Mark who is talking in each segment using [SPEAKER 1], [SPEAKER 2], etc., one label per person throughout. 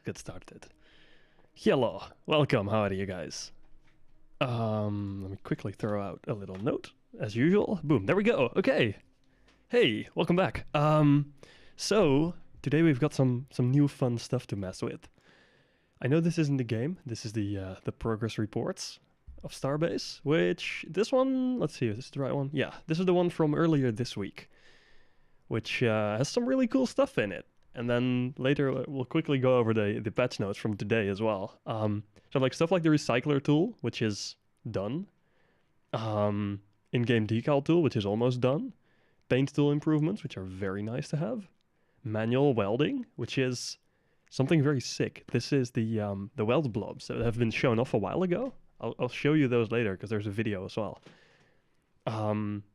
[SPEAKER 1] get started. Hello, welcome, how are you guys? Let me quickly throw out a little note, as usual. Boom, there we go, okay. Hey, welcome back. So, today we've got some new fun stuff to mess with. I know this isn't the game, this is the progress reports of Starbase, which, this one, let's see, is this the right one? Yeah, this is the one from earlier this week, which has some really cool stuff in it. And then later we'll quickly go over the patch notes from today as well. So like stuff like the recycler tool, which is done. In-game decal tool, which is almost done. Paint tool improvements, which are very nice to have. Manual welding, which is something very sick. This is the weld blobs that have been shown off a while ago. I'll show you those later because there's a video as well.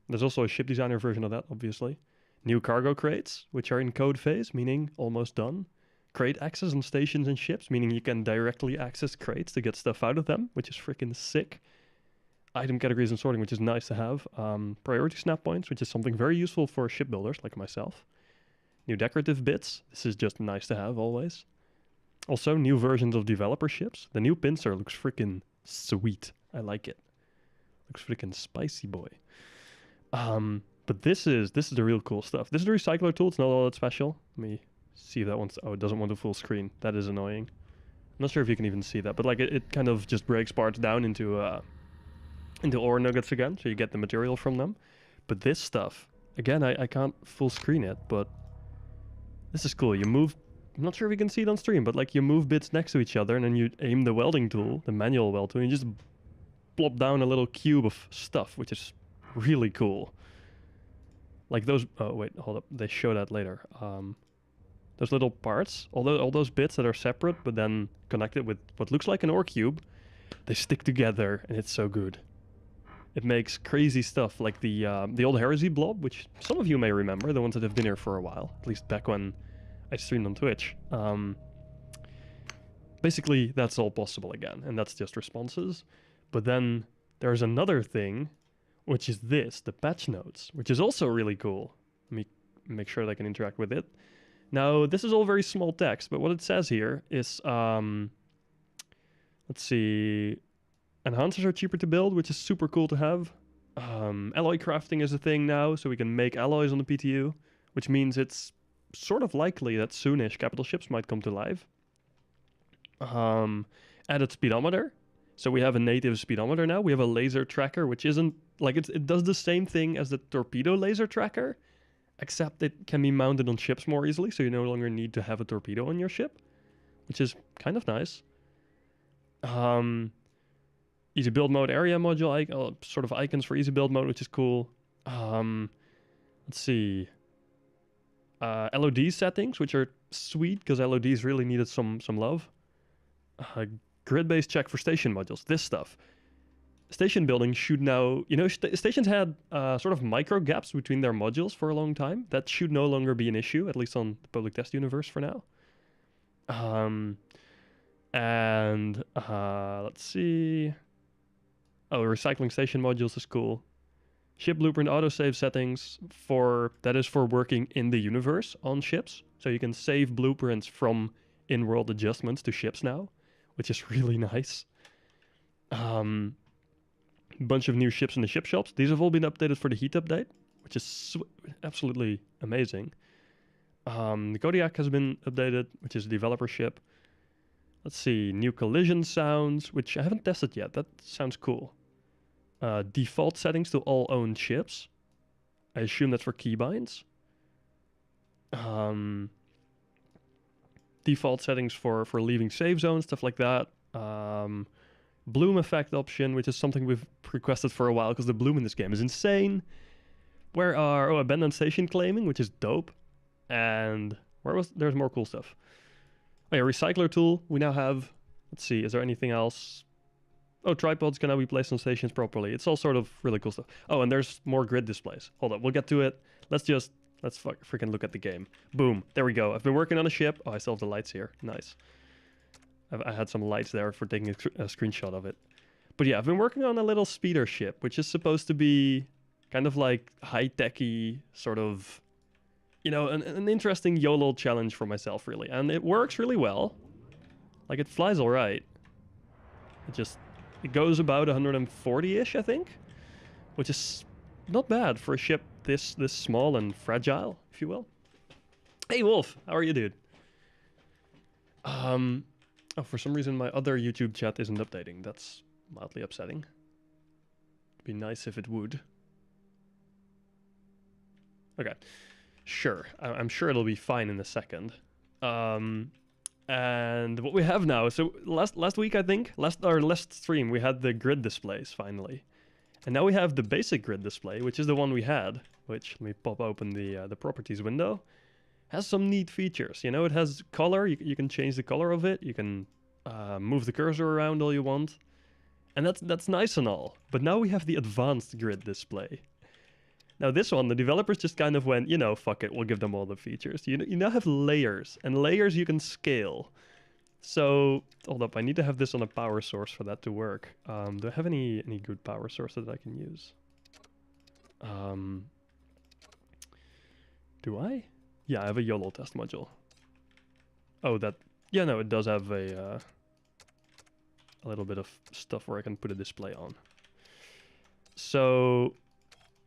[SPEAKER 1] There's also a ship designer version of that, obviously. New cargo crates, which are in code phase, meaning almost done. Crate access on stations and ships, meaning you can directly access crates to get stuff out of them, which is freaking sick. Item categories and sorting, which is nice to have. Priority snap points, which is something very useful for shipbuilders like myself. New decorative bits, this is just nice to have always. Also, new versions of developer ships. The new pincer looks freaking sweet. I like it. Looks freaking spicy, boy. But this is the real cool stuff. This is the recycler tool. It's not all that special. Let me see if that one's... Oh, it doesn't want a full screen. That is annoying. I'm not sure if you can even see that, but like it kind of just breaks parts down into ore nuggets again, so you get the material from them. But this stuff, again, I can't full screen it, but this is cool. You move... I'm not sure if you can see it on stream, but like you move bits next to each other and then you aim the welding tool, the manual weld tool, and you just plop down a little cube of stuff, which is really cool. Like those, oh wait, hold up, they show that later. Those little parts, all those bits that are separate but then connected with what looks like an ore cube, they stick together and it's so good. It makes crazy stuff like the old heresy blob, which some of you may remember, the ones that have been here for a while, at least back when I streamed on Twitch. Basically, that's all possible again, and that's just responses. But then there's another thing, which is this, the patch notes, which is also really cool. Let me make sure that I can interact with it. Now, this is all very small text, but what it says here is, let's see, enhancers are cheaper to build, which is super cool to have. Alloy crafting is a thing now, so we can make alloys on the PTU, which means it's sort of likely that soonish capital ships might come to life. Added speedometer. So we have a native speedometer now. We have a laser tracker, which isn't like it does the same thing as the torpedo laser tracker, except it can be mounted on ships more easily, so you no longer need to have a torpedo on your ship, which is kind of nice. Easy build mode area module, sort of icons for easy build mode, which is cool. Let's see. LOD settings, which are sweet because LODs really needed some love. Grid-based check for station modules, this stuff. Station building should now, you know, stations had sort of micro gaps between their modules for a long time. That should no longer be an issue, at least on the public test universe for now. Let's see. Oh, recycling station modules is cool. Ship blueprint autosave settings that is for working in the universe on ships. So you can save blueprints from in-world adjustments to ships now, which is really nice. Bunch of new ships in the ship shops. These have all been updated for the heat update, which is absolutely amazing. The Kodiak has been updated, which is a developer ship. Let's see, new collision sounds, which I haven't tested yet. That sounds cool. Default settings to all owned ships. I assume that's for keybinds. Default settings for leaving safe zones, stuff like that. Bloom effect option, which is something we've requested for a while because the bloom in this game is insane. Where are abandoned station claiming, which is dope. And there's more cool stuff. Oh yeah, recycler tool we now have. Let's see, is there anything else? Oh, tripods can now be placed on stations properly. It's all sort of really cool stuff. Oh, and there's more grid displays. Hold up, we'll get to it. Let's freaking look at the game. Boom, there we go. I've been working on a ship. Oh, I still have the lights here. Nice. I had some lights there for taking a screenshot of it. But yeah, I've been working on a little speeder ship, which is supposed to be kind of like high-techy, sort of, you know, an interesting YOLO challenge for myself, really. And it works really well. Like, it flies all right. It goes about 140-ish, I think, which is not bad for a ship this small and fragile, if you will. Hey, Wolf, how are you, dude? Oh, for some reason my other YouTube chat isn't updating. That's mildly upsetting. It'd be nice if it would. Okay, sure. I'm sure it'll be fine in a second. And what we have now, so last week I think, last stream we had the grid displays finally, and now we have the basic grid display, which is the one we had. Which, let me pop open the properties window. Has some neat features. You know, it has color. You can change the color of it. You can move the cursor around all you want, and that's nice and all. But now we have the advanced grid display. Now this one, the developers just kind of went, you know, fuck it, we'll give them all the features. You now have layers, and layers you can scale. So, hold up, I need to have this on a power source for that to work. Do I have any good power sources that I can use? Do I? Yeah, I have a YOLO test module. Oh, yeah, no, it does have a little bit of stuff where I can put a display on. So,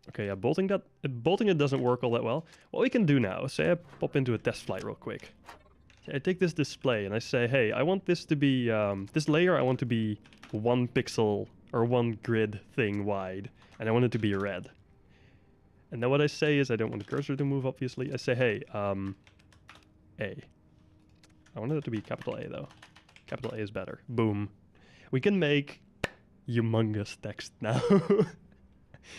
[SPEAKER 1] okay, yeah, bolting it doesn't work all that well. What we can do now, say I pop into a test flight real quick. I take this display and I say, hey, I want this to be, this layer I want to be 1 pixel or 1 grid thing wide, and I want it to be red. And then what I say is, I don't want the cursor to move, obviously. I say, hey, A. I wanted it to be capital A, though. Capital A is better. Boom. We can make humongous text now.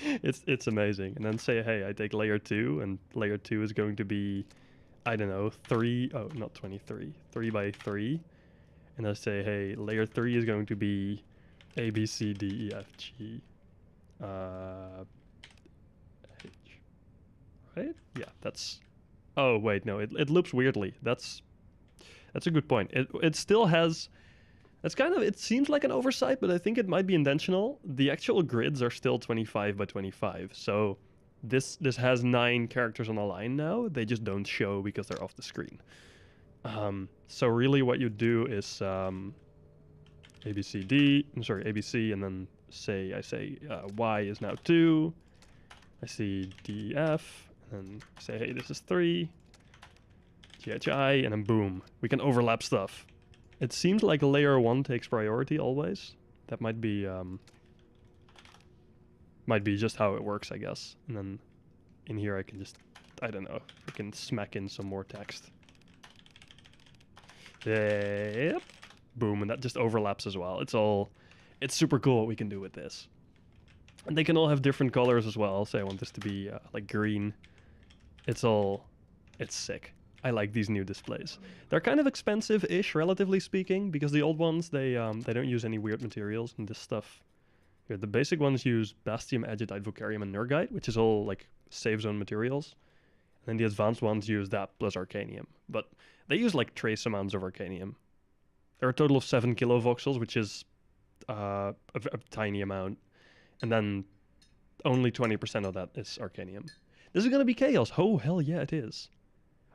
[SPEAKER 1] It's amazing. And then say, hey, I take layer 2, and layer 2 is going to be, I don't know, 3, oh, not 23, 3 by 3. And I say, hey, layer 3 is going to be A, B, C, D, E, F, G, H. Right? Yeah, that's, oh, wait, no, it loops weirdly. That's a good point. It still has, that's kind of, it seems like an oversight, but I think it might be intentional. The actual grids are still 25 by 25, so this has 9 characters on a line now. They just don't show because they're off the screen. So really what you do is A, B, C, D, I'm sorry, A, B, C, and then I say Y is now 2. I see D, F, and then say, hey, this is 3. G, H, I, and then boom. We can overlap stuff. It seems like layer 1 takes priority always. That might be just how it works, I guess. And then in here I can just, I don't know, I can smack in some more text. Yep. Boom, and that just overlaps as well. It's super cool what we can do with this. And they can all have different colors as well. Say I want this to be like green. It's sick. I like these new displays. They're kind of expensive-ish, relatively speaking, because the old ones, they don't use any weird materials, and this stuff. Here, the basic ones use Bastium, Agitite, Vocarium, and Nergite, which is all like safe zone materials. And then the advanced ones use that plus Arcanium. But they use like trace amounts of Arcanium. There are a total of 7 kilovoxels, which is a tiny amount. And then only 20% of that is Arcanium. This is going to be chaos. Oh, hell yeah, it is.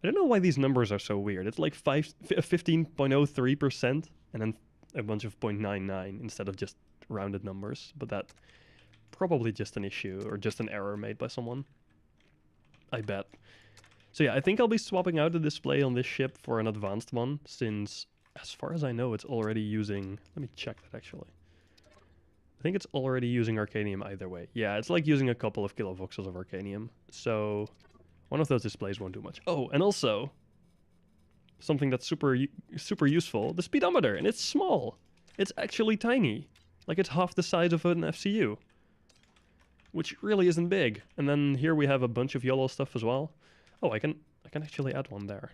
[SPEAKER 1] I don't know why these numbers are so weird. It's like 15.03% and then a bunch of 0.99 instead of just rounded numbers. But that probably just an issue or just an error made by someone. I bet. So yeah, I think I'll be swapping out the display on this ship for an advanced one, since as far as I know it's already using, let me check that actually. I think it's already using Arcanium either way. Yeah, it's like using a couple of kilovoxels of Arcanium. So one of those displays won't do much. Oh, and also something that's super useful, the speedometer, and it's small. It's actually tiny. Like it's half the size of an FCU, which really isn't big. And then here we have a bunch of YOLO stuff as well. Oh, I can actually add one there.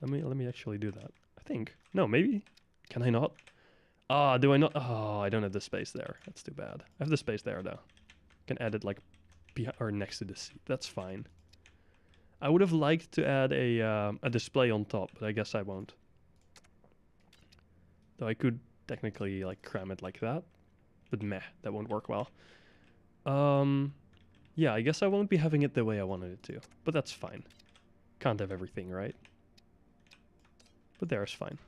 [SPEAKER 1] Let me actually do that. I think. No, maybe. Can I not? Ah, do I not? Oh, I don't have the space there. That's too bad. I have the space there though. I can add it like behind or next to the seat. That's fine. I would have liked to add a display on top, but I guess I won't. Though I could technically like cram it like that, but meh, that won't work well. Yeah, I guess I won't be having it the way I wanted it to, but that's fine. Can't have everything, right? But there's fine.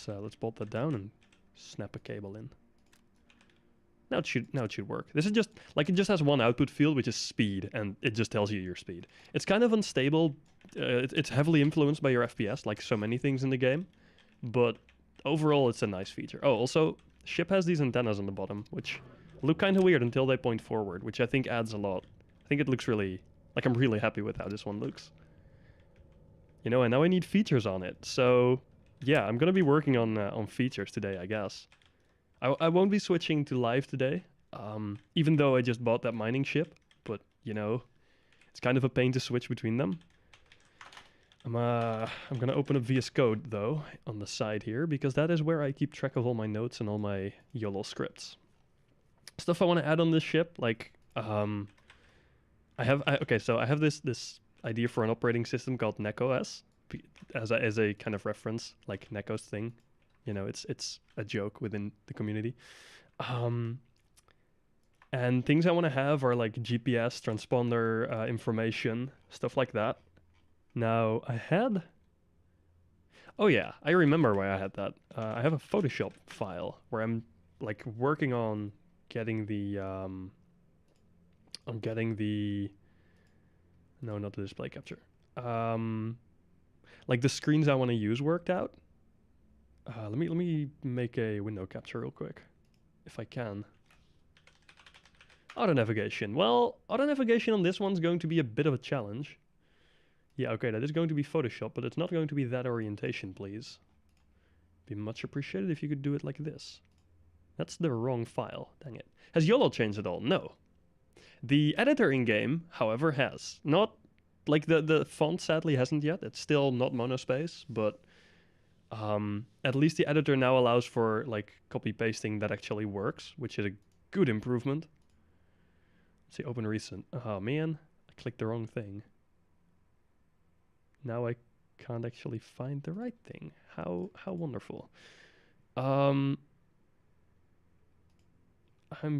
[SPEAKER 1] Let's bolt that down and snap a cable in. Now it should work. This is just like it just has one output field, which is speed, and it just tells you your speed. It's kind of unstable. It's heavily influenced by your FPS, like so many things in the game. But overall, it's a nice feature. Oh, also, ship has these antennas on the bottom, which look kind of weird until they point forward, which I think adds a lot. I think it looks really, like I'm really happy with how this one looks. You know, and now I need features on it. So yeah, I'm gonna be working on features today, I guess. I won't be switching to live today, even though I just bought that mining ship. But you know, it's kind of a pain to switch between them. I'm gonna open up VS Code though on the side here, because that is where I keep track of all my notes and all my YOLO scripts. Stuff I want to add on this ship, like okay, so I have this idea for an operating system called NecOS as a kind of reference, like Neco's thing. You know, it's a joke within the community. And things I want to have are like GPS, transponder information, stuff like that. Now, oh yeah, I remember why I had that. I have a Photoshop file where I'm like working on getting the, no, not the display capture. Like the screens I want to use worked out. Let me make a window capture real quick, if I can. Auto navigation. Well, auto navigation on this one's going to be a bit of a challenge. Yeah, okay, that is going to be Photoshop, but it's not going to be that orientation, please. Be much appreciated if you could do it like this. That's the wrong file, dang it. Has YOLO changed at all? No. The editor in-game, however, has. Not, like the font sadly hasn't yet. It's still not monospace, but at least the editor now allows for like copy-pasting that actually works, which is a good improvement. Let's see, open recent. Oh man, I clicked the wrong thing. Now I can't actually find the right thing. How wonderful. I'm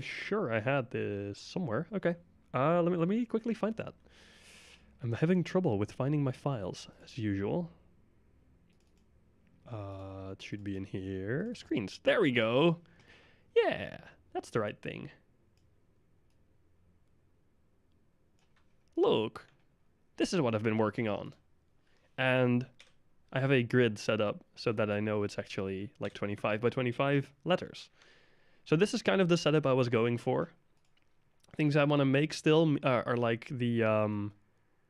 [SPEAKER 1] sure I had this somewhere. Okay. Let me quickly find that. I'm having trouble with finding my files as usual. It should be in here. Screens. There we go. Yeah, that's the right thing. Look, this is what I've been working on. And I have a grid set up so that I know it's actually like 25 by 25 letters. So this is kind of the setup I was going for. Things I want to make still are like the... I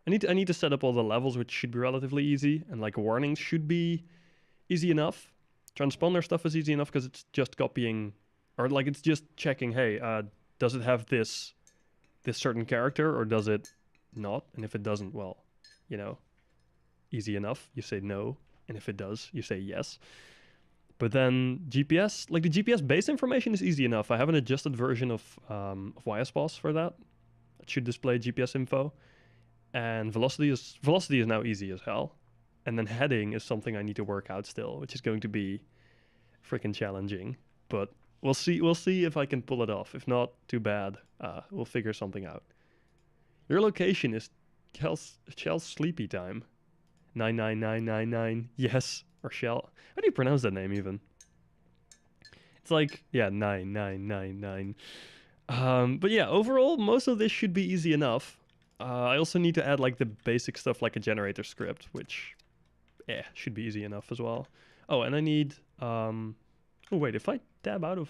[SPEAKER 1] need to set up all the levels, which should be relatively easy. And like warnings should be easy enough. Transponder stuff is easy enough because it's just copying... Or like it's just checking, hey, does it have this certain character or does it not? And if it doesn't, well, you know... easy enough, you say no, and if it does, you say yes. But then GPS, like the GPS base information is easy enough. I have an adjusted version of YSPOS for that. It should display GPS info. And velocity is now easy as hell. And then heading is something I need to work out still, which is going to be freaking challenging. But we'll see if I can pull it off. If not, too bad. We'll figure something out. Your location is Shell's sleepy time. 99999, yes, or Shell. How do you pronounce that name even? It's like, yeah, 9999. But yeah, overall, most of this should be easy enough. I also need to add like the basic stuff like a generator script, which, yeah, should be easy enough as well. Oh, and I need, oh wait, if I tab out of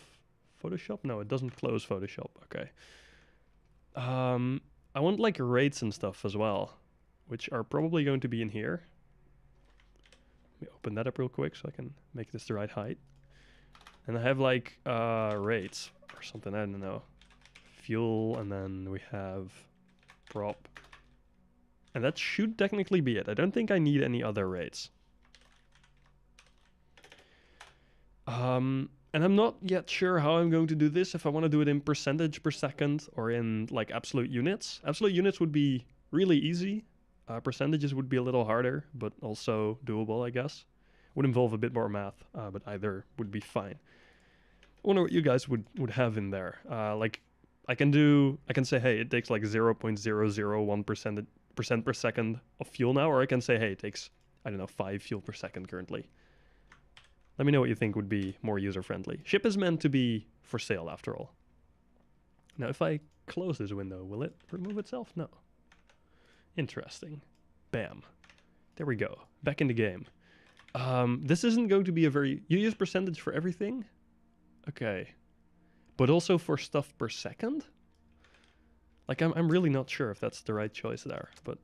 [SPEAKER 1] Photoshop? No, it doesn't close Photoshop, okay. I want like rates and stuff as well, which are probably going to be in here. Let me open that up real quick so I can make this the right height. And I have like rates or something, I don't know. Fuel, and then we have prop. And that should technically be it. I don't think I need any other rates. And I'm not yet sure how I'm going to do this, if I want to do it in percentage per second or in like absolute units. Absolute units would be really easy. Percentages would be a little harder, but also doable, I guess. Would involve a bit more math, but either would be fine. I wonder what you guys would have in there. Like, I can say, hey, it takes like 0.001% per second of fuel now, or I can say, hey, it takes, I don't know, 5 fuel per second currently. Let me know what you think would be more user-friendly. Ship is meant to be for sale, after all. Now, if I close this window, will it remove itself? No. Interesting. Bam. There we go. Back in the game. This isn't going to be a very... You use percentage for everything? Okay. But also for stuff per second? Like, I'm really not sure if that's the right choice there, but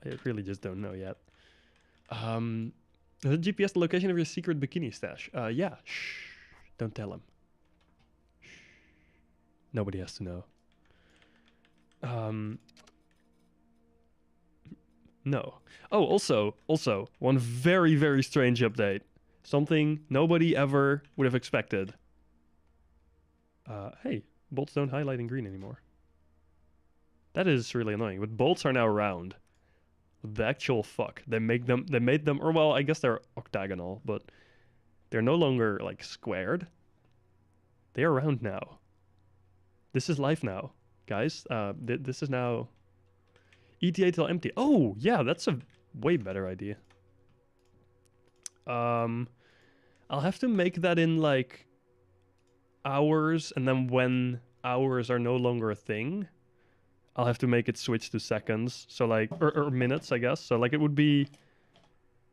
[SPEAKER 1] I really just don't know yet. The GPS the location of your secret bikini stash? Yeah. Shh. Don't tell him. Shh. Nobody has to know. No. Oh, also, one very, very strange update. Something nobody ever would have expected. Hey, bolts don't highlight in green anymore. That is really annoying, but bolts are now round. The actual fuck. They made them, or well, I guess they're octagonal, but they're no longer, like, squared. They are round now. This is life now, guys. This is now ETA till empty. Oh, yeah, that's a way better idea. I'll have to make that in, like, hours, and then when hours are no longer a thing, I'll have to make it switch to seconds. So, like, or minutes, I guess. So, like, it would be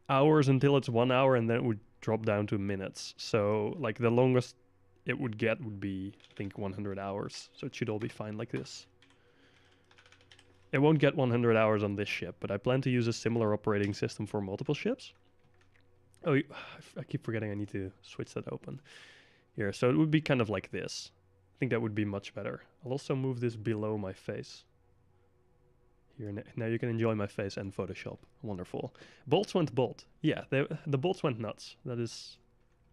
[SPEAKER 1] hours until it's 1 hour, and then it would drop down to minutes. So, like, the longest it would get would be, I think, 100 hours. So it should all be fine like this. It won't get 100 hours on this ship, but I plan to use a similar operating system for multiple ships. Oh, I keep forgetting I need to switch that open. Here, so it would be kind of like this. I think that would be much better. I'll also move this below my face. Here, now you can enjoy my face and Photoshop. Wonderful. Bolts went bolt. Yeah, the bolts went nuts. That is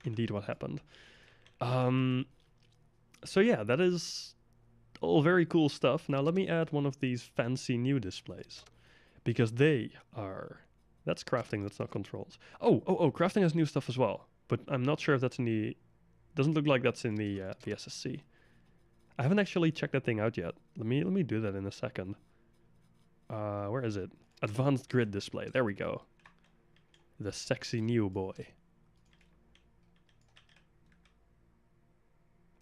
[SPEAKER 1] indeed what happened. So yeah, that is all very cool stuff. Now let me add one of these fancy new displays. Because they are... That's crafting, that's not controls. Oh, crafting has new stuff as well. But I'm not sure if that's in the... Doesn't look like that's in the SSC. I haven't actually checked that thing out yet. Let me do that in a second. Where is it? Advanced grid display. There we go. The sexy new boy.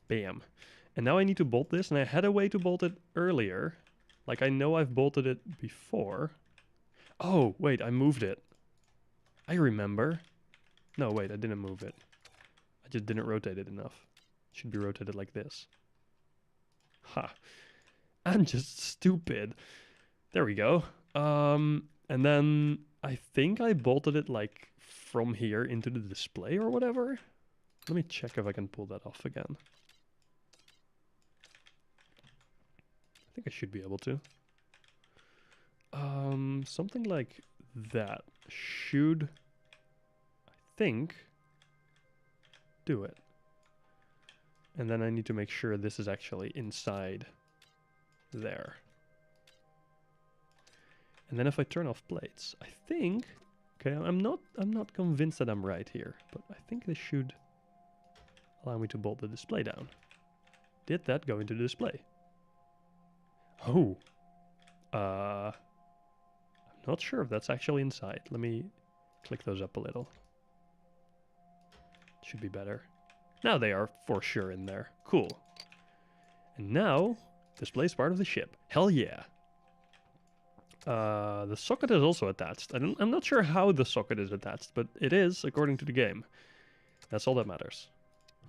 [SPEAKER 1] Bam. And now I need to bolt this, and I had a way to bolt it earlier. Like, I know I've bolted it before. Oh, wait, I moved it. I remember. No, wait, I didn't move it. I just didn't rotate it enough. It should be rotated like this. Ha. I'm just stupid. There we go. And then I think I bolted it like from here into the display or whatever. Let me check if I can pull that off again. I think I should be able to. Something like that should, I think, do it. And then I need to make sure this is actually inside there. And then if I turn off plates, I think, okay, I'm not convinced that I'm right here, but I think this should allow me to bolt the display down. Did that go into the display? Oh. I'm not sure if that's actually inside. Let me click those up a little. Should be better. Now they are for sure in there. Cool. And now, display's part of the ship. Hell yeah. The socket is also attached. I'm not sure how the socket is attached, but it is, according to the game. That's all that matters.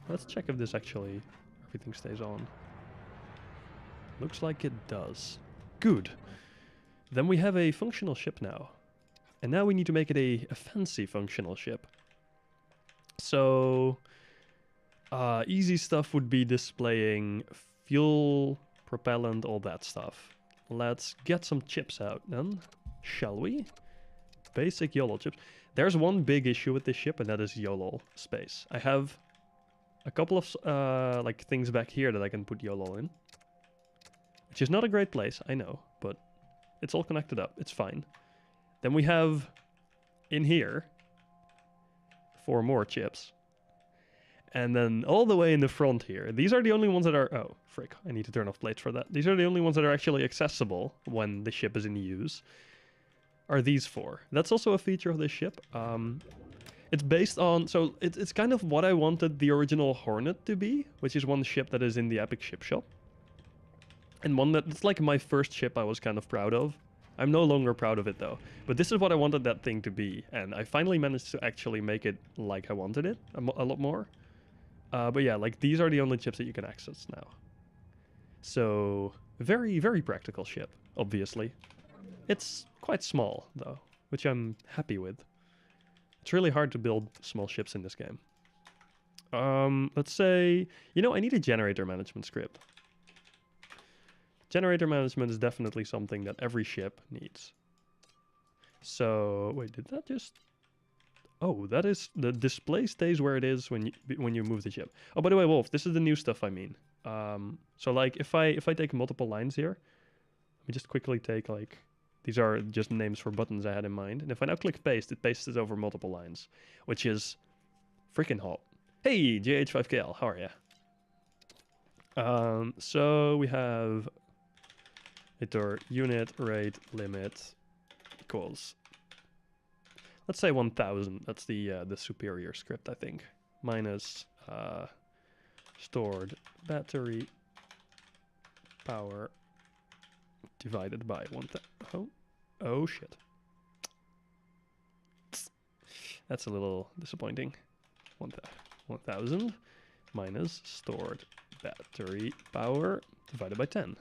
[SPEAKER 1] Let's check if this actually, everything stays on. Looks like it does. Good. Then we have a functional ship now. And now we need to make it a fancy functional ship. So, easy stuff would be displaying fuel, propellant, all that stuff. Let's get some chips out then, shall we? Basic YOLO chips. There's one big issue with this ship, and that is YOLO space. I have a couple of like things back here that I can put YOLO in. Which is not a great place, I know, but it's all connected up. It's fine. Then we have in here 4 more chips. And then all the way in the front here, these are the only ones that are... Oh, frick, I need to turn off plates for that. These are the only ones that are actually accessible when the ship is in use. Are these 4. That's also a feature of this ship. It's based on, so it's kind of what I wanted the original Hornet to be, which is one ship that is in the Epic Ship Shop. And one it's like my first ship I was kind of proud of. I'm no longer proud of it though. But this is what I wanted that thing to be. And I finally managed to actually make it like I wanted it a lot more. But yeah, like these are the only chips that you can access now. So very, very practical ship, obviously. It's quite small though, which I'm happy with. It's really hard to build small ships in this game. Let's say, you know, I need a generator management script. Generator management is definitely something that every ship needs. So, wait, did that just... Oh, that is... The display stays where it is when you move the ship. Oh, by the way, Wolf, this is the new stuff I mean. So, like, if I take multiple lines here, let me just quickly take, like... These are just names for buttons I had in mind. And if I now click paste, it pastes it over multiple lines, which is freaking hot. Hey, JH5KL, how are ya? So we have iter unit rate limit equals, let's say 1000. That's the superior script, I think. Minus stored battery power divided by 1000. Oh shit. That's a little disappointing. 1000 minus stored battery power divided by 10.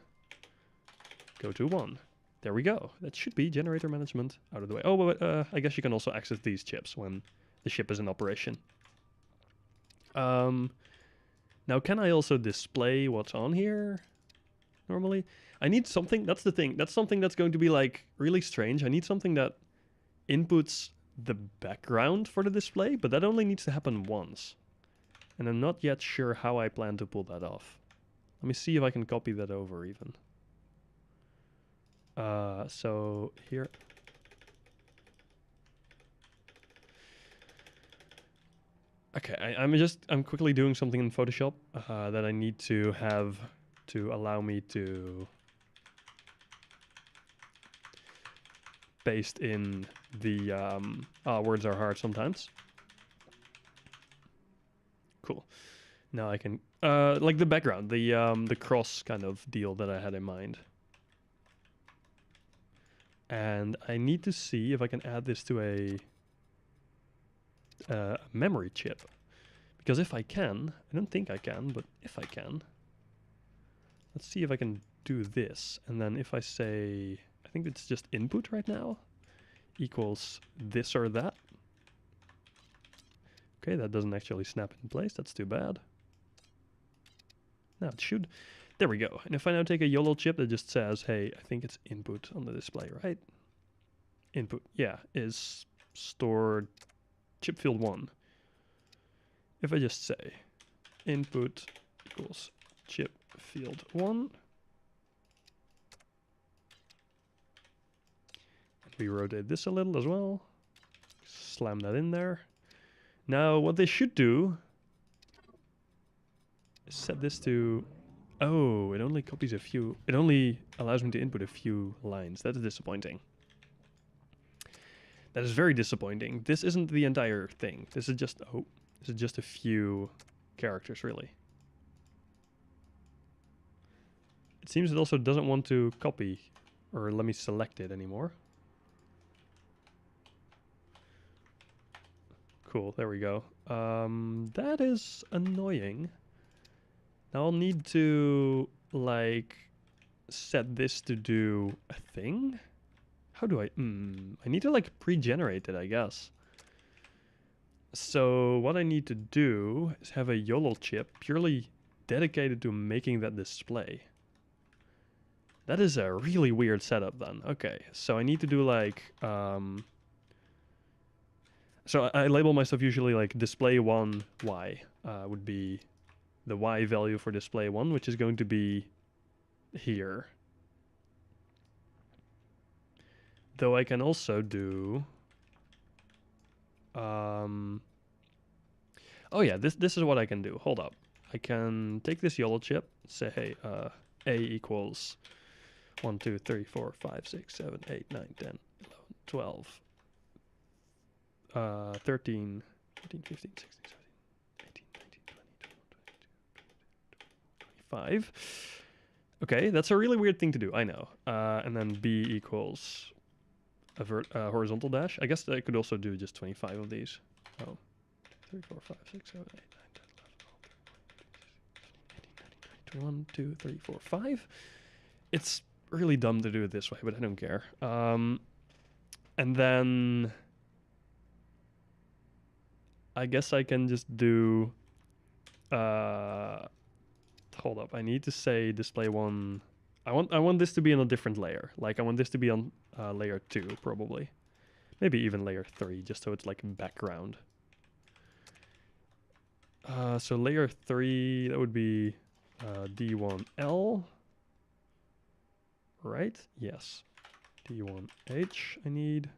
[SPEAKER 1] Go to 1. There we go. That should be generator management out of the way. Oh, but I guess you can also access these chips when the ship is in operation. Now, can I also display what's on here? Normally, I need something. That's the thing. That's something that's going to be like really strange. I need something that inputs the background for the display, but that only needs to happen once. And I'm not yet sure how I plan to pull that off. Let me see if I can copy that over even. So here. Okay, I'm quickly doing something in Photoshop that I need to have to allow me to paste in the words are hard sometimes. Cool. Now I can like the background, the cross kind of deal that I had in mind. And I need to see if I can add this to a memory chip. Because if I can, I don't think I can, but if I can, let's see if I can do this. And then if I say, I think it's just input right now, equals this or that. Okay, that doesn't actually snap in place. That's too bad. Now it should. There we go. And if I now take a YOLO chip that just says, hey, I think it's input on the display, right? Input, yeah, is stored chip field 1. If I just say input equals chip field 1, and we rotate this a little as well, slam that in there. Now what they should do is set this to, oh, it only copies a few, it only allows me to input a few lines. That's disappointing. That is very disappointing. This isn't the entire thing. This is just, oh, this is just a few characters, really. It seems it also doesn't want to copy or let me select it anymore. Cool, there we go. That is annoying. Now I'll need to, like, set this to do a thing? How do I... I need to, like, pre-generate it, I guess. So what I need to do is have a YOLO chip purely dedicated to making that display. That is a really weird setup then. Okay, so I need to do, like... So I label my stuff usually like display 1 Y would be the Y value for display 1, which is going to be here. Though I can also do... oh yeah, this is what I can do. Hold up. I can take this YOLO chip, say, hey, A equals 1, 2, 3, 4, 5, 6, 7, 8, 9, 10, 11, 12, 13, 14, 15, 16, 17, 18, 19, 20, 25. Okay, that's a really weird thing to do, I know. And then B equals a horizontal dash. I guess I could also do just 25 of these. Oh, 3, 4, 5, 6, 7, 8, 9, 10, 11, 12, 13, 14, 15, 16, 17, 18, 19, 20, 21, 2, 3, 4, 5. It's really dumb to do it this way, but I don't care. And then I guess I can just do... hold up, I need to say display 1. I want this to be on a different layer. Like, I want this to be on layer 2, probably. Maybe even layer 3, just so it's like background. So layer 3, that would be D1L. Right? Yes. D1H I need.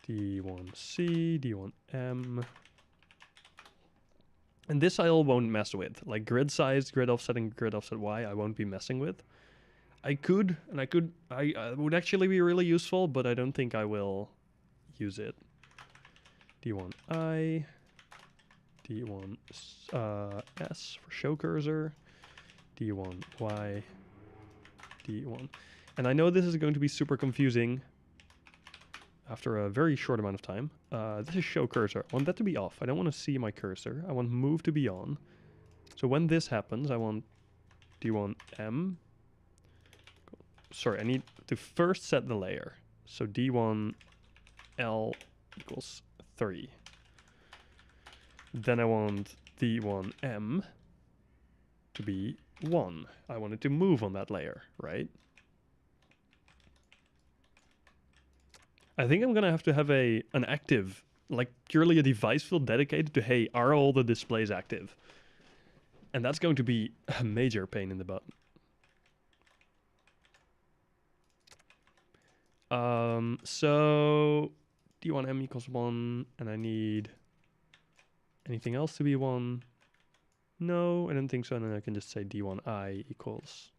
[SPEAKER 1] D1C, D1M. And this I won't mess with. Like grid size, grid offset, and grid offset Y, I won't be messing with. I would actually be really useful, but I don't think I will use it. D1I, D1S for show cursor, D1Y, D1. And I know this is going to be super confusing after a very short amount of time. This is show cursor. I want that to be off. I don't want to see my cursor. I want move to be on. So when this happens, I want D1M. Sorry, I need to first set the layer. So D1L equals 3. Then I want D1M to be 1. I want it to move on that layer, right? I think I'm gonna have to have an active, like purely a device field dedicated to, hey, are all the displays active? And that's going to be a major pain in the butt. So D1M equals 1, and I need anything else to be 1. No, I don't think so. And then I can just say D1I equals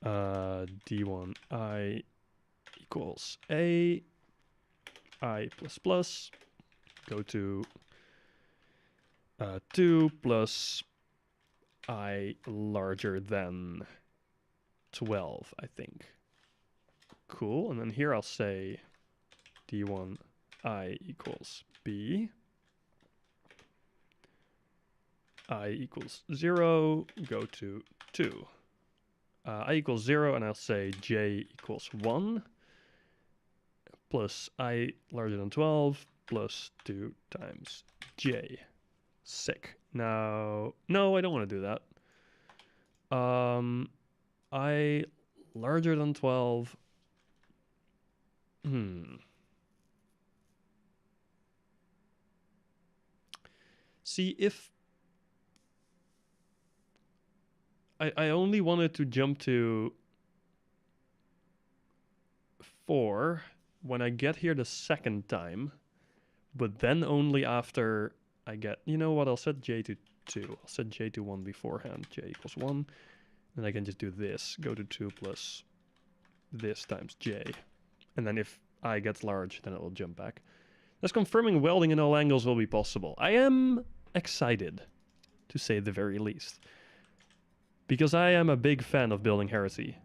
[SPEAKER 1] D1I equals A I plus plus, go to 2 plus I larger than 12, I think. Cool, and then here I'll say D1I equals B. I equals 0, go to 2. I equals 0, and I'll say J equals 1. Plus I larger than 12 plus 2 times J. Sick. Now, no, I don't want to do that. I larger than 12. See, if I only wanted to jump to 4 when I get here the second time, but then only after I get, you know what, I'll set J to 2. I'll set J to 1 beforehand. J equals 1. Then I can just do this. Go to 2 plus this times J. And then if I gets large, then it will jump back. Thus confirming welding in all angles will be possible. I am excited, to say the very least. Because I am a big fan of building heresy.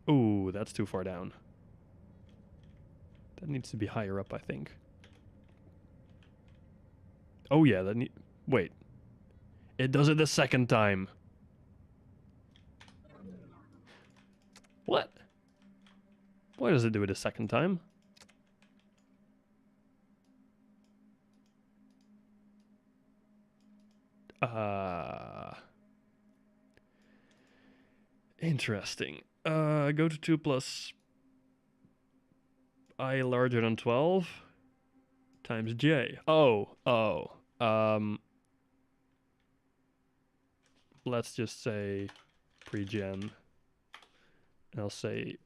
[SPEAKER 1] Ooh, that's too far down. That needs to be higher up, I think. Oh yeah, that wait. It does it the second time. What? Why does it do it a second time? Interesting. Go to 2 plus I larger than 12 times J. Let's just say pre-gen. And I'll say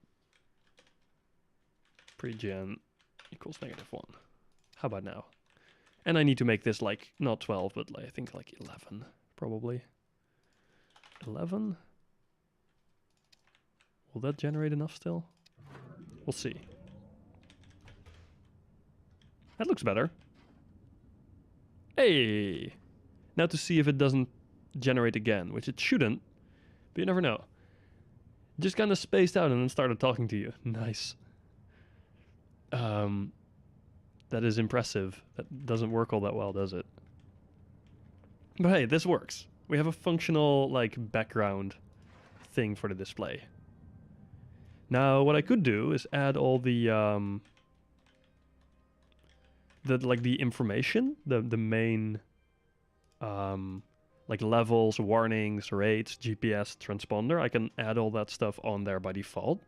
[SPEAKER 1] pre-gen equals -1. How about now? And I need to make this like, not 12, but like, I think like 11, probably. 11? Will that generate enough still? We'll see. That looks better. Hey! Now to see if it doesn't generate again, which it shouldn't, but you never know. Just kind of spaced out and then started talking to you. Nice. That is impressive. That doesn't work all that well, does it? But hey, this works. We have a functional, like, background thing for the display. Now, what I could do is add all the information, the main, like levels, warnings, rates, GPS, transponder. I can add all that stuff on there by default.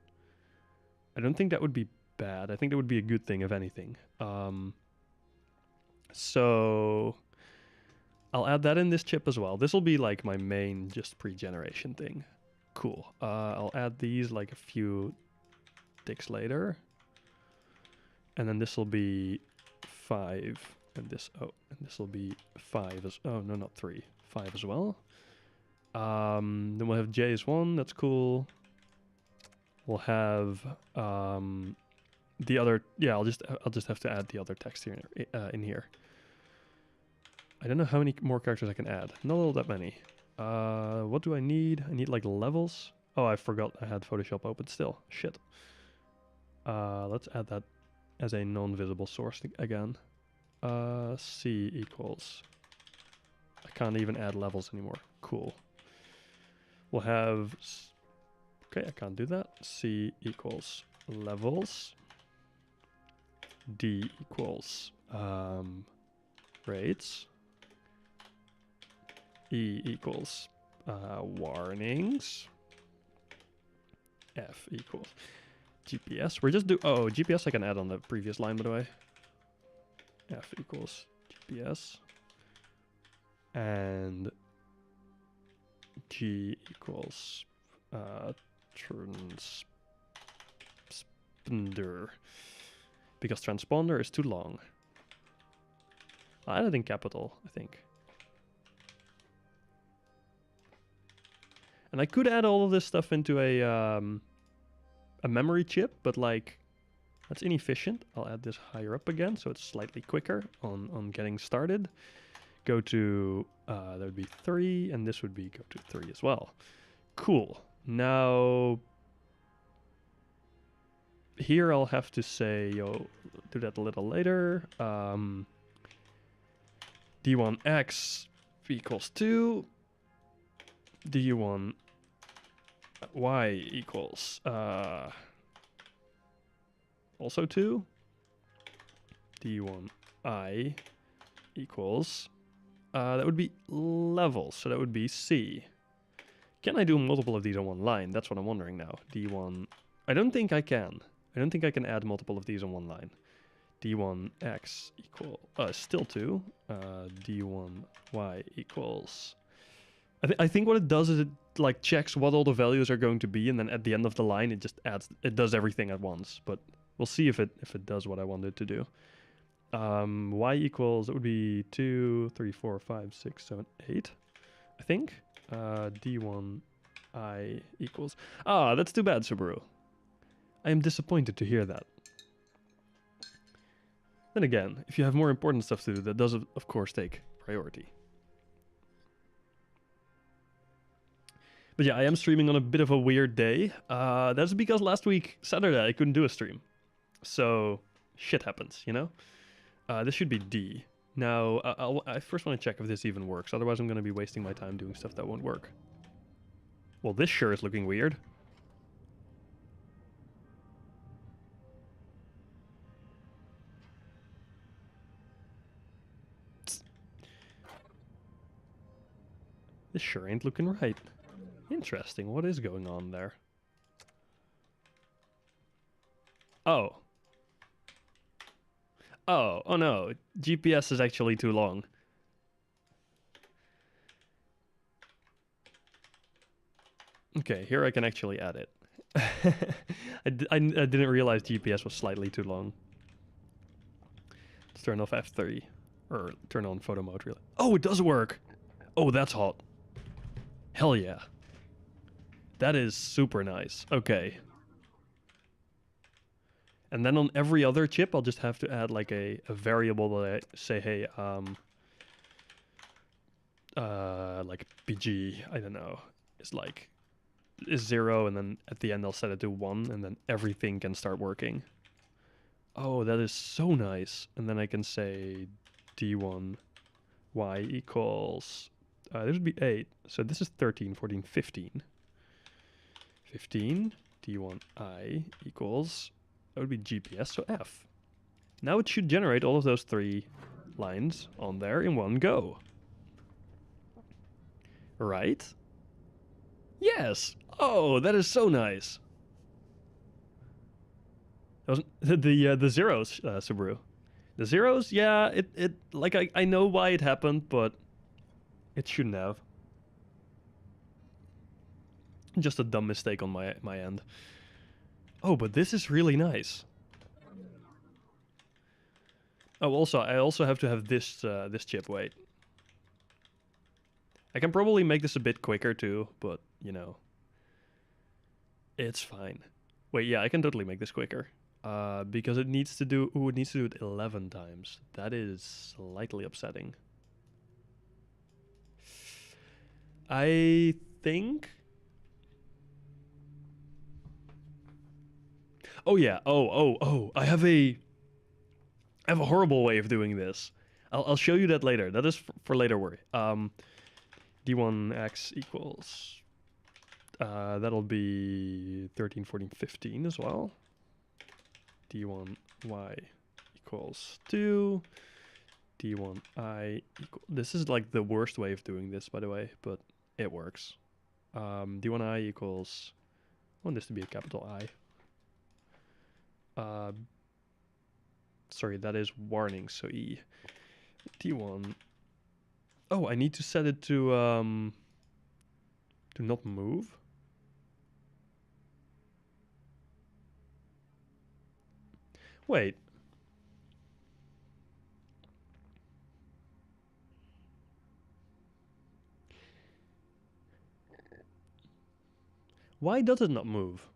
[SPEAKER 1] I don't think that would be bad. I think that would be a good thing, if anything. So I'll add that in this chip as well. This will be like my main just pre-generation thing. Cool. I'll add these like a few ticks later. And then this will be 5. And this, and this will be 5 as, oh no, not 3. 5 as well. Then we'll have J as 1, that's cool. We'll have the other, yeah, I'll just have to add the other text here in here. I don't know how many more characters I can add. Not that many. What do I need? I need like levels. Oh, I forgot I had Photoshop open still. Shit. Let's add that as a non-visible source again. C equals. I can't even add levels anymore. Cool. We'll have. Okay, I can't do that. C equals levels. D equals rates. E equals warnings. F equals GPS. We're just GPS I can add on the previous line, by the way. F equals GPS. And G equals transponder. Because transponder is too long. I added in capital, I think. And I could add all of this stuff into a memory chip, but like that's inefficient. I'll add this higher up again, so it's slightly quicker on getting started. Go to that would be 3, and this would be go to 3 as well. Cool. Now here I'll have to say, do that a little later. D1x equals 2. D1y equals also 2. D1i equals that would be levels, so that would be C. Can I do multiple of these on one line? That's what I'm wondering now. D1, I don't think I can. I don't think I can add multiple of these on one line. D1x equal still 2. D1y equals. I think what it does is it like checks what all the values are going to be, and then at the end of the line it just adds, it does everything at once. But we'll see if it does what I wanted to do. Y equals, it would be 2, 3, 4, 5, 6, 7, 8, I think. D1I equals. Ah, that's too bad, Subaru. I am disappointed to hear that. Then again, if you have more important stuff to do, that does of course take priority. But yeah, I am streaming on a bit of a weird day. That's because last week, Saturday, I couldn't do a stream. So, shit happens, you know? This should be D. Now, I first want to check if this even works. Otherwise, I'm going to be wasting my time doing stuff that won't work. Well, this sure is looking weird. This sure ain't looking right. Interesting. What is going on there? Oh. Oh no. GPS is actually too long. Okay, here I can actually add it. I didn't realize GPS was slightly too long. Let's turn off F3. Or turn on photo mode, really. Oh, it does work! Oh, that's hot. Hell yeah. That is super nice. Okay. And then on every other chip, I'll just have to add like a variable that I say, hey, like PG, I don't know, is like is 0, and then at the end I'll set it to 1, and then everything can start working. Oh, that is so nice. And then I can say D1 Y equals, this would be 8. So this is 13, 14, 15. 15, D1 I equals, that would be GPS, so F. Now it should generate all of those 3 lines on there in one go. Right? Yes! Oh, that is so nice. That was the zeros, Subaru. The zeros, yeah, it like I know why it happened, but it shouldn't have. Just a dumb mistake on my end. Oh, but this is really nice. Oh, also, I also have to have this this chip. Wait, I can probably make this a bit quicker too, but you know, it's fine. Wait, yeah, I can totally make this quicker. Because it needs to do. Ooh, it needs to do it 11 times. That is slightly upsetting. I think. Oh yeah. Oh. I have a horrible way of doing this. I'll show you that later. That is for later worry. D1x equals. That'll be 13, 14, 15 as well. D1y equals 2. D1i equal. This is like the worst way of doing this, by the way, but it works. D1i equals. I want this to be a capital I. Sorry, that is warning, so E. D1. Oh, I need to set it to not move. Wait. Why does it not move?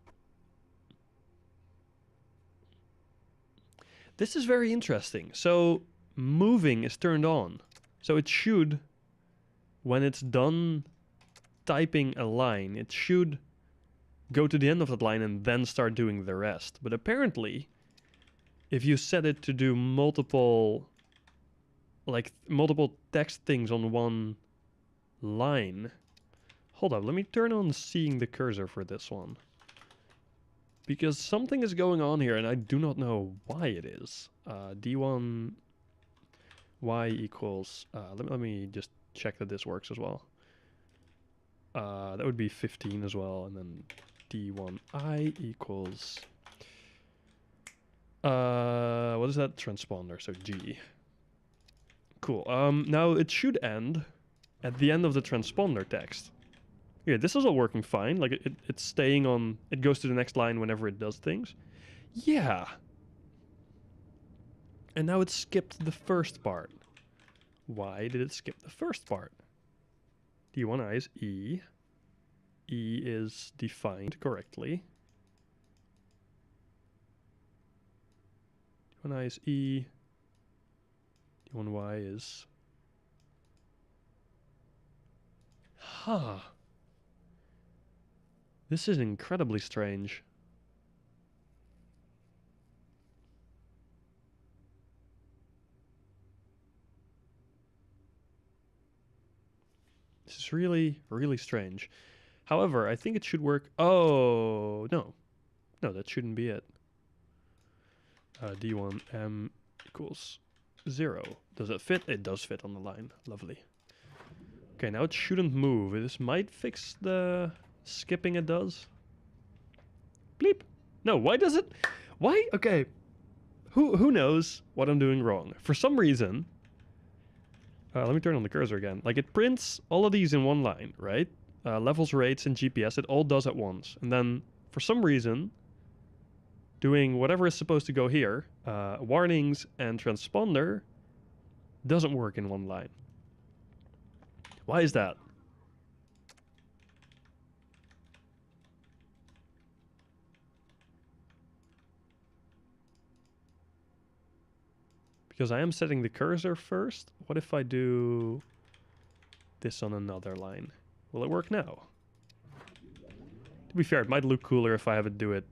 [SPEAKER 1] This is very interesting. So moving is turned on. So it should, when it's done typing a line, it should go to the end of that line and then start doing the rest. But apparently, if you set it to do multiple text things on one line. Hold up, let me turn on seeing the cursor for this one. Because something is going on here and I do not know why it is. D1 y equals, let me just check that this works as well. That would be 15 as well, and then D1i equals, what is that? Transponder, so G. Cool. Now it should end at the end of the transponder text. Yeah, this is all working fine. Like it's staying on. It goes to the next line whenever it does things. Yeah. And now it skipped the first part. Why did it skip the first part? D1i is E. E is defined correctly. D1i is E. D1y is. Huh. This is incredibly strange. This is really, really strange. However, I think it should work. Oh, no. No, that shouldn't be it. D1m equals 0. Does it fit? It does fit on the line. Lovely. Okay, now it shouldn't move. This might fix the skipping it does. Bleep. No, why does it? Why? Okay. Who knows what I'm doing wrong? For some reason, let me turn on the cursor again. Like it prints all of these in one line, right? Levels, rates, and GPS, it all does at once. And then, for some reason, doing whatever is supposed to go here, warnings and transponder, doesn't work in one line. Why is that? Because I am setting the cursor first. What if I do this on another line? Will it work now? To be fair, it might look cooler if I have it do it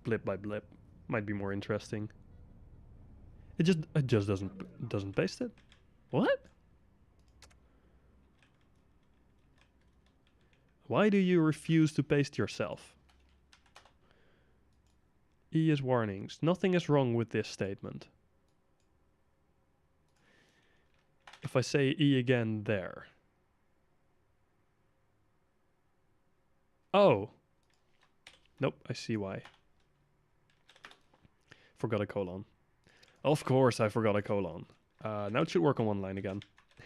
[SPEAKER 1] blip by blip. Might be more interesting. It just doesn't paste it. What? Why do you refuse to paste yourself? E is warnings. Nothing is wrong with this statement. If I say E again there. Oh. Nope, I see why. Forgot a colon. Of course I forgot a colon. Now it should work on one line again.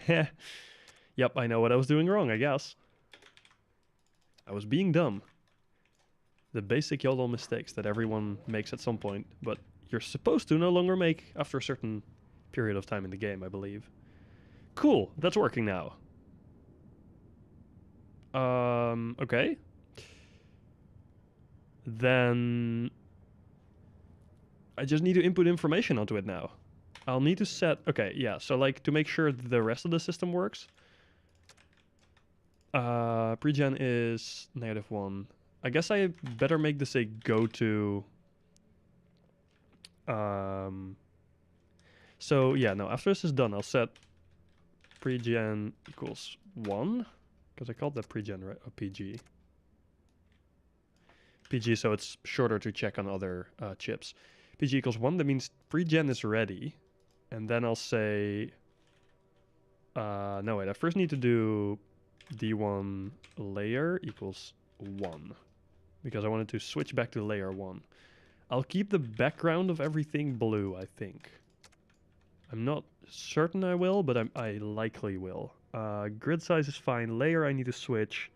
[SPEAKER 1] Yep, I know what I was doing wrong, I guess. I was being dumb. The basic YOLO mistakes that everyone makes at some point, but you're supposed to no longer make after a certain period of time in the game, I believe. Cool, that's working now. Okay. Then I just need to input information onto it now. I'll need to set, okay, yeah, so like to make sure the rest of the system works. Pregen is -1. I guess I better make this a go-to. So yeah, no, after this is done, I'll set pregen equals 1. Because I called that pregen, right? Oh, PG. PG, so it's shorter to check on other chips. PG equals 1, that means pregen is ready. And then I'll say... no, wait, I first need to do D1 layer equals 1. Because I wanted to switch back to layer 1. I'll keep the background of everything blue, I think. I'm not certain I will, but I likely will. Grid size is fine. Layer I need to switch.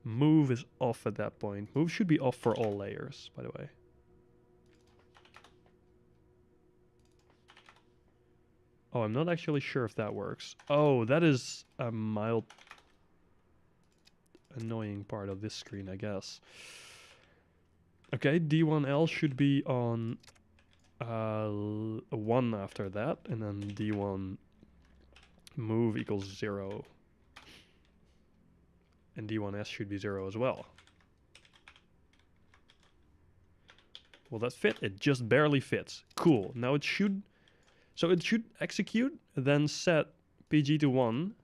[SPEAKER 1] Move is off at that point. Move should be off for all layers, by the way. Oh, I'm not actually sure if that works. Oh, that is a mild annoying part of this screen, I guess. Okay, D1L should be on 1 after that, and then D1 move equals 0. And D1S should be 0 as well. Will that fit? It just barely fits. Cool. Now it should... So it should execute, then set PG to 1,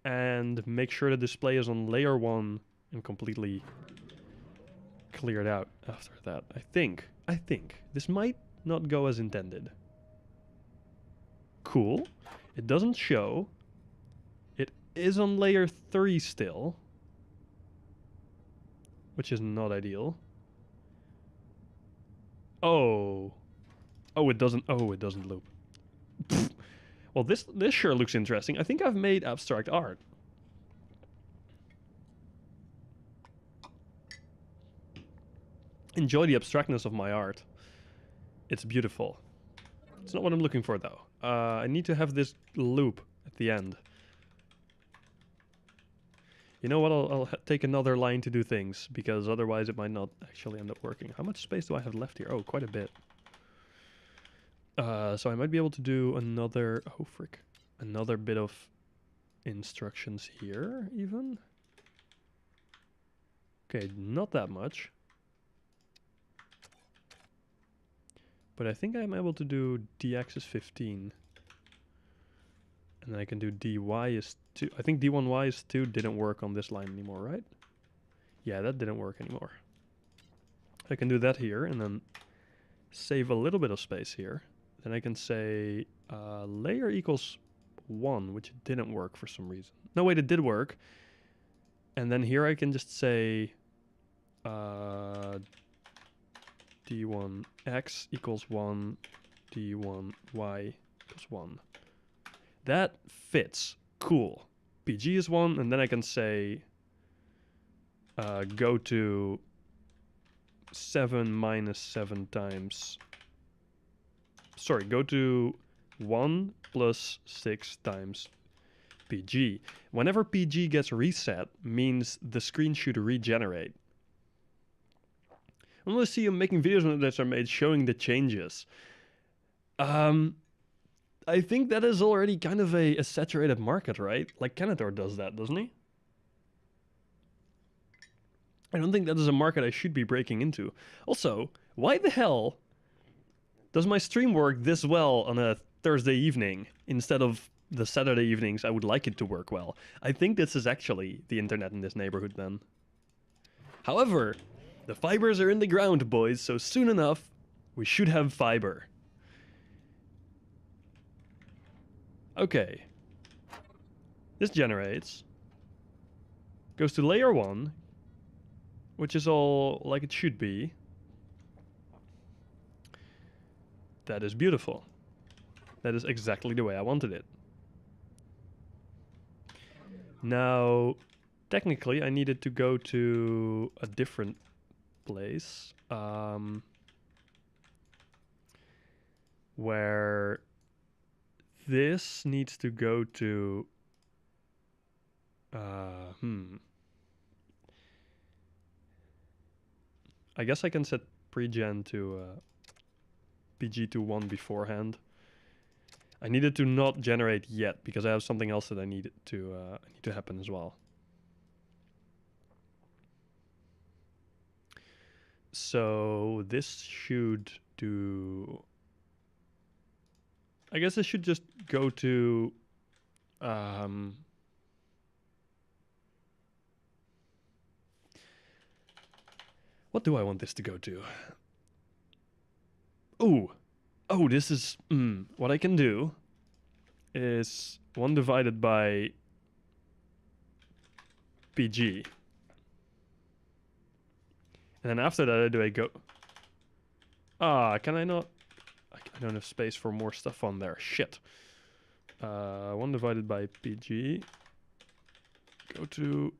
[SPEAKER 1] and make sure the display is on layer 1 and completely cleared out after that. I think. This might not go as intended. Cool. It doesn't show. It is on layer 3 still, which is not ideal. Oh. Oh, it doesn't loop. Well, this sure looks interesting. I think I've made abstract art. Enjoy the abstractness of my art. It's beautiful. It's not what I'm looking for, though. I need to have this loop at the end. You know what? I'll take another line to do things, because otherwise it might not actually end up working. How much space do I have left here? Oh, quite a bit. So I might be able to do another... Oh, frick. Another bit of instructions here, even. Okay, not that much. But I think I'm able to do dx is 15. And then I can do dy is 2. I think d1y is 2 didn't work on this line anymore, right? Yeah, that didn't work anymore. I can do that here and then save a little bit of space here. Then I can say layer equals 1, which didn't work for some reason. No, wait, it did work. And then here I can just say d1x equals 1, d1y equals 1. That fits. Cool. PG is 1, and then I can say go to 7 minus 7 times... Sorry, go to 1 plus 6 times PG. Whenever PG gets reset, means the screen should regenerate. I want to see you making videos that are made showing the changes. I I think that is already kind of a saturated market, right? Like Canador does that, doesn't he? I don't think that is a market I should be breaking into. Also, why the hell does my stream work this well on a Thursday evening instead of the Saturday evenings I would like it to work well? I think this is actually the internet in this neighborhood then. However, the fibers are in the ground, boys, so soon enough, we should have fiber. Okay. This generates. Goes to layer 1, which is all like it should be. That is beautiful. That is exactly the way I wanted it. Now, technically, I needed to go to a different place. Where this needs to go to... I guess I can set pregen to PG to 1 beforehand. I needed to not generate yet because I have something else that I need to happen as well. So this should do... I guess I should just go to... what do I want this to go to? Ooh. Oh, this is... what I can do is 1 divided by PG. And then after that, I go... can I not... I don't have space for more stuff on there. Shit. 1 divided by PG. Go to...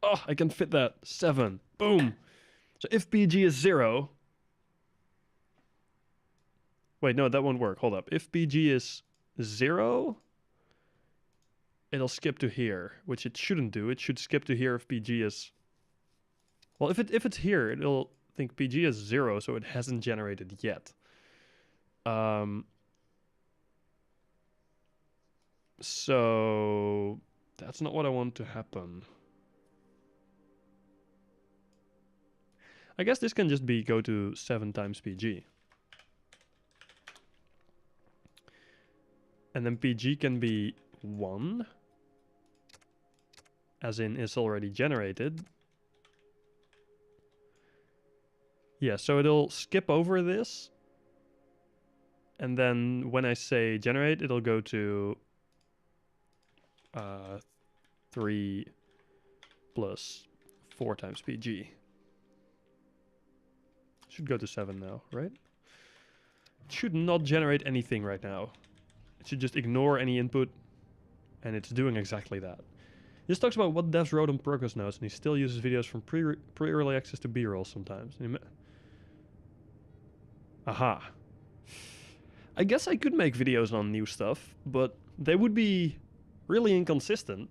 [SPEAKER 1] Oh, I can fit that. 7. Boom. So if PG is 0... Wait, no, that won't work. Hold up. If PG is 0, it'll skip to here, which it shouldn't do. It should skip to here if PG is... Well, if it's here, it'll think PG is 0, so it hasn't generated yet. So that's not what I want to happen. I guess this can just be go to 7 times PG. And then PG can be 1. As in, it's already generated. Yeah, so it'll skip over this. And then when I say generate, it'll go to 3 plus 4 times PG. Should go to 7 now, right? It should not generate anything right now. It should just ignore any input, and it's doing exactly that. This talks about what devs wrote on progress notes, and he still uses videos from pre-early access to B-roll sometimes. Aha. I guess I could make videos on new stuff, but they would be really inconsistent.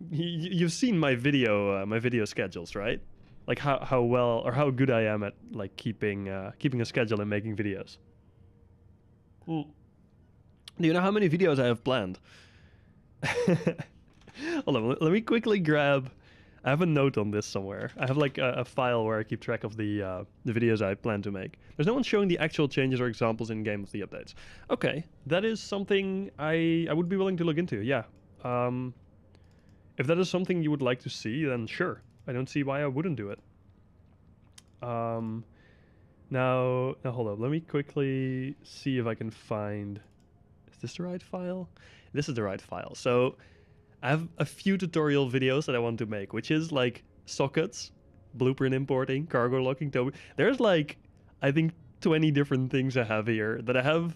[SPEAKER 1] You've seen my video schedules, right? Like how well or how good I am at like keeping a schedule and making videos. Do you know how many videos I have planned? Hold on, let me quickly grab... I have a note on this somewhere. I have like a file where I keep track of the videos I plan to make. There's no one showing the actual changes or examples in game of the updates. Okay, that is something I would be willing to look into, yeah. If that is something you would like to see, then sure. I don't see why I wouldn't do it. Now hold up. Let me quickly see if I can find... Is this the right file? This is the right file. So I have a few tutorial videos that I want to make, which is like sockets, blueprint importing, cargo locking, Toby. There's like, I think 20 different things I have here that I have.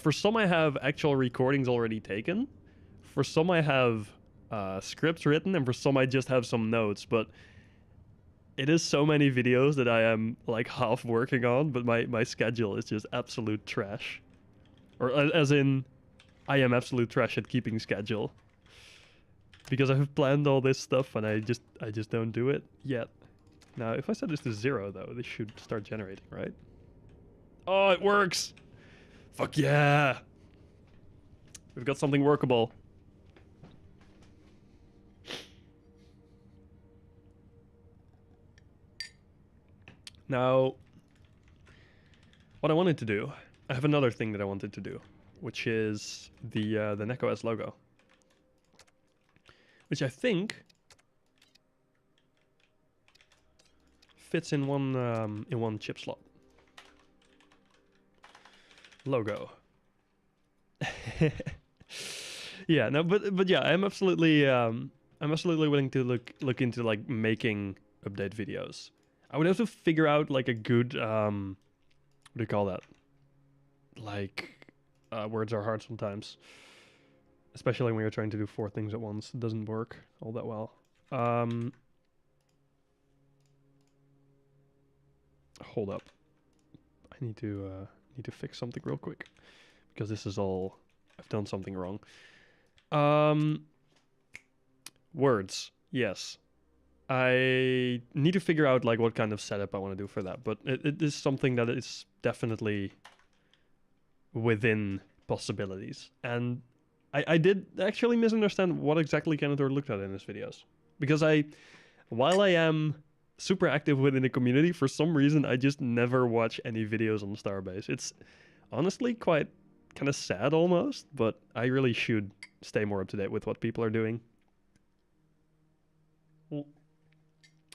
[SPEAKER 1] For some I have actual recordings already taken. For some I have scripts written, and for some I just have some notes, but it is so many videos that I am like half working on, but my schedule is just absolute trash. Or as in, I am absolute trash at keeping schedule. Because I have planned all this stuff and I just don't do it yet. Now, if I set this to 0 though, this should start generating, right? Oh, it works! Fuck yeah! We've got something workable. Now, what I wanted to do, I have another thing that I wanted to do, which is the NecOS logo, which I think fits in one chip slot. Logo. Yeah, no, but yeah, I'm absolutely willing to look into like making update videos. I would have to figure out like a good what do you call that? Like words are hard sometimes, especially when you're trying to do 4 things at once. It doesn't work all that well. Hold up, I need to fix something real quick because this is all I've done something wrong. Words, yes. I need to figure out like what kind of setup I want to do for that, but it is something that is definitely within possibilities. And I did actually misunderstand what exactly Kennethor looked at in his videos, because while I am super active within the community, for some reason I just never watch any videos on Starbase. It's honestly quite kind of sad almost, but I really should stay more up to date with what people are doing.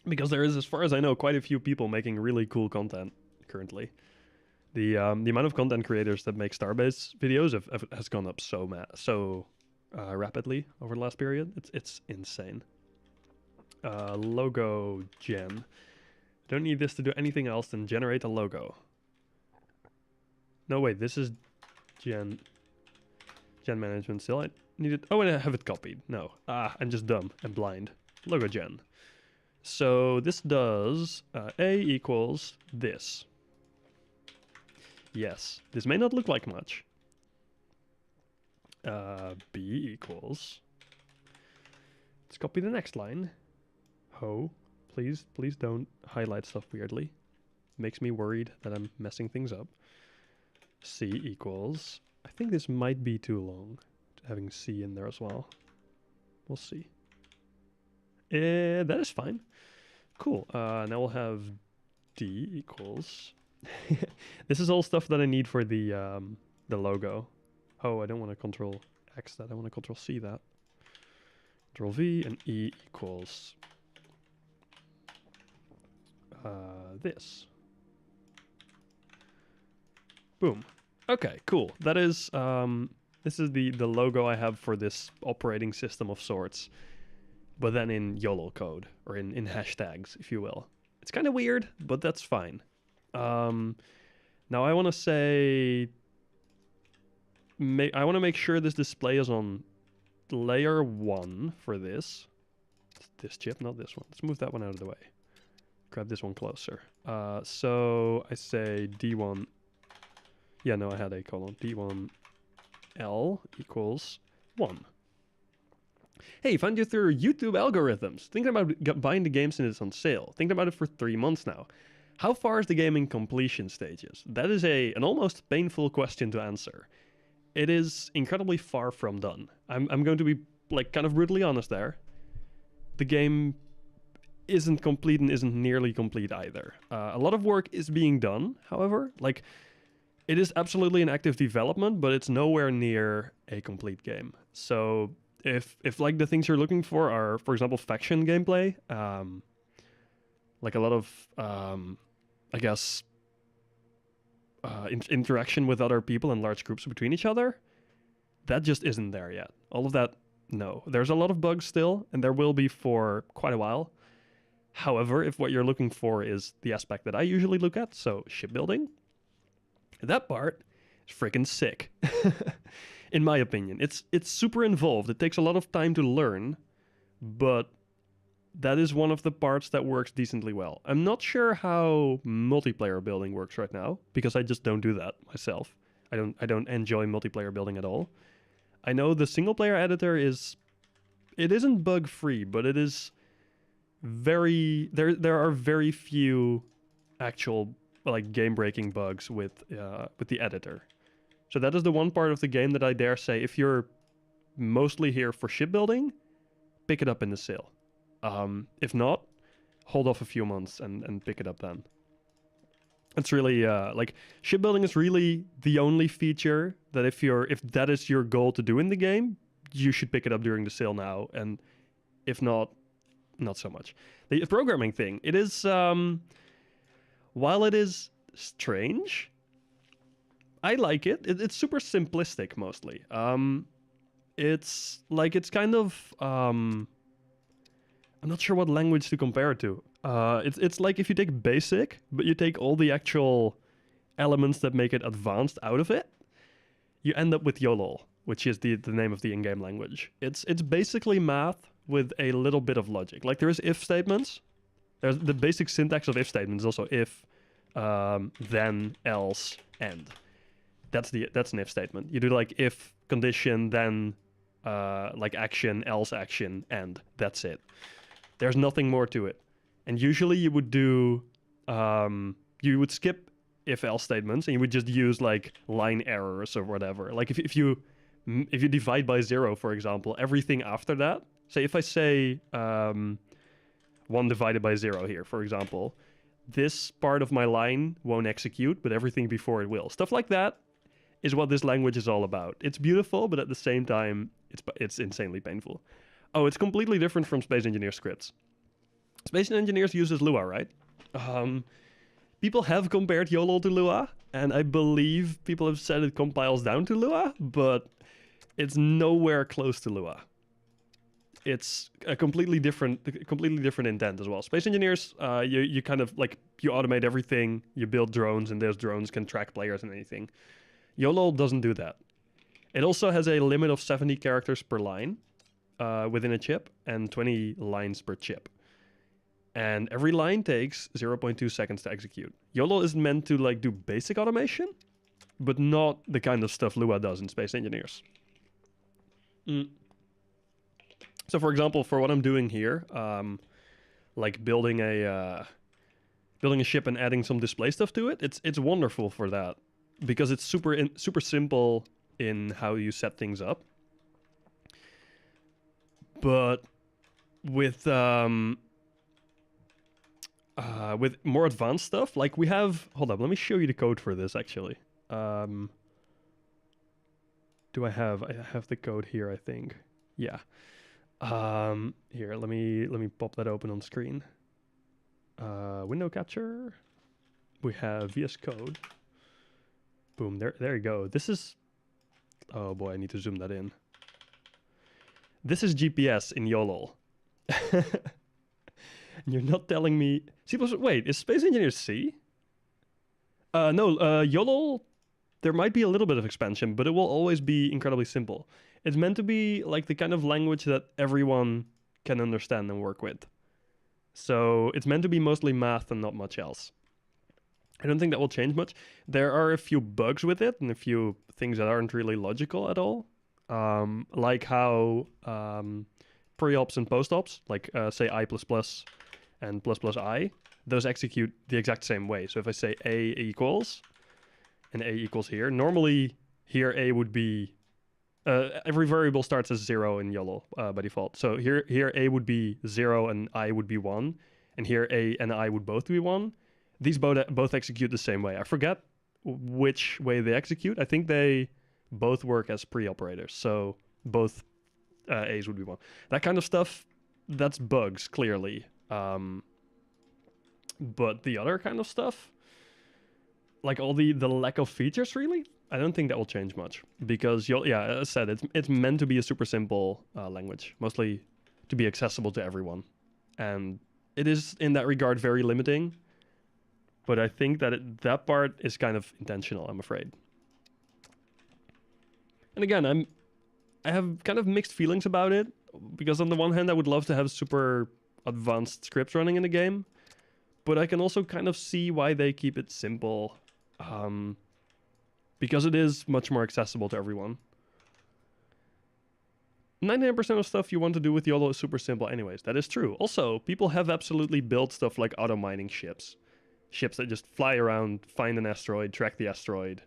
[SPEAKER 1] Because there is, as far as I know, quite a few people making really cool content currently. The amount of content creators that make Starbase videos has gone up so rapidly over the last period. It's insane. Logo gen. Don't need this to do anything else than generate a logo. No, wait, this is gen management still. I need it. Oh, and I have it copied. No, I'm just dumb and blind. Logo gen. So this does A equals this. Yes, this may not look like much. B equals. Let's copy the next line. Ho, please don't highlight stuff weirdly. Makes me worried that I'm messing things up. C equals. I think this might be too long, having C in there as well. We'll see. That is fine. Cool. Now we'll have D equals. This is all stuff that I need for the logo. Oh, I don't want to Control X that. I want to Control C that. Control V and E equals this. Boom. Okay, cool. That is this is the logo I have for this operating system of sorts, but then in YOLO code, or in hashtags, if you will. It's kind of weird, but that's fine. Now I want to say, I want to make sure this display is on layer 1 for this. It's this chip, not this one. Let's move that one out of the way. Grab this one closer. So I say D1. Yeah, no, I had a colon. D1 L equals 1. Hey, found you through YouTube algorithms. Thinking about buying the game since it's on sale. Thinking about it for 3 months now. How far is the game in completion stages? That is an almost painful question to answer. It is incredibly far from done. I'm going to be like kind of brutally honest there. The game isn't complete and isn't nearly complete either. A lot of work is being done, however. Like, it is absolutely in active development, but it's nowhere near a complete game. So if like the things you're looking for are, for example, faction gameplay, like a lot of I guess interaction with other people and large groups between each other, that just isn't there yet. All of that, no. There's a lot of bugs still, and there will be for quite a while. However, if what you're looking for is the aspect that I usually look at, so shipbuilding, that part is freaking sick. In my opinion. It's super involved. It takes a lot of time to learn, but that is one of the parts that works decently well. I'm not sure how multiplayer building works right now, because I just don't do that myself. I don't enjoy multiplayer building at all. I know the single player editor isn't bug free, but it is there are very few actual like game breaking bugs with the editor. So that is the one part of the game that I dare say, if you're mostly here for shipbuilding, pick it up in the sale. If not, hold off a few months and pick it up then. It's really like shipbuilding is really the only feature that if that is your goal to do in the game, you should pick it up during the sale now, and if not so much. The programming thing, it is while it is strange, I like it. It's super simplistic mostly. It's kind of I'm not sure what language to compare it to. It's like if you take basic, but you take all the actual elements that make it advanced out of it, you end up with YOLO, which is the name of the in-game language. It's basically math with a little bit of logic. Like there is if statements. There's the basic syntax of if statements is also if, then, else, end. That's an if statement. You do like if condition, then like action, else action, end. That's it. There's nothing more to it. And usually you would do, you would skip if-else statements and you would just use like line errors or whatever. Like if you divide by 0, for example, everything after that, say if I say 1 divided by 0 here, for example, this part of my line won't execute, but everything before it will. Stuff like that is what this language is all about. It's beautiful, but at the same time, it's insanely painful. Oh, it's completely different from Space Engineer scripts. Space Engineers uses Lua, right? People have compared YOLO to Lua, and I believe people have said it compiles down to Lua, but it's nowhere close to Lua. It's a completely different intent as well. Space Engineers, you kind of like, you automate everything, you build drones, and those drones can track players and anything. YOLO doesn't do that. It also has a limit of 70 characters per line within a chip and 20 lines per chip. And every line takes 0.2 seconds to execute. YOLO is meant to like do basic automation, but not the kind of stuff Lua does in Space Engineers. So for example, for what I'm doing here, like building a ship and adding some display stuff to it, it's wonderful for that because it's super simple in how you set things up. But with more advanced stuff, like we have, hold up, let me show you the code for this actually. Do I have the code here, I think. Yeah. Here, let me pop that open on screen. Window capture. We have VS Code. Boom, there you go. This is, oh boy, I need to zoom that in. This is GPS in YOLO. And you're not telling me C++, wait, is Space Engineer C? No, YOLO, there might be a little bit of expansion, but it will always be incredibly simple. It's meant to be like the kind of language that everyone can understand and work with. So it's meant to be mostly math and not much else. I don't think that will change much. There are a few bugs with it and a few things that aren't really logical at all. Like how pre-ops and post-ops, like say I++ and ++I, those execute the exact same way. So if I say A equals, and A equals here, normally here A would be, every variable starts as 0 in YOLO by default. So here A would be 0 and I would be 1, and here A and I would both be 1. These both execute the same way. I forget which way they execute. I think they both work as pre-operators, so both A's would be 1. That kind of stuff, that's bugs, clearly. But the other kind of stuff, like all the lack of features, really, I don't think that will change much. Because, yeah, as I said, it's meant to be a super simple language, mostly to be accessible to everyone. And it is, in that regard, very limiting. But I think that that part is kind of intentional, I'm afraid. And again, I have kind of mixed feelings about it, because on the one hand, I would love to have super advanced scripts running in the game, but I can also kind of see why they keep it simple, because it is much more accessible to everyone. 99% of stuff you want to do with YOLO is super simple anyways. That is true. Also, people have absolutely built stuff like auto-mining ships. Ships that just fly around, find an asteroid, track the asteroid.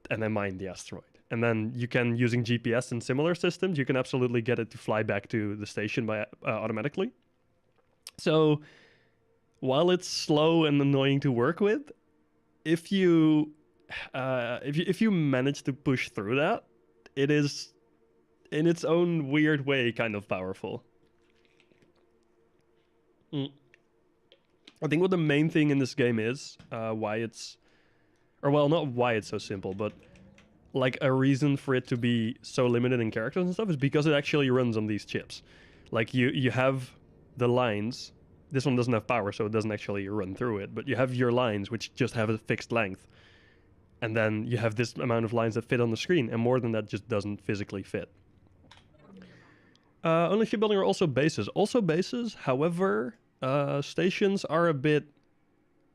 [SPEAKER 1] and then mine the asteroid. And then you can, using GPS and similar systems, you can absolutely get it to fly back to the station by automatically. So while it's slow and annoying to work with, if you manage to push through that, it is in its own weird way kind of powerful. I think what the main thing in this game is, why it's, or well, not why it's so simple, but like a reason for it to be so limited in characters and stuff is because it actually runs on these chips. Like you have the lines. This one doesn't have power, so it doesn't actually run through it, but you have your lines which just have a fixed length. And then you have this amount of lines that fit on the screen, and more than that just doesn't physically fit. Only shipbuilding are also bases. Also bases, however, stations are a bit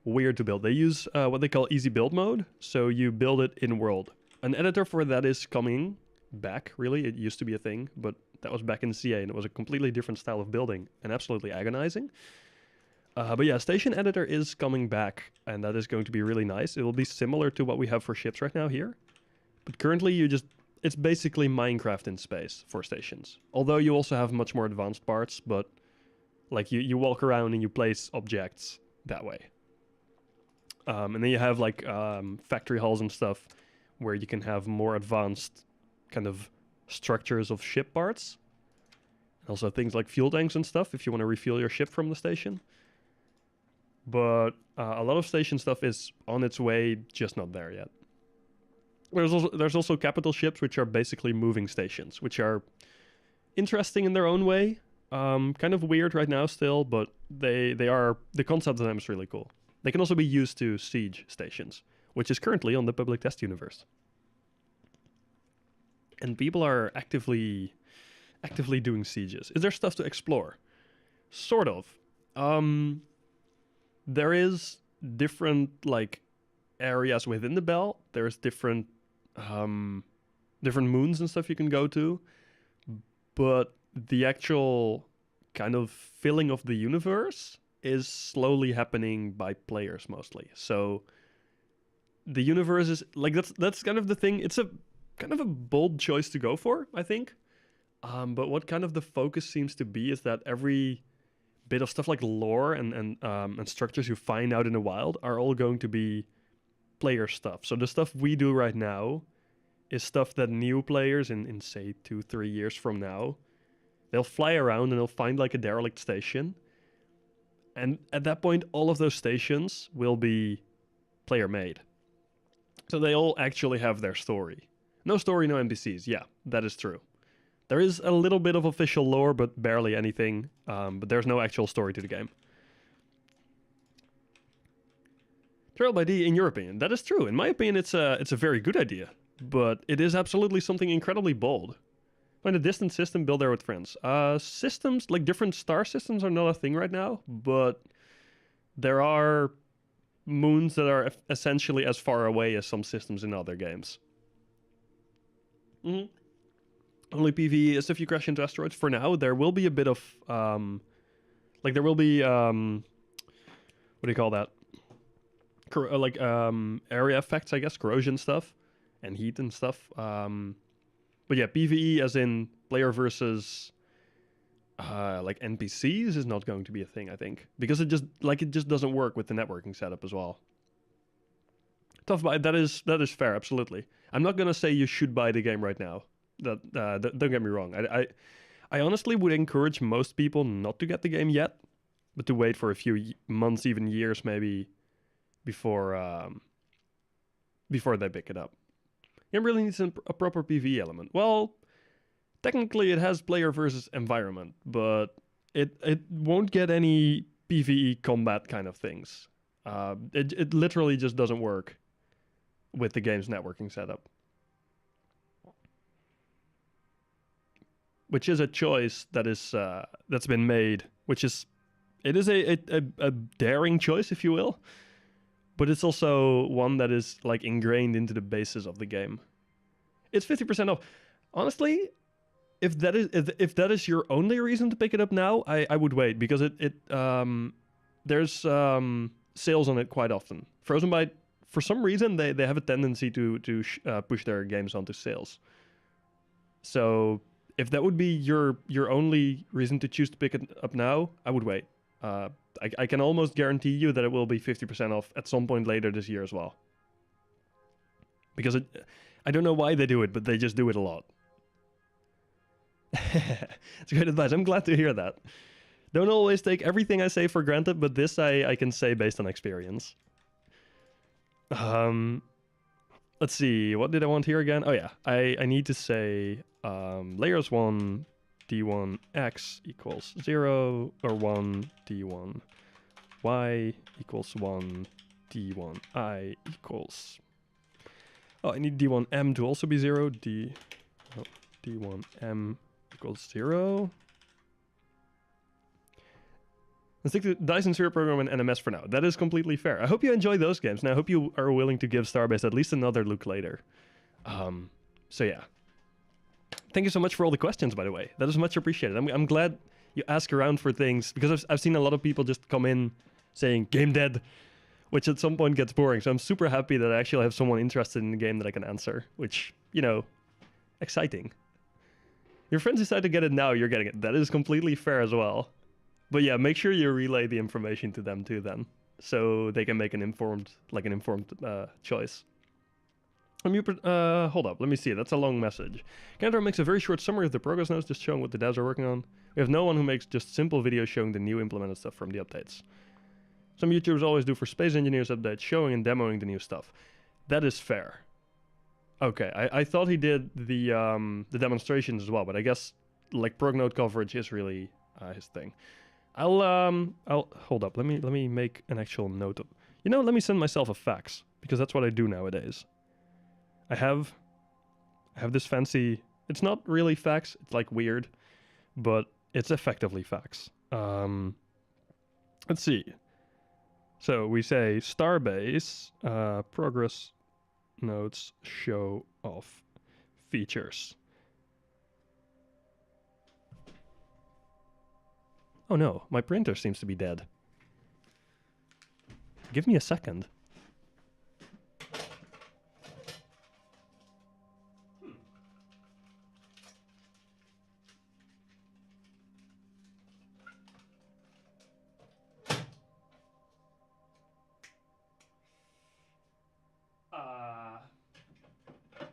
[SPEAKER 1] weird to build. They use what they call easy build mode, so you build it in-world. An editor for that is coming back, really. It used to be a thing, but that was back in CA, and it was a completely different style of building, and absolutely agonizing. But yeah, station editor is coming back, and that is going to be really nice. It will be similar to what we have for ships right now here. But currently it's basically Minecraft in space for stations. Although you also have much more advanced parts, but like you walk around and you place objects that way. And then you have like factory halls and stuff where you can have more advanced kind of structures of ship parts. And also things like fuel tanks and stuff if you want to refuel your ship from the station. But a lot of station stuff is on its way, just not there yet. There's also capital ships, which are basically moving stations, which are interesting in their own way. Kind of weird right now still, but they are, the concept of them is really cool. They can also be used to siege stations, which is currently on the public test universe. And people are actively doing sieges. Is there stuff to explore? Sort of. There is different like areas within the belt. There's different moons and stuff you can go to, but the actual kind of filling of the universe is slowly happening by players mostly. So the universe is like that's kind of the thing. It's a kind of a bold choice to go for, I think. But what kind of the focus seems to be is that every bit of stuff like lore and structures you find out in the wild are all going to be player stuff. So the stuff we do right now is stuff that new players in say 2-3 years from now, they'll fly around and they'll find like a derelict station. And at that point, all of those stations will be player made. So they all actually have their story. No story, no NPCs. Yeah, that is true. There is a little bit of official lore, but barely anything. But there's no actual story to the game. Trail by D, in your opinion, that is true. In my opinion, it's a very good idea, but it is absolutely something incredibly bold. Find a distant system, build there with friends. Systems, like different star systems, are not a thing right now, but there are moons that are essentially as far away as some systems in other games. Only PvE is if you crash into asteroids. For now, there will be a bit of there will be what do you call that? Area effects, I guess, corrosion stuff and heat and stuff. But yeah, PvE as in player versus like NPCs is not going to be a thing, I think, because it just doesn't work with the networking setup as well. Tough buy, that is fair, absolutely. I'm not gonna say you should buy the game right now. Don't get me wrong. I honestly would encourage most people not to get the game yet, but to wait for a few months, even years, maybe, before they pick it up. It really needs a proper PvE element. Well, technically it has player versus environment, but it won't get any PvE combat kind of things. It literally just doesn't work with the game's networking setup. Which is a choice that is that's been made, it is a daring choice, if you will. But it's also one that is like ingrained into the basis of the game. It's 50% off. Honestly, if that is your only reason to pick it up now, I would wait, because there's sales on it quite often. Frozen Byte for some reason they have a tendency to push their games onto sales. So if that would be your only reason to choose to pick it up now, I would wait. I can almost guarantee you that it will be 50% off at some point later this year as well. Because I don't know why they do it, but they just do it a lot. It's great advice. I'm glad to hear that. Don't always take everything I say for granted, but this I can say based on experience. Let's see, what did I want here again? Oh yeah, I need to say layers 1 d1 x equals 0, or 1 d1 y equals 1 d1 I equals... Oh, I need d1 m to also be 0, d1 m equals 0. Let's stick to Dyson Serial Program and NMS for now. That is completely fair. I hope you enjoy those games, and I hope you are willing to give Starbase at least another look later. So yeah. Thank you so much for all the questions, by the way. That is much appreciated. I'm glad you ask around for things, because I've seen a lot of people just come in saying, game dead, which at some point gets boring. So I'm super happy that I actually have someone interested in the game that I can answer, which, you know, exciting. Your friends decide to get it now, you're getting it. That is completely fair as well. But yeah, make sure you relay the information to them too then, so they can make an informed choice. Hold up, let me see, that's a long message. Cantor makes a very short summary of the progress notes, just showing what the devs are working on. We have no one who makes just simple videos showing the new implemented stuff from the updates. Some YouTubers always do for Space Engineers updates, showing and demoing the new stuff. That is fair. Okay, I thought he did the demonstrations as well, but I guess like prog node coverage is really his thing. I'll hold up. Let me make an actual note of, you know, let me send myself a fax, because that's what I do nowadays. I have this fancy, it's not really fax, it's like weird, but it's effectively fax. Let's see. So we say Starbase progress notes show off features. Oh no, my printer seems to be dead. Give me a second.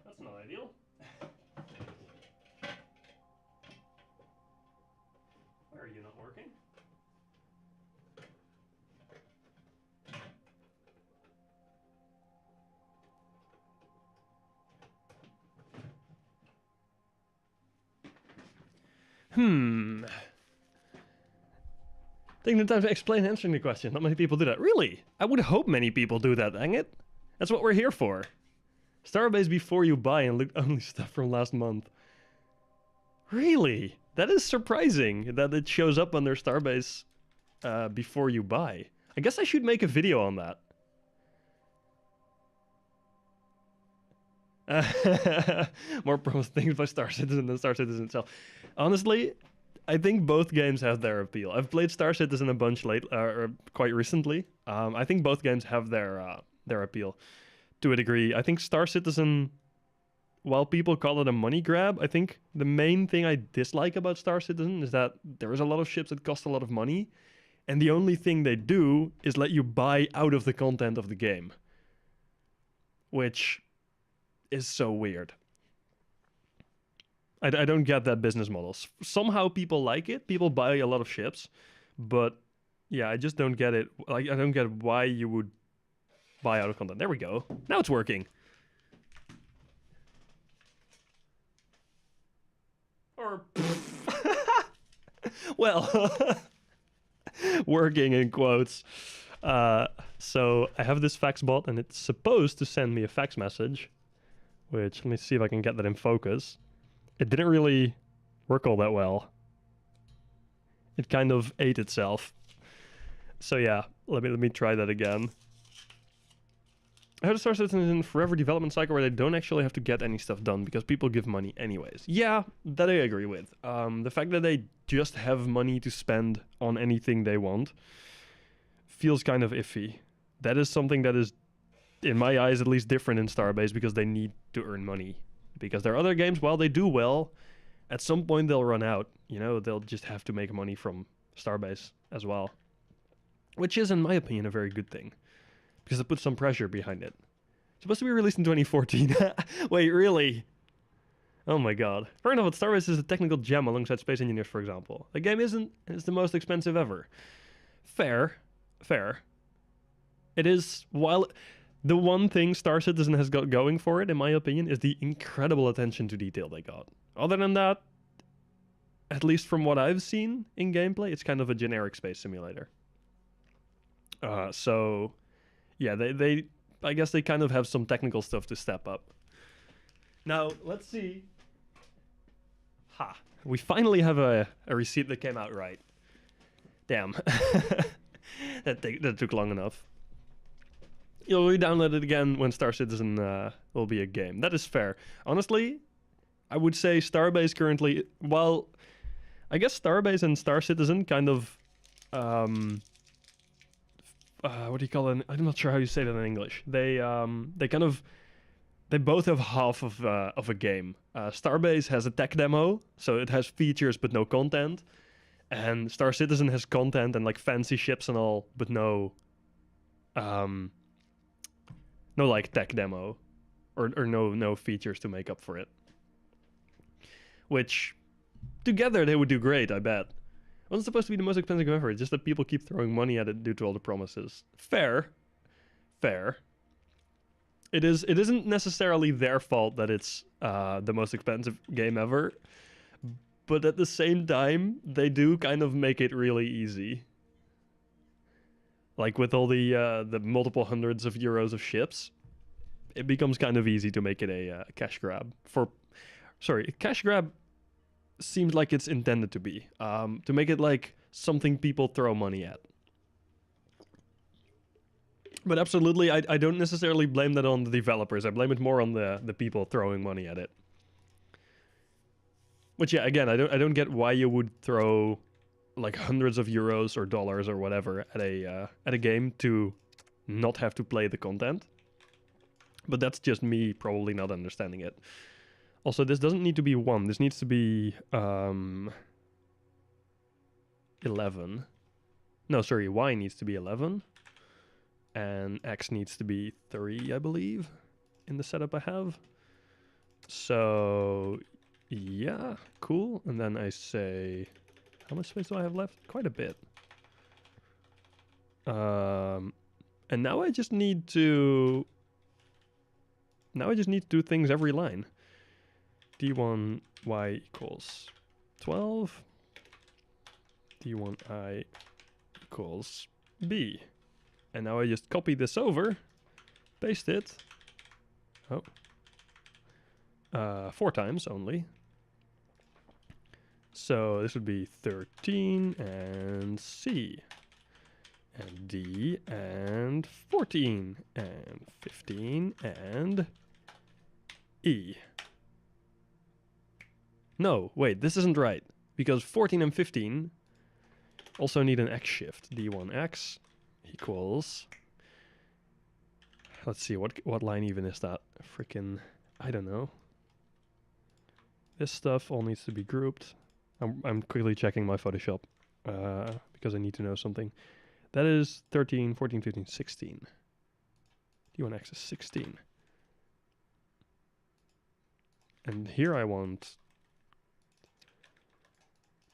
[SPEAKER 1] That's not ideal. Why are you not working? Taking the time to explain answering the question. Not many people do that. Really? I would hope many people do that, dang it. That's what we're here for. Starbase before you buy and look only stuff from last month. Really? That is surprising that it shows up under Starbase before you buy. I guess I should make a video on that. More promised things by Star Citizen than Star Citizen itself. Honestly, I think both games have their appeal. I've played Star Citizen a bunch quite recently. I think both games have their appeal to a degree. I think Star Citizen, while people call it a money grab, I think the main thing I dislike about Star Citizen is that there is a lot of ships that cost a lot of money, and the only thing they do is let you buy out of the content of the game, which is so weird. I don't get that business model. Somehow people like it. People buy a lot of ships, but yeah, I just don't get it. Like, I don't get why you would buy out of content. There we go. Now it's working. Or well, working in quotes. So I have this fax bot, and it's supposed to send me a fax message, which, let me see if I can get that in focus. It didn't really work all that well. It kind of ate itself. So yeah, let me try that again. I heard Star Citizen is in forever development cycle where they don't actually have to get any stuff done because people give money anyways. Yeah, that I agree with. The fact that they just have money to spend on anything they want feels kind of iffy. That is something that is in my eyes, at least different in Starbase because they need to earn money. Because their other games, while they do well, at some point they'll run out. You know, they'll just have to make money from Starbase as well. Which is, in my opinion, a very good thing. Because it puts some pressure behind it. It's supposed to be released in 2014. Wait, really? Oh my god. Fair enough, but Starbase is a technical gem alongside Space Engineers, for example. The game isn't, and it's the most expensive ever. Fair. It is, while the one thing Star Citizen has got going for it, in my opinion, is the incredible attention to detail they got. Other than that, at least from what I've seen in gameplay, it's kind of a generic space simulator. So, yeah, they I guess they kind of have some technical stuff to step up. Now, let's see. Ha. We finally have a receipt that came out right. Damn. that took long enough. You'll re-download it again when Star Citizen will be a game. That is fair. Honestly, I would say Starbase currently... Well, I guess Starbase and Star Citizen kind of... what do you call it? I'm not sure how you say that in English. They kind of... They both have half of a game. Starbase has a tech demo, so it has features but no content. And Star Citizen has content and like fancy ships and all, but no like tech demo, or no features to make up for it. Which together they would do great, I bet. It wasn't supposed to be the most expensive game ever. It's just that people keep throwing money at it due to all the promises. Fair. It isn't necessarily their fault that it's the most expensive game ever, but at the same time, they do kind of make it really easy. Like with all the multiple hundreds of euros of ships, it becomes kind of easy to make it a cash grab. Cash grab seems like it's intended to be. To make it like something people throw money at. But absolutely, I don't necessarily blame that on the developers. I blame it more on the people throwing money at it. Which, yeah, again, I don't get why you would throw like hundreds of euros or dollars or whatever at a game to not have to play the content. But that's just me probably not understanding it. Also, this doesn't need to be 1. This needs to be 11. No, sorry, Y needs to be 11. And X needs to be 3, I believe, in the setup I have. So, yeah, cool. And then I say, how much space do I have left? Quite a bit. And now I just need to... do things every line. D1Y equals 12. D1I equals B. And now I just copy this over, paste it. 4 times only. So this would be 13 and C. And D and 14 and 15 and E. No, wait, this isn't right. Because 14 and 15 also need an X shift. D1X equals... Let's see, what line even is that? Freaking, I don't know. This stuff all needs to be grouped. I'm quickly checking my Photoshop because I need to know something. That is 13, 14, 15, 16. D1X is 16. And here I want...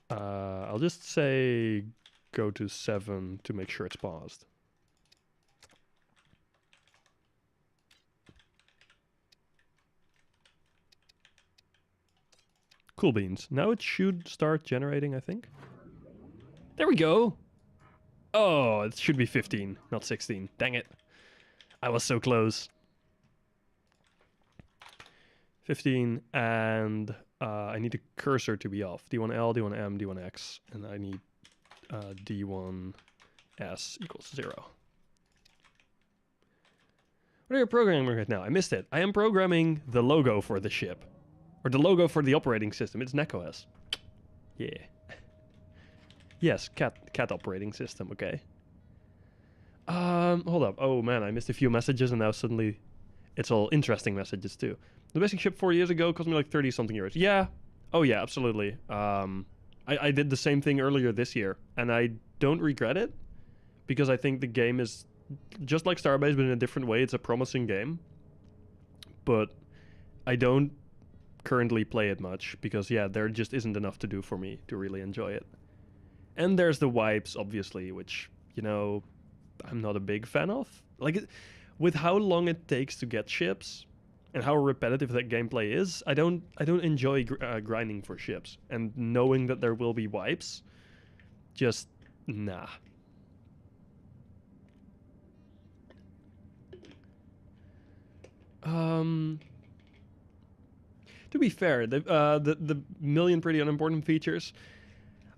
[SPEAKER 1] I'll just say go to 7 to make sure it's paused. Cool beans. Now it should start generating, I think. There we go. Oh, it should be 15, not 16. Dang it. I was so close. 15, and I need the cursor to be off. D1L, D1M, D1X, and I need D1S equals 0. What are you programming right now? I missed it. I am programming the logo for the ship. Or the logo for the operating system. It's macOS. Yeah. Yes, cat operating system, okay. Hold up. Oh man, I missed a few messages and now suddenly it's all interesting messages too. The basic ship 4 years ago cost me like 30 something euros. Yeah. Oh yeah, absolutely. I did the same thing earlier this year and I don't regret it because I think the game is just like Starbase but in a different way. It's a promising game. But I don't currently play it much because yeah, there just isn't enough to do for me to really enjoy it. And there's the wipes obviously, which, you know, I'm not a big fan of. Like, with how long it takes to get ships and how repetitive that gameplay is, I don't enjoy grinding for ships. And knowing that there will be wipes, just nah. To be fair, the million pretty unimportant features,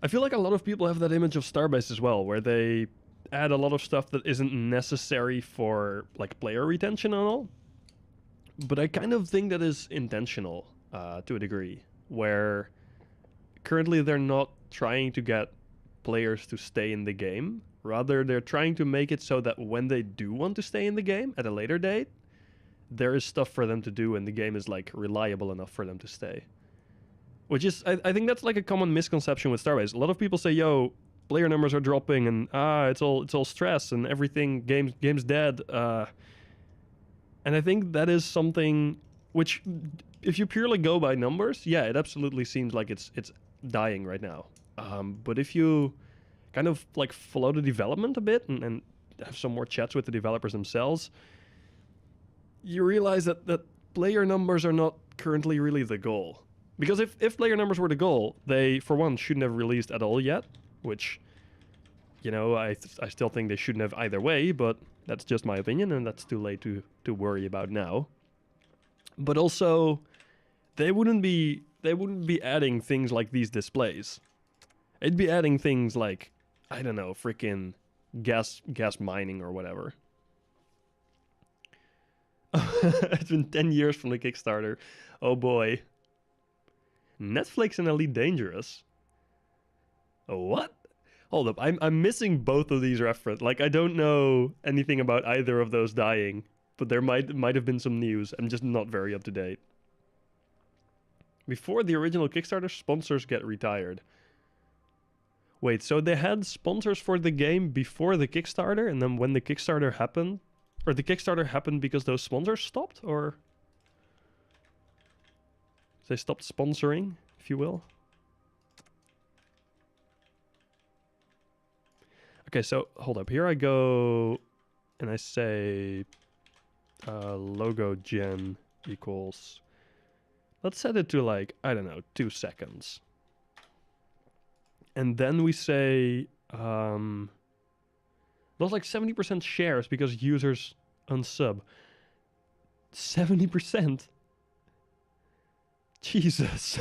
[SPEAKER 1] I feel like a lot of people have that image of Starbase as well, where they add a lot of stuff that isn't necessary for like player retention and all. But I kind of think that is intentional to a degree, where currently they're not trying to get players to stay in the game. Rather, they're trying to make it so that when they do want to stay in the game at a later date, there is stuff for them to do and the game is like reliable enough for them to stay. Which is, I think that's like a common misconception with Starbase. A lot of people say, yo, player numbers are dropping and it's all stress and everything, game's dead. And I think that is something which, if you purely go by numbers, yeah, it absolutely seems like it's dying right now. But if you kind of like follow the development a bit and have some more chats with the developers themselves, you realize that player numbers are not currently really the goal. Because if player numbers were the goal, they, for one, shouldn't have released at all yet, which, you know, I still think they shouldn't have either way, but that's just my opinion, and that's too late to worry about now. But also, they wouldn't be adding things like these displays. It'd be adding things like, I don't know, freaking gas mining or whatever. It's been 10 years from the Kickstarter. Oh boy. Netflix and Elite Dangerous. What? Hold up, I'm missing both of these references. Like, I don't know anything about either of those dying, but there might have been some news. I'm just not very up to date. Before the original Kickstarter, sponsors get retired. Wait, so they had sponsors for the game before the Kickstarter, and then when the Kickstarter happened, or the Kickstarter happened because those sponsors stopped, or they stopped sponsoring, if you will? Okay, so hold up. Here I go, and I say logo gen equals. Let's set it to like, I don't know, 2 seconds. And then we say lost like 70% shares because users unsub. 70%? Jesus.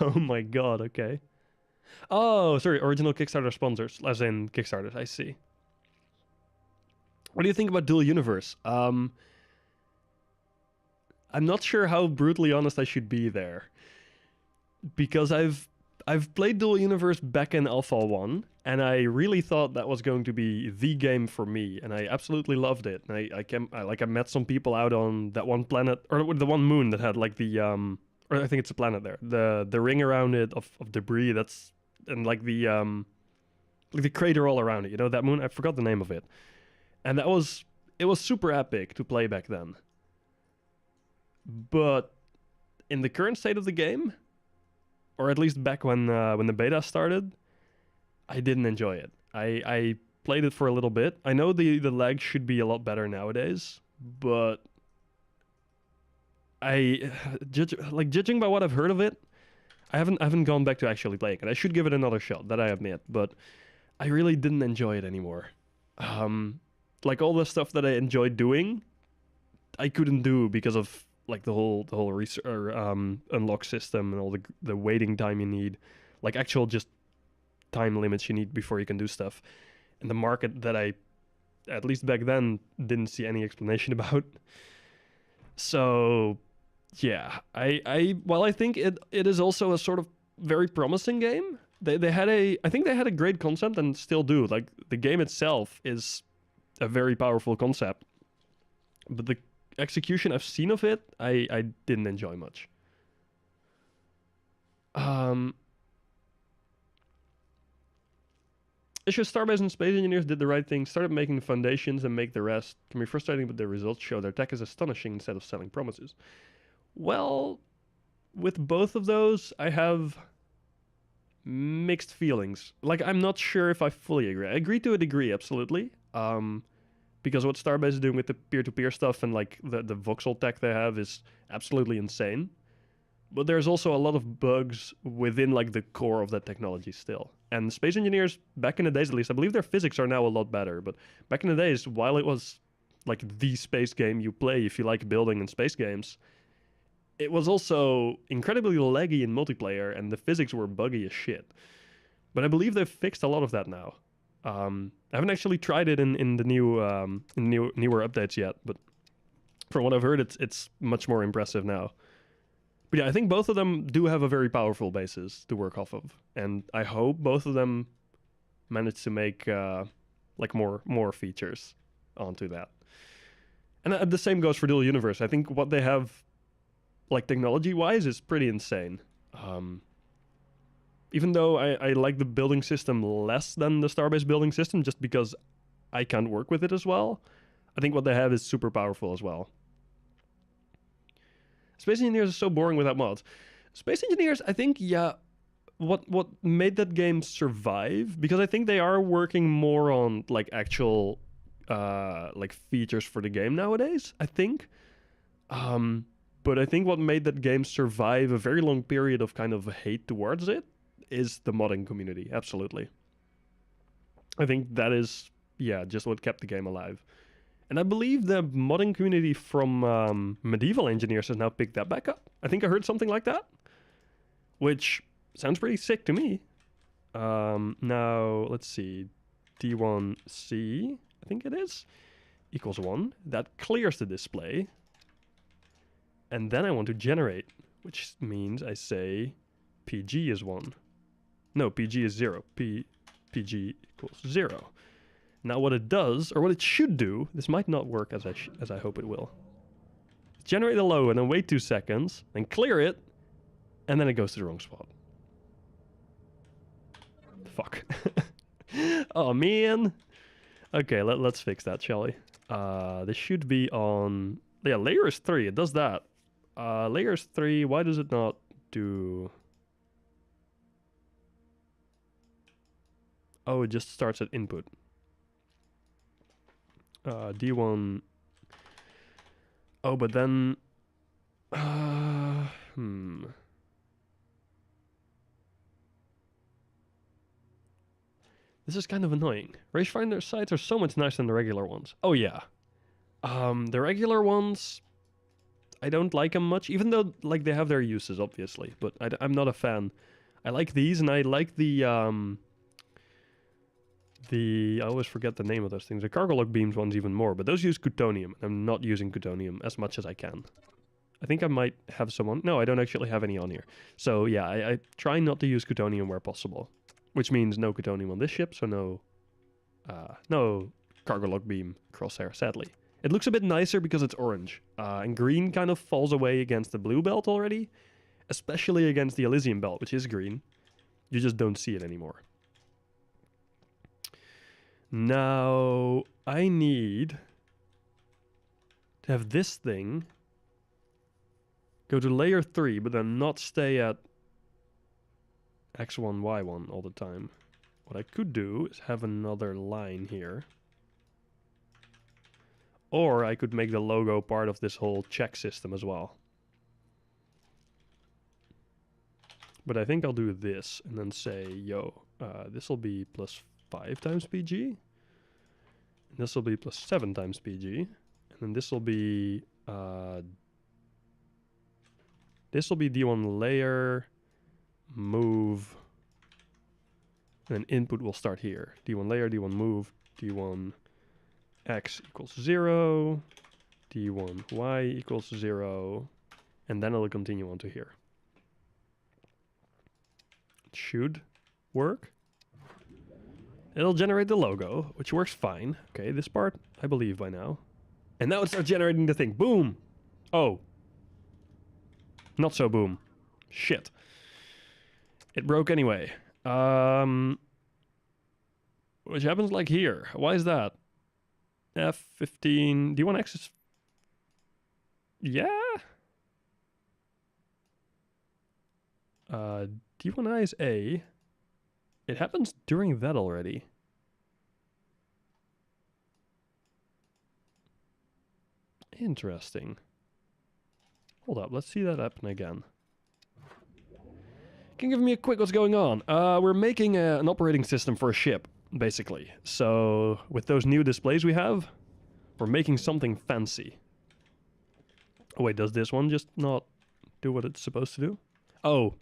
[SPEAKER 1] Oh my god, okay. Oh, sorry, original Kickstarter sponsors, as in Kickstarters, I see. What do you think about Dual Universe? I'm not sure how brutally honest I should be there. Because I've played Dual Universe back in Alpha 1, and I really thought that was going to be the game for me, and I absolutely loved it. And I met some people out on that one planet, or the one moon that had like the or I think it's a planet there, the ring around it of debris that's, and like the crater all around it. You know that moon? I forgot the name of it, and it was super epic to play back then. But in the current state of the game, or at least back when the beta started, I didn't enjoy it. I played it for a little bit. I know the lag should be a lot better nowadays, but judging by what I've heard of it, I haven't gone back to actually playing it. I should give it another shot, that I admit, but I really didn't enjoy it anymore. Like all the stuff that I enjoyed doing, I couldn't do because of like the whole unlock system and all the waiting time you need, like actual just time limits you need before you can do stuff, and the market that I, at least back then, didn't see any explanation about. So yeah, while I think it is also a sort of very promising game, I think they had a great concept and still do. Like the game itself is a very powerful concept. But the execution I've seen of it, I didn't enjoy much. It's just Starbase and Space Engineers did the right thing, started making the foundations and make the rest. Can be frustrating, but the results show their tech is astonishing instead of selling promises. Well, with both of those, I have mixed feelings. Like, I'm not sure if I fully agree. I agree to a degree, absolutely. Because what Starbase is doing with the peer-to-peer stuff and like the voxel tech they have is absolutely insane. But there's also a lot of bugs within like the core of that technology still. And Space Engineers, back in the days at least, I believe their physics are now a lot better. But back in the days, while it was like the space game you play if you like building and space games, it was also incredibly laggy in multiplayer and the physics were buggy as shit. But I believe they've fixed a lot of that now. I haven't actually tried it in the newer updates yet, but from what I've heard, it's much more impressive now. But yeah, I think both of them do have a very powerful basis to work off of, and I hope both of them manage to make like more features onto that. And the same goes for Dual Universe. I think what they have, like technology-wise, is pretty insane. Even though I like the building system less than the Starbase building system, just because I can't work with it as well, I think what they have is super powerful as well. Space Engineers is so boring without mods. Space Engineers, I think, yeah, what made that game survive, because I think they are working more on like actual like features for the game nowadays, I think. But I think what made that game survive a very long period of kind of hate towards it is the modding community, absolutely. I think that is, yeah, just what kept the game alive. And I believe the modding community from Medieval Engineers has now picked that back up. I think I heard something like that, which sounds pretty sick to me. Now, let's see. D1C, I think it is, equals 1. That clears the display. And then I want to generate, which means I say PG is 1. No, PG is 0. PG equals 0. Now what it does, or what it should do, this might not work as I hope it will. Generate the low and then wait 2 seconds, then clear it, and then it goes to the wrong spot. Fuck. Oh man. Okay, let's fix that, shall we? This should be on, yeah, layers 3, it does that. Layers 3, why does it not do... Oh, it just starts at input. D1. Oh, but then... This is kind of annoying. Rangefinder sites are so much nicer than the regular ones. Oh, yeah. The regular ones... I don't like them much, even though like they have their uses, obviously. But I'm not a fan. I like these, and I like the... I always forget the name of those things. The cargo lock beams ones even more, but those use Cutonium. I'm not using Cutonium as much as I can. I think I might have some on. No, I don't actually have any on here. So yeah, I try not to use Cutonium where possible, which means no Cutonium on this ship, so no cargo lock beam crosshair, sadly. It looks a bit nicer because it's orange, and green kind of falls away against the blue belt already, especially against the Elysium belt, which is green. You just don't see it anymore. Now, I need to have this thing go to layer 3, but then not stay at X1, Y1 all the time. What I could do is have another line here. Or I could make the logo part of this whole check system as well. But I think I'll do this and then say, yo, this will be plus 5 times PG. This will be plus 7 times PG. And then this will be D1 layer, move, and then input will start here. D1 layer, D1 move, D1 X equals 0, D1 Y equals 0, and then it'll continue on to here. It should work. It'll generate the logo, which works fine. Okay, this part, I believe by now. And now it starts generating the thing. Boom! Oh. Not so boom. Shit. It broke anyway. Which happens like here. Why is that? F15. Do you want access? Yeah? D1I is A. It happens during that already. Interesting. Hold up, let's see that happen again. Can you give me a quick what's going on? We're making an operating system for a ship, basically. So, with those new displays we have, we're making something fancy. Oh wait, does this one just not do what it's supposed to do? Oh.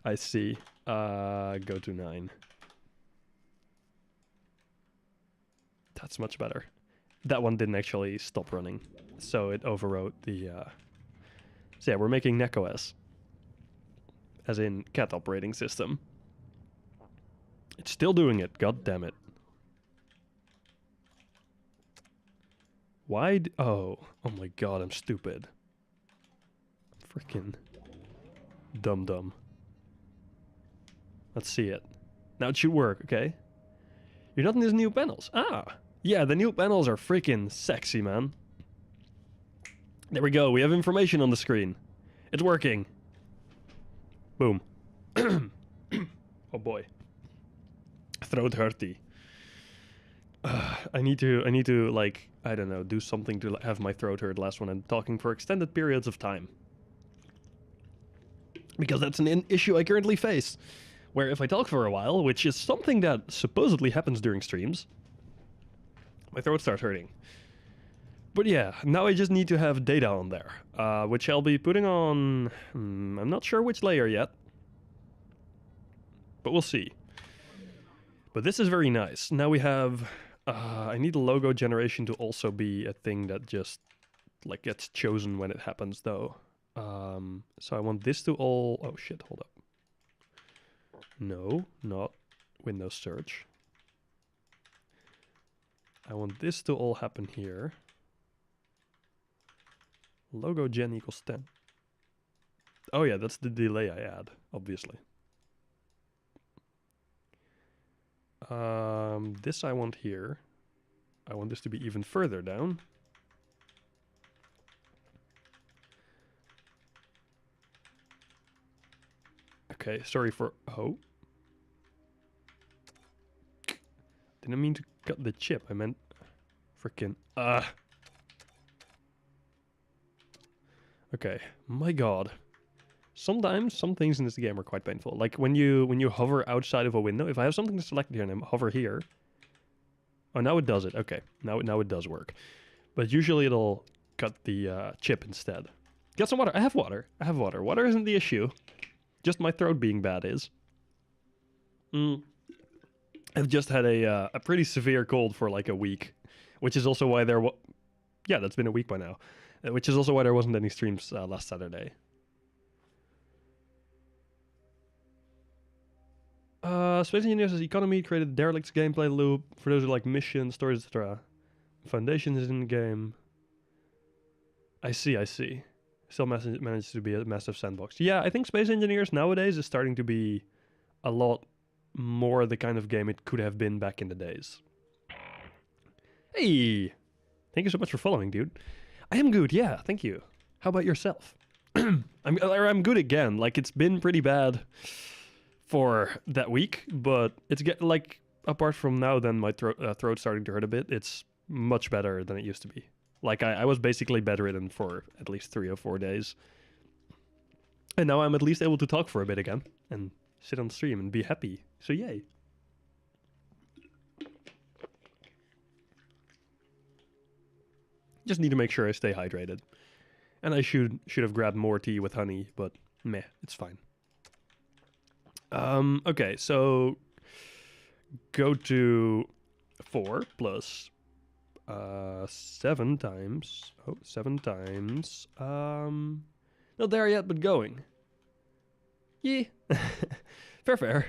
[SPEAKER 1] I see. Go to 9. That's much better. That one didn't actually stop running, so it overwrote the... So yeah, we're making NecOS. As in cat operating system. It's still doing it, god damn it. Why oh my god, I'm stupid. Frickin' dumb. Let's see it. Now it should work, okay? You're not in these new panels. Ah! Yeah, the new panels are freaking sexy, man. There we go, we have information on the screen. It's working. Boom. Oh boy. Throat hurty. I need to like, I don't know, do something to have my throat hurt less when I'm talking for extended periods of time. Because that's an issue I currently face. Where if I talk for a while, which is something that supposedly happens during streams, my throat starts hurting. But yeah, now I just need to have data on there, which I'll be putting on... I'm not sure which layer yet. But we'll see. But this is very nice. Now we have... I need the logo generation to also be a thing that just like gets chosen when it happens, though. So I want this to all... Oh shit, hold up. No, not Windows search. I want this to all happen here. Logo gen equals 10. Oh yeah, that's the delay I add, obviously. This I want here. I want this to be even further down. Okay, sorry for... Oh. Didn't mean to cut the chip, I meant... Frickin'... Okay, my god. Sometimes some things in this game are quite painful. Like when you hover outside of a window. If I have something to select here and I hover here. Oh, now it does it. Okay, now it does work. But usually it'll cut the chip instead. Get some water. I have water. I have water. Water isn't the issue. Just my throat being bad is. I've just had a pretty severe cold for like a week, which is also why there yeah, that's been a week by now. Which is also why there wasn't any streams last Saturday. Space Engineers' economy created Derelict's gameplay loop for those who like missions, stories, etc. Foundation is in the game. I see. Still managed to be a massive sandbox. Yeah, I think Space Engineers nowadays is starting to be a lot more the kind of game it could have been back in the days. Hey! Thank you so much for following, dude. I am good, yeah, thank you. How about yourself? I'm good again. Like, it's been pretty bad for that week, but it's like, apart from now, then my throat starting to hurt a bit, it's much better than it used to be. Like, I was basically bedridden for at least 3 or 4 days. And now I'm at least able to talk for a bit again, and sit on stream and be happy. So yay. Just need to make sure I stay hydrated. And I should have grabbed more tea with honey, but meh, it's fine. Okay, so go to 4 plus 7 times. Oh, 7 times. Not there yet, but going. Yeah. Fair.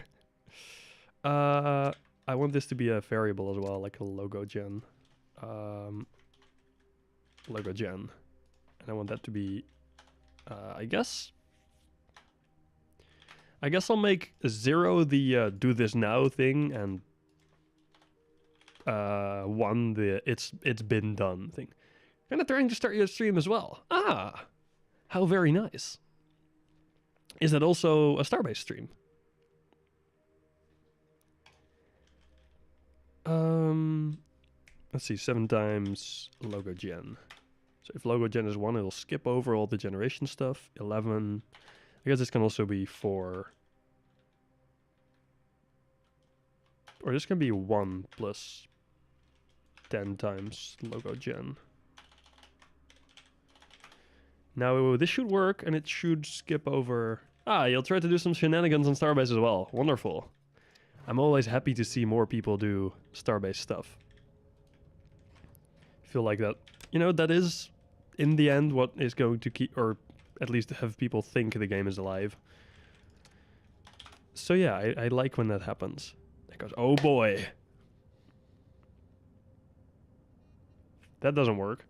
[SPEAKER 1] I want this to be a variable as well, like a logo gen. Logo gen. And I want that to be, I guess I'll make 0 the do this now thing, and 1 the it's been done thing. Kind of trying to start your stream as well. Ah, how very nice. Is that also a Starbase stream? Let's see, 7 times logo gen. So if logo gen is 1, it'll skip over all the generation stuff. 11. I guess this can also be 4. Or this can be 1 plus 10 times logo gen. Now this should work, and it should skip over. Ah, you'll try to do some shenanigans on Starbase as well. Wonderful. I'm always happy to see more people do Starbase stuff. I feel like that, you know, that is, in the end, what is going to keep, or at least have people think the game is alive. So yeah, I like when that happens. It goes, oh boy. That doesn't work.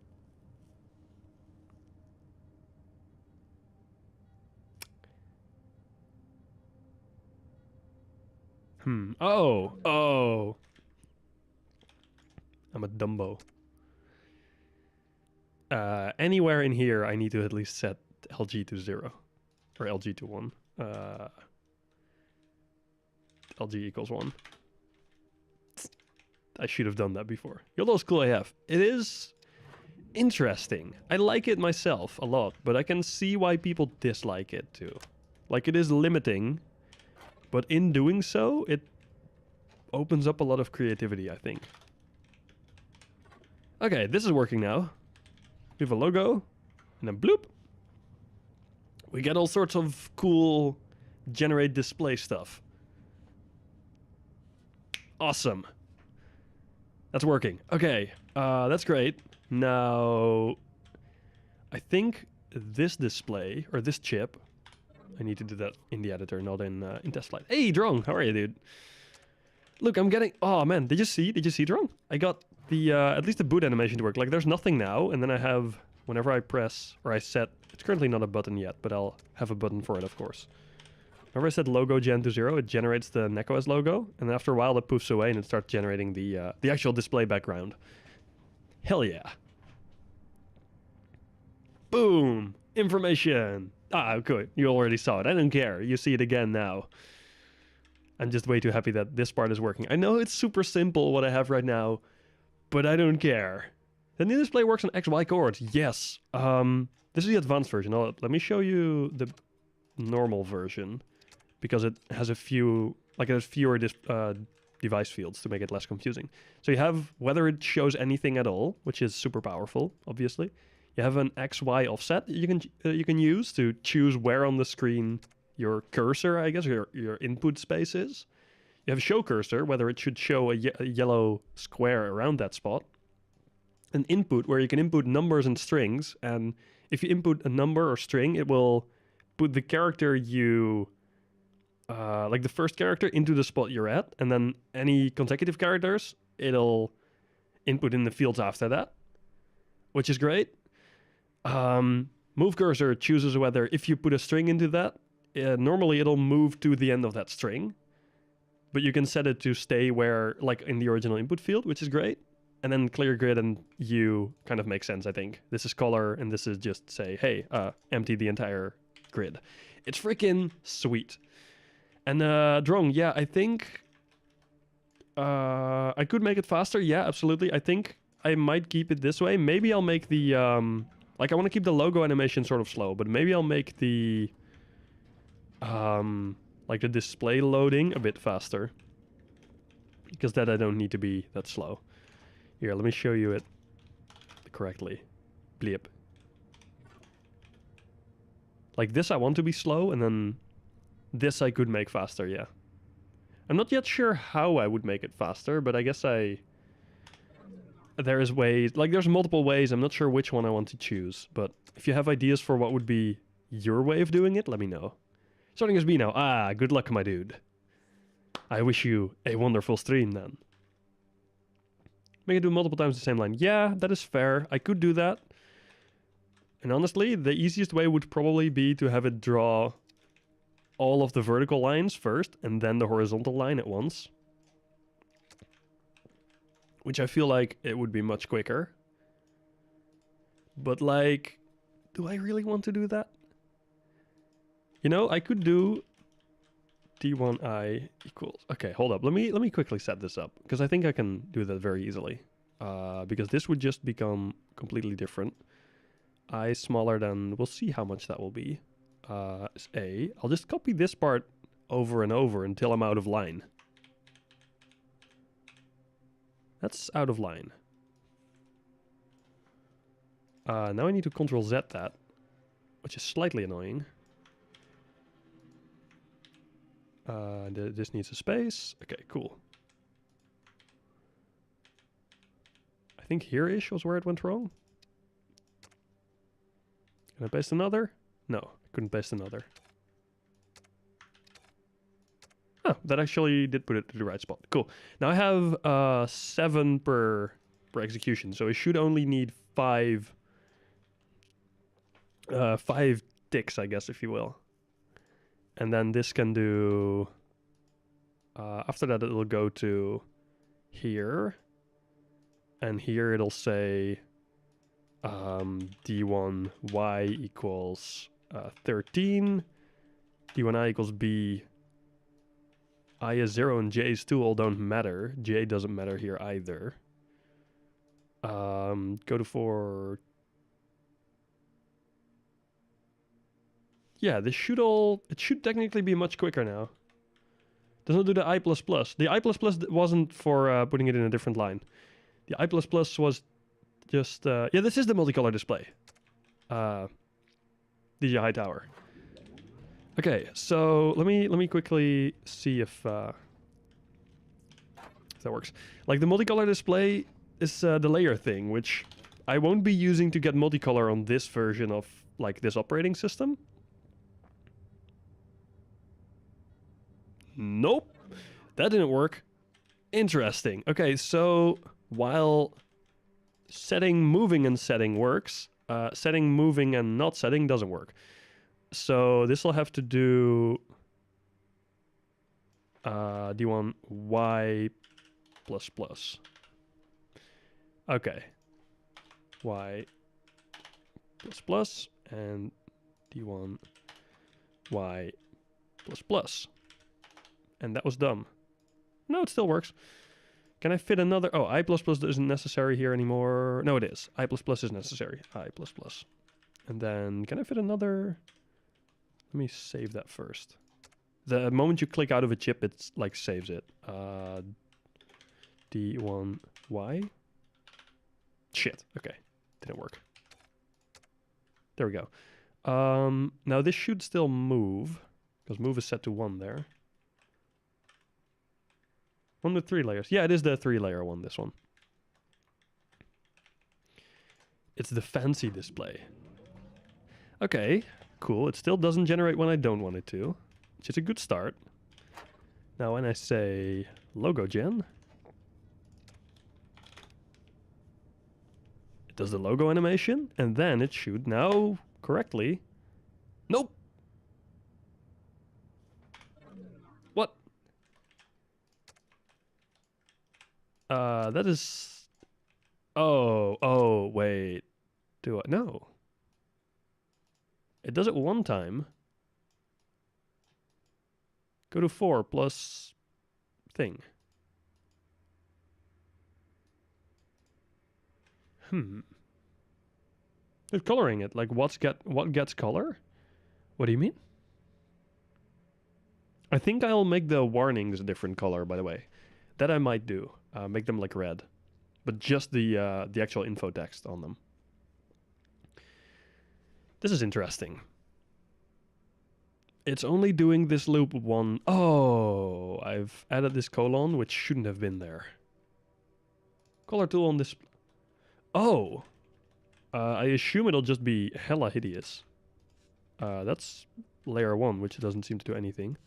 [SPEAKER 1] Oh. I'm a Dumbo. Anywhere in here, I need to at least set LG to 0. Or LG to 1. LG equals 1. I should have done that before. YOLO's cool AF. It is interesting. I like it myself a lot, but I can see why people dislike it too. Like, it is limiting, but in doing so, it opens up a lot of creativity, I think. Okay, this is working now. We have a logo, and then bloop. We get all sorts of cool generate display stuff. Awesome. That's working. Okay, that's great. Now, I think this display, or this chip, I need to do that in the editor, not in test flight. Hey, Drone, how are you, dude? Look, I'm getting... Oh, man, did you see, Drone? I got the, at least the boot animation to work. Like, there's nothing now, and then I have, whenever I press, or I set... It's currently not a button yet, but I'll have a button for it, of course. Whenever I set logo gen to 0, it generates the NecoS logo, and after a while it poofs away and it starts generating the actual display background. Hell yeah. Boom! Information! Ah, good. You already saw it. I don't care. You see it again now. I'm just way too happy that this part is working. I know it's super simple what I have right now, but I don't care. The new display works on XY coords. Yes. This is the advanced version. Let me show you the normal version, because it has a few, like, it has fewer device fields to make it less confusing. So you have whether it shows anything at all, which is super powerful, obviously. You have an XY offset you can use to choose where on the screen your cursor, I guess, your input space is. You have show cursor, whether it should show a yellow square around that spot. An input, where you can input numbers and strings, and if you input a number or string, it will put the character you, like the first character, into the spot you're at, and then any consecutive characters, it'll input in the fields after that, which is great. Move cursor chooses whether, if you put a string into that, normally it'll move to the end of that string, but you can set it to stay where, like, in the original input field, which is great. And then clear grid and U kind of makes sense, I think. This is color, and this is just say, hey, empty the entire grid. It's freaking sweet. And Drone, yeah, I think I could make it faster. Yeah, absolutely. I think I might keep it this way. Maybe I'll make the, like, I want to keep the logo animation sort of slow, but maybe I'll make the, like, the display loading a bit faster, because that I don't need to be that slow. Here, let me show you it correctly. Bleep. Like this I want to be slow, and then this I could make faster, yeah. I'm not yet sure how I would make it faster, but I guess there's ways, like there's multiple ways. I'm not sure which one I want to choose, but if you have ideas for what would be your way of doing it, let me know. Starting as B now. Ah, good luck, my dude. I wish you a wonderful stream then. Make it do multiple times the same line. Yeah, that is fair. I could do that. And honestly, the easiest way would probably be to have it draw all of the vertical lines first and then the horizontal line at once. Which I feel like it would be much quicker. But like, do I really want to do that? You know, I could do d1i equals... Okay, hold up. Let me quickly set this up, because I think I can do that very easily. Because this would just become completely different. I smaller than... We'll see how much that will be. Is A. I'll just copy this part over and over until I'm out of line. That's out of line. Now I need to Ctrl Z that, which is slightly annoying. This needs a space. Okay, cool. I think here-ish was where it went wrong. Can I paste another? No, I couldn't paste another. Oh, that actually did put it to the right spot. Cool. Now I have 7 per execution, so I should only need 5 ticks, I guess, if you will. And then this can do... after that, it'll go to here. And here it'll say d1y equals 13. d1i equals b. I is 0 and j is 2 all don't matter. J doesn't matter here either. Go to 4... Yeah, this should all... It should technically be much quicker now. Doesn't do the I++. The I++ wasn't for putting it in a different line. The I++ was just... yeah, this is the multicolor display. DJ Hightower. Okay, so let me quickly see if that works. Like, the multicolor display is the layer thing, which I won't be using to get multicolor on this version of, like, this operating system. Nope, that didn't work. Interesting. Okay, so while setting, moving, and setting works, setting, moving, and not setting doesn't work. So this will have to do d1y++. Okay, y++ and d1y++. And that was dumb. No, it still works. Can I fit another? Oh, I++ isn't necessary here anymore. No, it is. I++ is necessary. I++. And then, can I fit another? Let me save that first. The moment you click out of a chip, it's like saves it. D1Y. Shit. Okay. Didn't work. There we go. Now this should still move, because move is set to 1 there. 1 with 3 layers. Yeah, it is the 3-layer one, this one. It's the fancy display. Okay, cool. It still doesn't generate when I don't want it to, which is a good start. Now when I say logo gen, it does the logo animation, and then it should now correctly... Nope! What? That is... Oh, wait. Do I? No. It does it one time. Go to 4 plus thing. It's coloring it. Like, what gets color? What do you mean? I think I'll make the warnings a different color, by the way. That I might do. Make them like red. But just the actual info text on them. This is interesting. It's only doing this loop one... Oh, I've added this colon, which shouldn't have been there. Color tool on this... Oh! I assume it'll just be hella hideous. That's layer 1, which doesn't seem to do anything.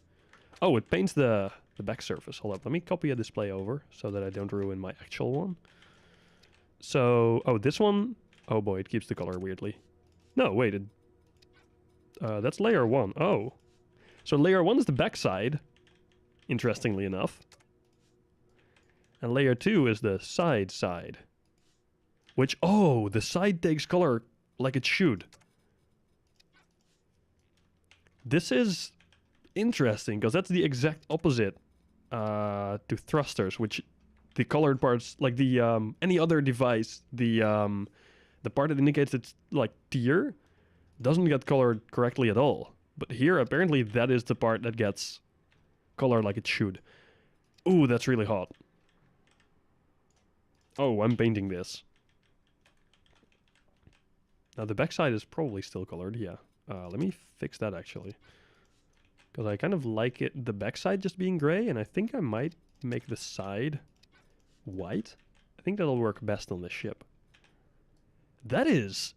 [SPEAKER 1] Oh, it paints the the back surface. Hold up, let me copy a display over so that I don't ruin my actual one. So, oh, this one, oh boy, it keeps the color weirdly. No, wait, that's layer 1. Oh. So layer 1 is the back side, interestingly enough. And layer 2 is the side. Which, oh, the side takes color like it should. This is interesting, because that's the exact opposite to thrusters, which the colored parts, like the any other device, the part that indicates it's like tier doesn't get colored correctly at all. But here, apparently, that is the part that gets colored like it should. Ooh, that's really hot. Oh, I'm painting this. Now, the backside is probably still colored, yeah. Let me fix that, actually. Because I kind of like it, the backside just being gray, and I think I might make the side white. I think that'll work best on this ship. That is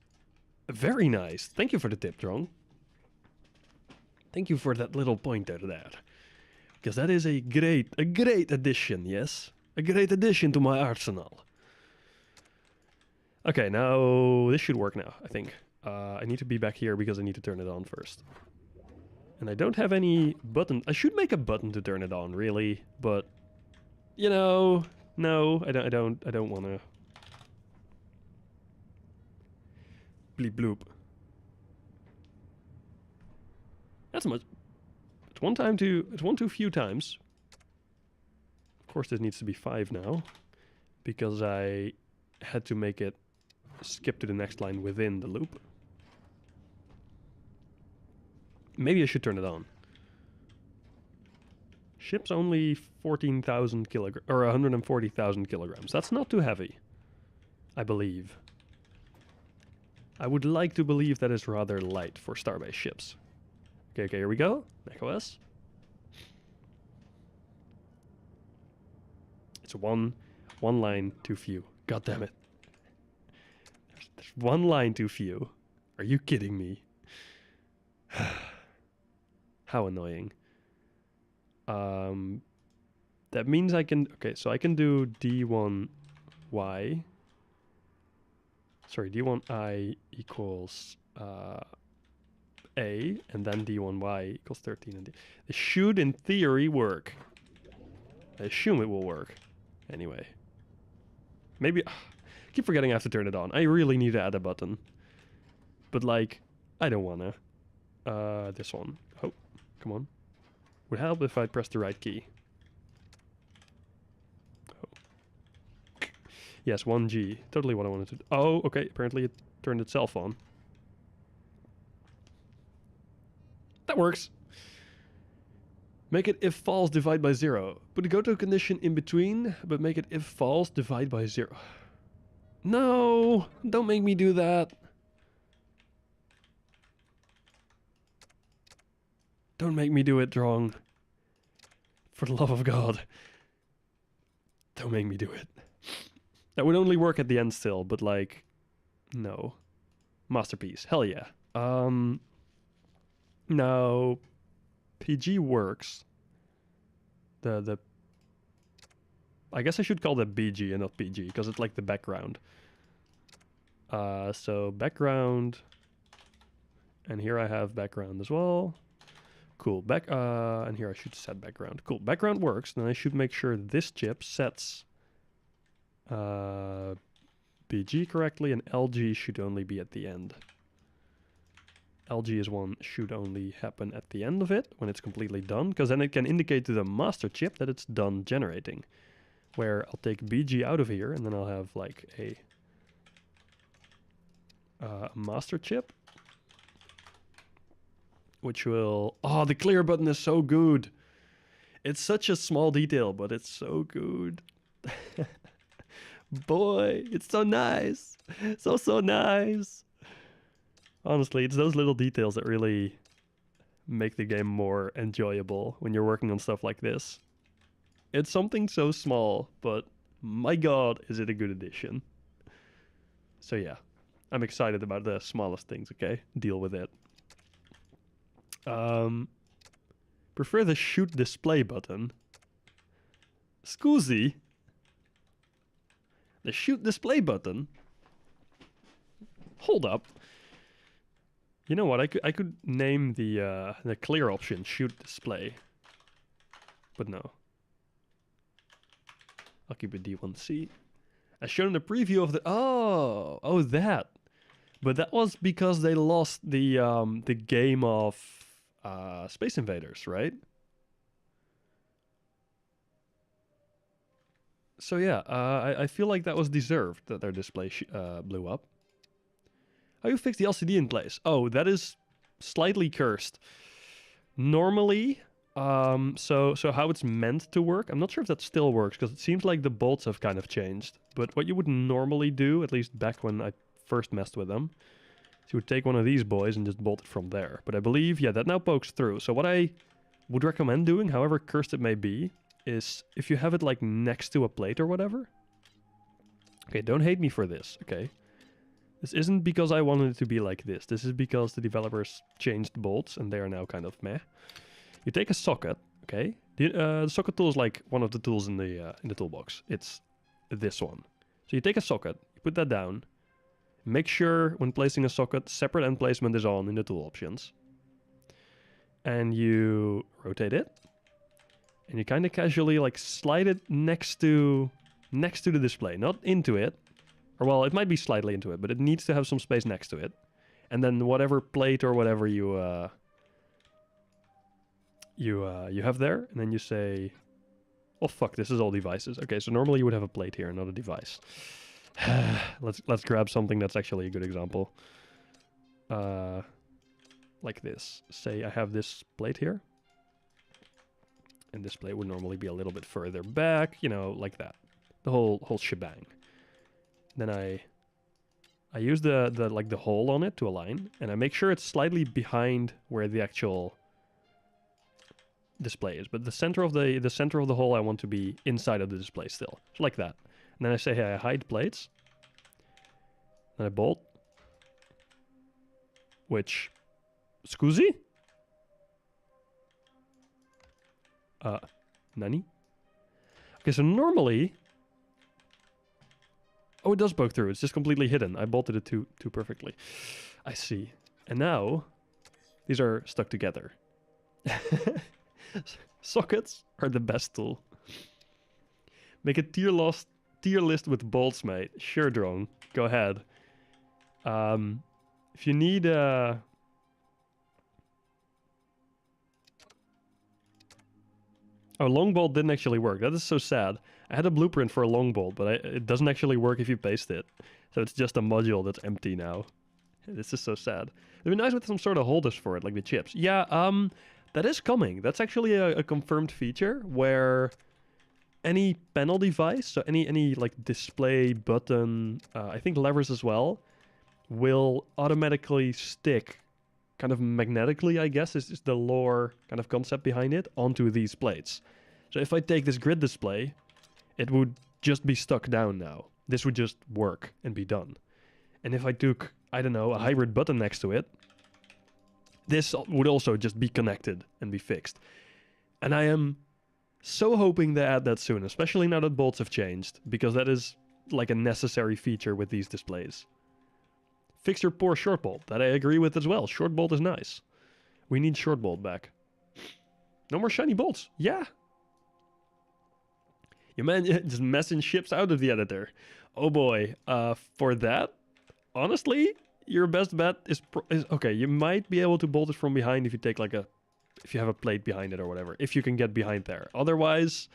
[SPEAKER 1] very nice. Thank you for the tip, Drong. Thank you for that little pointer there. Because that is a great addition, yes? A great addition to my arsenal. Okay, now this should work now, I think. I need to be back here because I need to turn it on first. And I don't have any button. I should make a button to turn it on, really, but you know, no, I don't want to. Bleep bloop. That's much. It's one too few times. Of course, this needs to be 5 now, because I had to make it skip to the next line within the loop. Maybe I should turn it on. Ship's only 14,000 kilograms, or 140,000 kilograms. That's not too heavy, I believe. I would like to believe that is rather light for Starbase ships. Okay, here we go. macOS. It's one line too few. God damn it. There's one line too few. Are you kidding me? How annoying. That means I can... Okay, so I can do D1Y. Sorry, D1I equals A, and then D1Y equals 13. And it should, in theory, work. I assume it will work. Anyway. Maybe... I keep forgetting I have to turn it on. I really need to add a button. But, like, I don't wanna. This one. Oh, come on. Would help if I press the right key. Oh. Yes, 1G. Totally what I wanted to do. Oh, okay. Apparently it turned itself on. That works. Make it if false, divide by 0. Put a go-to condition in between, but make it if false, divide by 0. No! Don't make me do that. Don't make me do it wrong. For the love of God. Don't make me do it. That would only work at the end still, but like... No. Masterpiece. Hell yeah. Now... PG works. The... I guess I should call that BG and not PG, because it's like the background. So background... And here I have background as well. Cool. And here I should set background. Cool. Background works. Then I should make sure this chip sets BG correctly, and LG should only be at the end. LG is one should only happen at the end of it when it's completely done, because then it can indicate to the master chip that it's done generating. Where I'll take BG out of here, and then I'll have like a master chip. Which will... Oh, the clear button is so good. It's such a small detail, but it's so good. Boy, it's so nice. So nice. Honestly, it's those little details that really make the game more enjoyable when you're working on stuff like this. It's something so small, but my god, is it a good addition. So yeah, I'm excited about the smallest things, okay? Deal with it. Prefer the shoot display button. Scusi? The shoot display button? Hold up. You know what? I could name the clear option shoot display. But no. I'll keep it D1C. As shown in the preview of the... Oh, that. But that was because they lost the game of Space Invaders, right? So yeah, I feel like that was deserved that their display blew up. How you fix the LCD in place? Oh, that is slightly cursed. Normally, so how it's meant to work, I'm not sure if that still works, because it seems like the bolts have kind of changed. But what you would normally do, at least back when I first messed with them, is you would take one of these boys and just bolt it from there. But I believe, yeah, that now pokes through. So what I would recommend doing, however cursed it may be, is if you have it like next to a plate or whatever. Okay, don't hate me for this, okay? This isn't because I wanted it to be like this. This is because the developers changed bolts and they are now kind of meh. You take a socket, okay? The socket tool is like one of the tools in the toolbox. It's this one. So you take a socket, you put that down. Make sure when placing a socket, separate end placement is on in the tool options. And you rotate it. And you kind of casually like slide it next to the display, not into it. Or well, it might be slightly into it, but it needs to have some space next to it. And then whatever plate or whatever you have there, and then you say, oh fuck, this is all devices. Okay, so normally you would have a plate here, not a device. let's grab something that's actually a good example. Like this. Say I have this plate here. And this plate would normally be a little bit further back, you know, like that. The whole shebang. Then I use the hole on it to align, and I make sure it's slightly behind where the actual display is. But the center of the hole I want to be inside of the display still. So like that. And then I say, hey, I hide plates. Then I bolt. Which scusi? Nani? Okay, so normally... Oh, it does poke through. It's just completely hidden. I bolted it too perfectly. I see. And now, these are stuck together. Sockets are the best tool. Make a tier list with bolts, mate. Sure, Drone. Go ahead. If you need... Oh, long bolt didn't actually work. That is so sad. I had a blueprint for a long bolt, but it doesn't actually work if you paste it. So it's just a module that's empty now. This is so sad. It'd be nice with some sort of holders for it, like the chips. Yeah, that is coming. That's actually a confirmed feature where any panel device, so any like display, button, I think levers as well, will automatically stick kind of magnetically, I guess, is the lore kind of concept behind it, onto these plates. So if I take this grid display, it would just be stuck down now. This would just work and be done. And if I took, I don't know, a hybrid button next to it, this would also just be connected and be fixed. And I am so hoping they add that soon, especially now that bolts have changed, because that is like a necessary feature with these displays. Fix your poor short bolt. That I agree with as well. Short bolt is nice. We need short bolt back. No more shiny bolts. Yeah. You man just messing ships out of the editor. Oh boy. For that, honestly, your best bet is okay. You might be able to bolt it from behind if you take like if you have a plate behind it or whatever. If you can get behind there. Otherwise,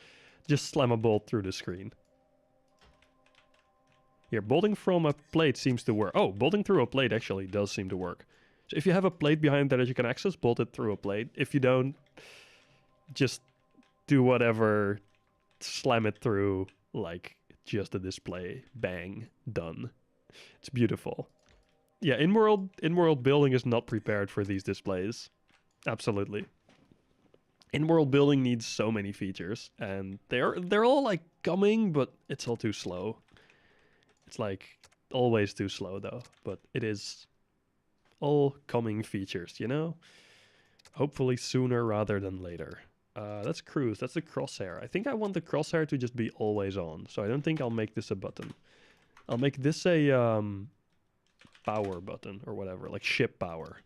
[SPEAKER 1] just slam a bolt through the screen. Here, bolting from a plate seems to work. Oh, bolting through a plate actually does seem to work. So if you have a plate behind there that you can access, bolt it through a plate. If you don't, just do whatever, slam it through like just a display. Bang, done. It's beautiful. Yeah, in-world building is not prepared for these displays. Absolutely. In-world building needs so many features, and they're all like coming, but it's all too slow. It's like always too slow though, but it is all coming features, you know? Hopefully sooner rather than later. That's cruise. That's the crosshair. I think I want the crosshair to just be always on. So I don't think I'll make this a button. I'll make this a power button or whatever, like ship power.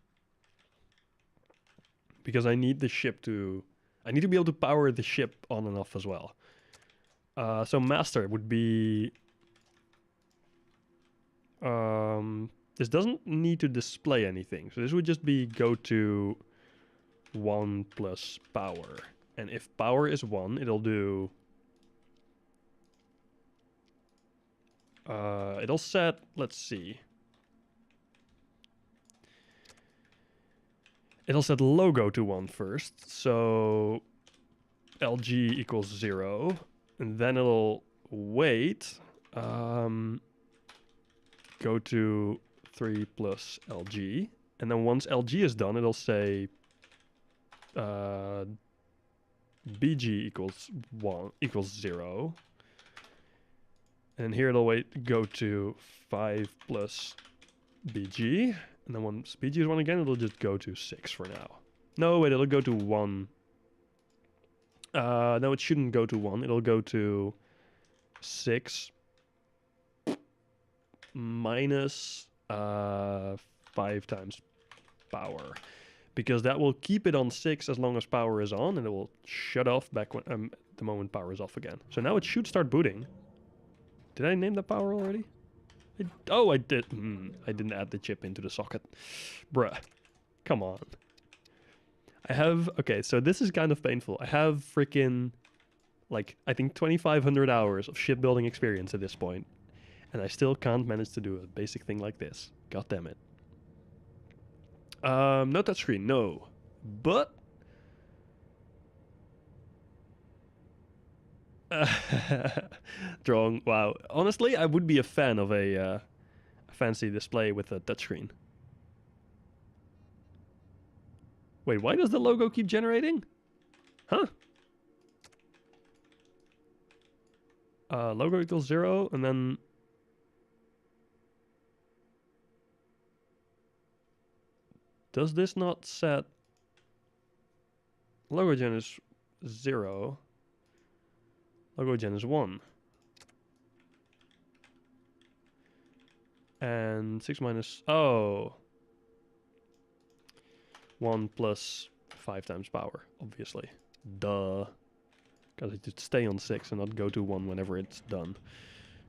[SPEAKER 1] Because I need the ship to... I need to be able to power the ship on and off as well. So master would be... this doesn't need to display anything. So this would just be go to 1 plus power. And if power is 1, it'll do... it'll set... Let's see. It'll set logo to 1 first. So LG equals 0. And then it'll wait. Go to 3 plus LG. And then once LG is done, it'll say BG equals 0. And here it'll go to 5 plus BG. And then once BG is 1 again, it'll just go to 6 for now. No, wait, it'll go to 1. No, it shouldn't go to 1. It'll go to 6 minus 5 times power. Because that will keep it on 6 as long as power is on, and it will shut off back when the moment power is off again. So now it should start booting. Did I name the power already? I did. I didn't add the chip into the socket. Bruh. Come on. I have... Okay, so this is kind of painful. I have freaking... Like, I think 2,500 hours of shipbuilding experience at this point. And I still can't manage to do a basic thing like this. God damn it. No touchscreen, no. But... Drawing, wow. Honestly, I would be a fan of a fancy display with a touchscreen. Wait, why does the logo keep generating? Huh? Logo equals 0, and then... Does this not set... Logo gen is 0. Logo gen is 1. And 6 minus... Oh. 1 plus 5 times power, obviously. Duh. Because it should stay on 6 and not go to 1 whenever it's done.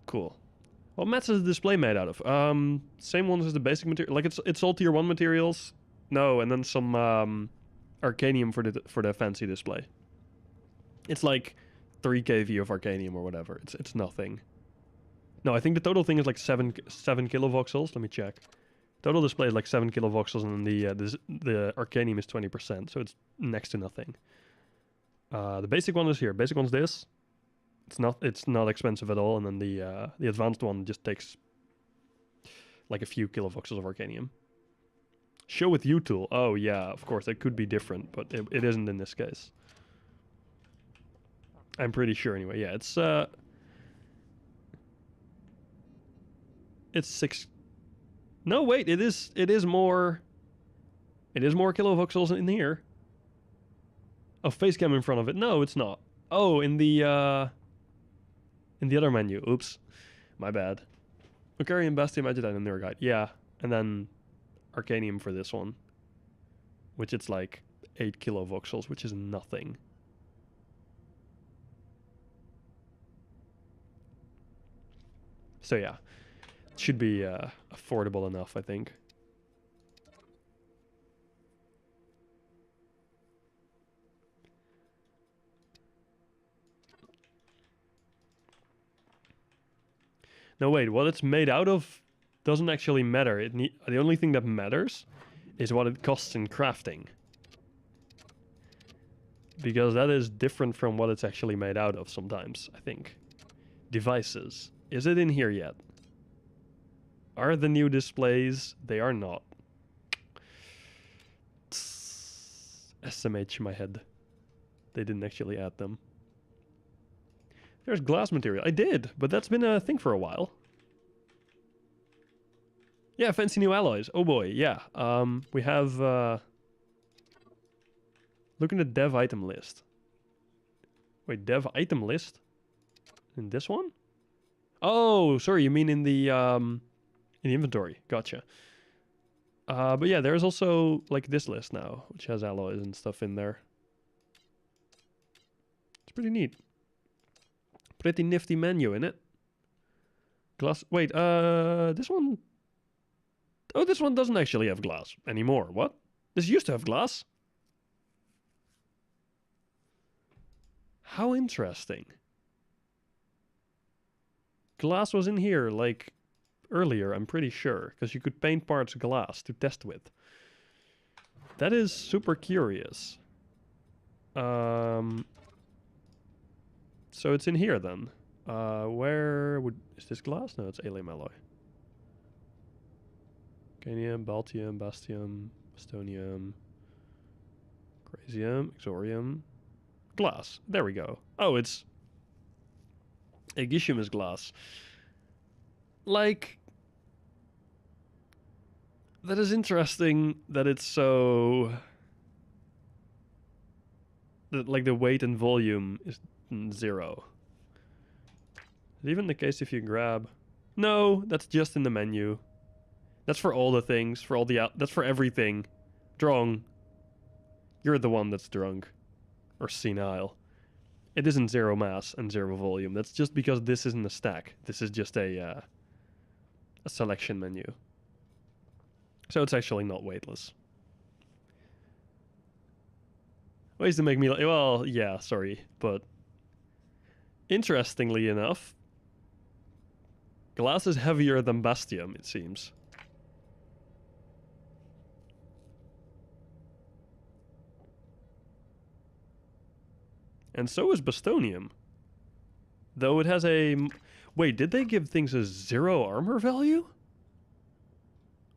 [SPEAKER 1] Cool. What mats is the display made out of? Same ones as the basic material. Like, it's all tier 1 materials. No, and then some Arcanium for the fancy display. It's like 3 kV of Arcanium or whatever. It's nothing. No, I think the total thing is like 7 kilovoxels. Let me check. Total display is like 7 kilovoxels, and then the Arcanium is 20%, so it's next to nothing. The basic one is here. Basic one's this. It's not expensive at all, and then the advanced one just takes like a few kilovoxels of Arcanium. Show with U tool. Oh yeah, of course it could be different, but it isn't in this case. I'm pretty sure anyway. Yeah, it's 6. No, wait, it is more kilovoxels in here. Oh, face cam in front of it. No, it's not. Oh, in the other menu. Oops. My bad. Lucarian Bastion Magic Item Newer Guide. Yeah, and then Arcanium for this one. Which it's like 8 kilovoxels, which is nothing. So yeah, it should be affordable enough, I think. No, wait, what it's made out of doesn't actually matter. The only thing that matters is what it costs in crafting. Because that is different from what it's actually made out of sometimes, I think. Devices. Is it in here yet? Are the new displays? They are not. SMH in my head. They didn't actually add them. There's glass material. I did, but that's been a thing for a while. Yeah, fancy new alloys. Oh boy, yeah. We have... look in the dev item list. Wait, dev item list? In this one? Oh, sorry, you mean in the inventory. Gotcha. But yeah, there's also like this list now, which has alloys and stuff in there. It's pretty neat. Pretty nifty menu in it. Glass. Wait, this one. Oh, this one doesn't actually have glass anymore. What? This used to have glass? How interesting. Glass was in here, like, earlier, I'm pretty sure. Because you could paint parts glass to test with. That is super curious. So it's in here then. Where would... Is this glass? No, it's allium alloy. Canium, Baltium, Bastium, Stonium, Crazium, Exorium. Glass. There we go. Oh, it's... Aegisium is glass. Like... That is interesting that it's so... That, like, the weight and volume is 0. Is it even the case if you grab... No, that's just in the menu. That's for all the things, for all the... That's for everything. Drong. You're the one that's drunk. Or senile. It isn't 0 mass and 0 volume. That's just because this isn't a stack. This is just a selection menu. So it's actually not weightless. Ways to make me... Well, yeah, sorry. But interestingly enough, glass is heavier than Bastium, it seems. And so is Bastonium. Though it has a... Wait, did they give things a 0 armor value?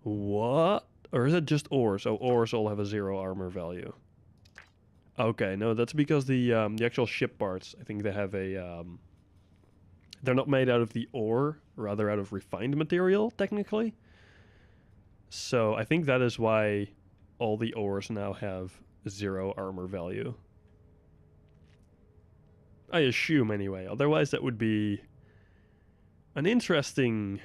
[SPEAKER 1] What? Or is it just ores? Oh, ores all have a 0 armor value. Okay, no, that's because the actual ship parts, I think they have a... They're not made out of the ore, rather out of refined material, technically. So I think that is why all the ores now have 0 armor value. I assume, anyway. Otherwise, that would be an interesting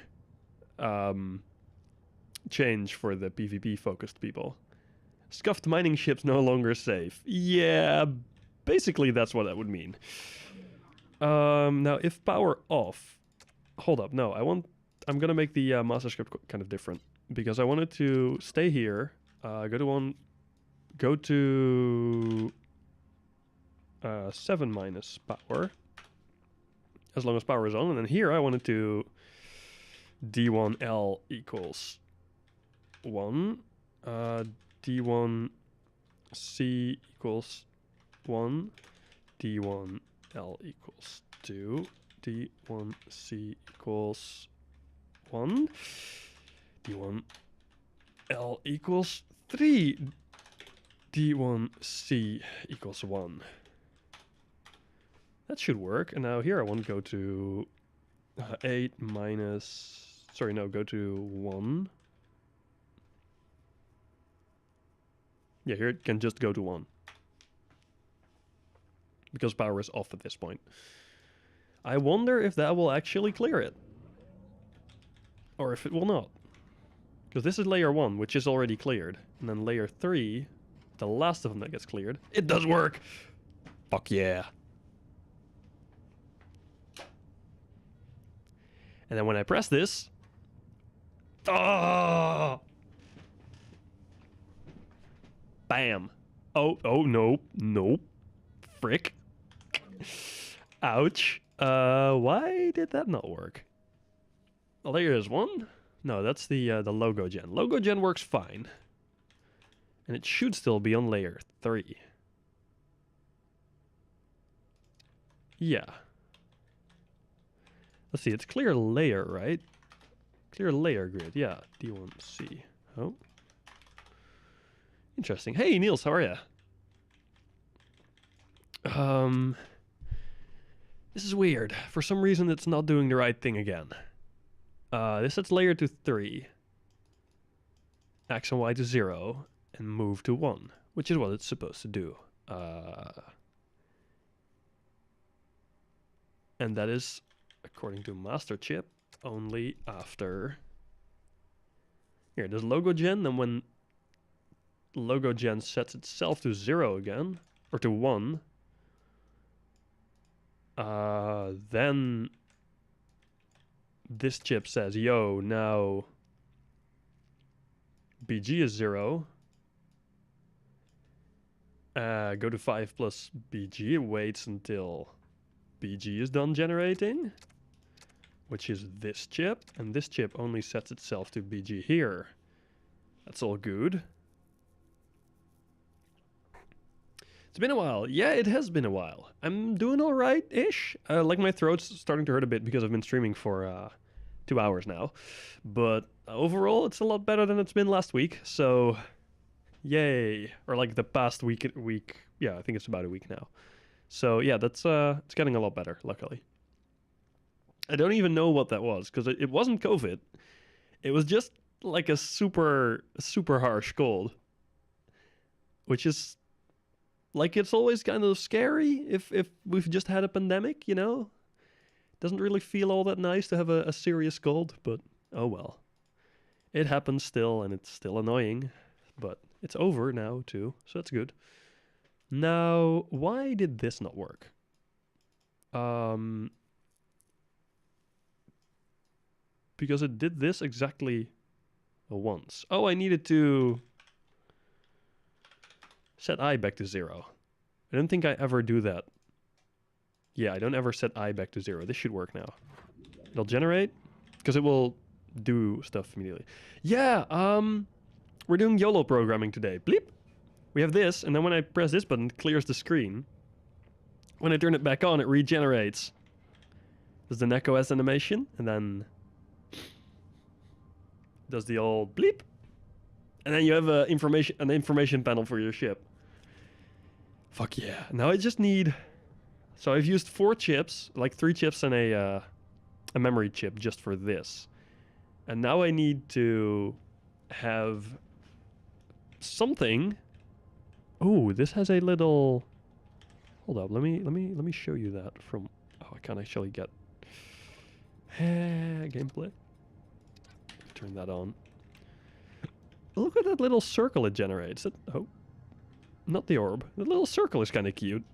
[SPEAKER 1] change for the PvP-focused people. Scuffed mining ships no longer safe. Yeah, basically that's what that would mean. Now, if power off... Hold up, no, I'm gonna make the master script kind of different. Because I wanted to stay here, go to 7 minus power, as long as power is on, and then here I wanted to D1L equals 1, D1C equals 1, D1L equals 2, D1C equals 1, D1L equals 3, D1C equals 1. That should work. And now here I want to go to 8 minus... Sorry, no, go to 1. Yeah, here it can just go to 1. Because power is off at this point. I wonder if that will actually clear it. Or if it will not. Because this is layer 1, which is already cleared. And then layer 3, the last of them that gets cleared. It does work! Fuck yeah. And then when I press this... Oh! Bam. Oh, no. Nope. Frick. Ouch. Why did that not work? Layer is 1? No, that's the logo gen. Logo gen works fine. And it should still be on layer 3. Yeah. Let's see, it's clear layer, right? Clear layer grid, yeah. D1C. Oh. Interesting. Hey, Niels, how are ya? This is weird. For some reason, it's not doing the right thing again. This sets layer to 3. X and Y to 0. And move to 1. Which is what it's supposed to do. And that is, according to master chip, only after... Here, there's logo gen, and when logo gen sets itself to 0 again, or to 1, then this chip says, yo, now BG is 0. Go to 5 plus BG, it waits until BG is done generating, which is this chip, and this chip only sets itself to BG here. That's all good. It's been a while. Yeah, it has been a while. I'm doing all right-ish. Like my throat's starting to hurt a bit because I've been streaming for 2 hours now. But overall, it's a lot better than it's been last week. So, yay. Or like the past week. Yeah, I think it's about a week now. So yeah, that's it's getting a lot better, luckily. I don't even know what that was, because it wasn't COVID. It was just like a super harsh cold. Which is... like, it's always kind of scary if we've just had a pandemic, you know? Doesn't really feel all that nice to have a serious cold, but oh well. It happens still, and it's still annoying. But it's over now, too, so that's good. Now, why did this not work? Because it did this exactly once. Oh, I needed to... set I back to 0. I don't think I ever do that. Yeah, I don't ever set I back to 0. This should work now. It'll generate, because it will do stuff immediately. Yeah, we're doing YOLO programming today. Bleep! We have this, and then when I press this button, it clears the screen. When I turn it back on, it regenerates. Does the NecOS animation, and then... does the old bleep. And then you have an information panel for your ship. Fuck yeah. Now I just need... so I've used 4 chips, like 3 chips and a memory chip just for this. And now I need to have something. Oh, this has a little... hold up, let me show you that from... oh, I can't actually get gameplay. Turn that on. Look at that little circle it generates. Oh, not the orb. The little circle is kind of cute.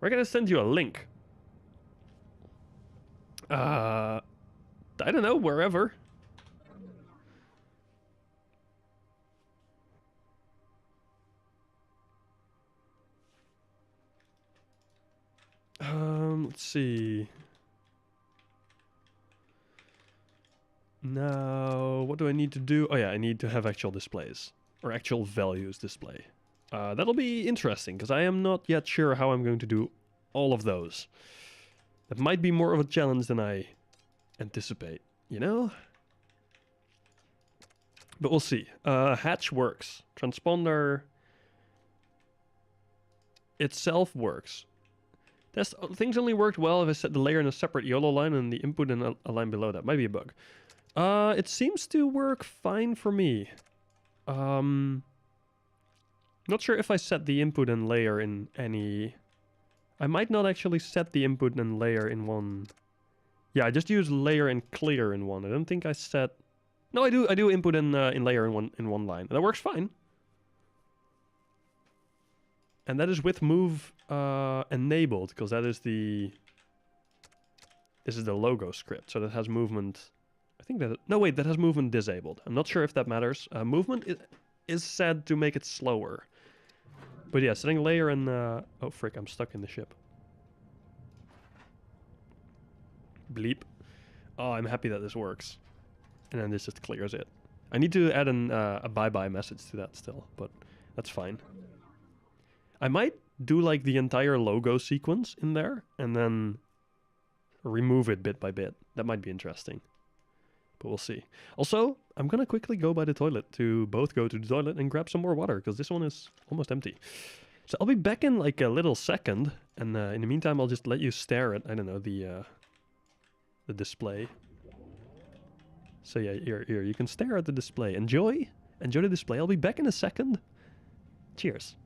[SPEAKER 1] We're gonna send you a link. I don't know, wherever. Let's see. Now, what do I need to do? Oh yeah, I need to have actual displays. Or actual values display. That'll be interesting, because I am not yet sure how I'm going to do all of those. That might be more of a challenge than I anticipate, you know? But we'll see. Hatch works. Transponder itself works. Things only worked well if I set the layer in a separate YOLO line and the input in a line below that. Might be a bug. It seems to work fine for me. Not sure if I set the input and layer in any... I might not actually set the input and layer in one... yeah, I just use layer and clear in one. I don't think I set... no, I do input and in layer in one line. That works fine. And that is with move enabled, because that is the... this is the logo script, so that has movement... I think that... no, wait, that has movement disabled. I'm not sure if that matters. Movement is set to make it slower. But yeah, setting layer and... oh, frick, I'm stuck in the ship. Bleep. Oh, I'm happy that this works. And then this just clears it. I need to add a bye-bye message to that still, but that's fine. I might do like the entire logo sequence in there, and then remove it bit by bit. That might be interesting. But we'll see. Also, I'm gonna quickly go by the toilet to both go to the toilet and grab some more water, because this one is almost empty. So I'll be back in like a little second, and in the meantime I'll just let you stare at, I don't know, the display. So yeah, here, you can stare at the display. Enjoy the display. I'll be back in a second. Cheers.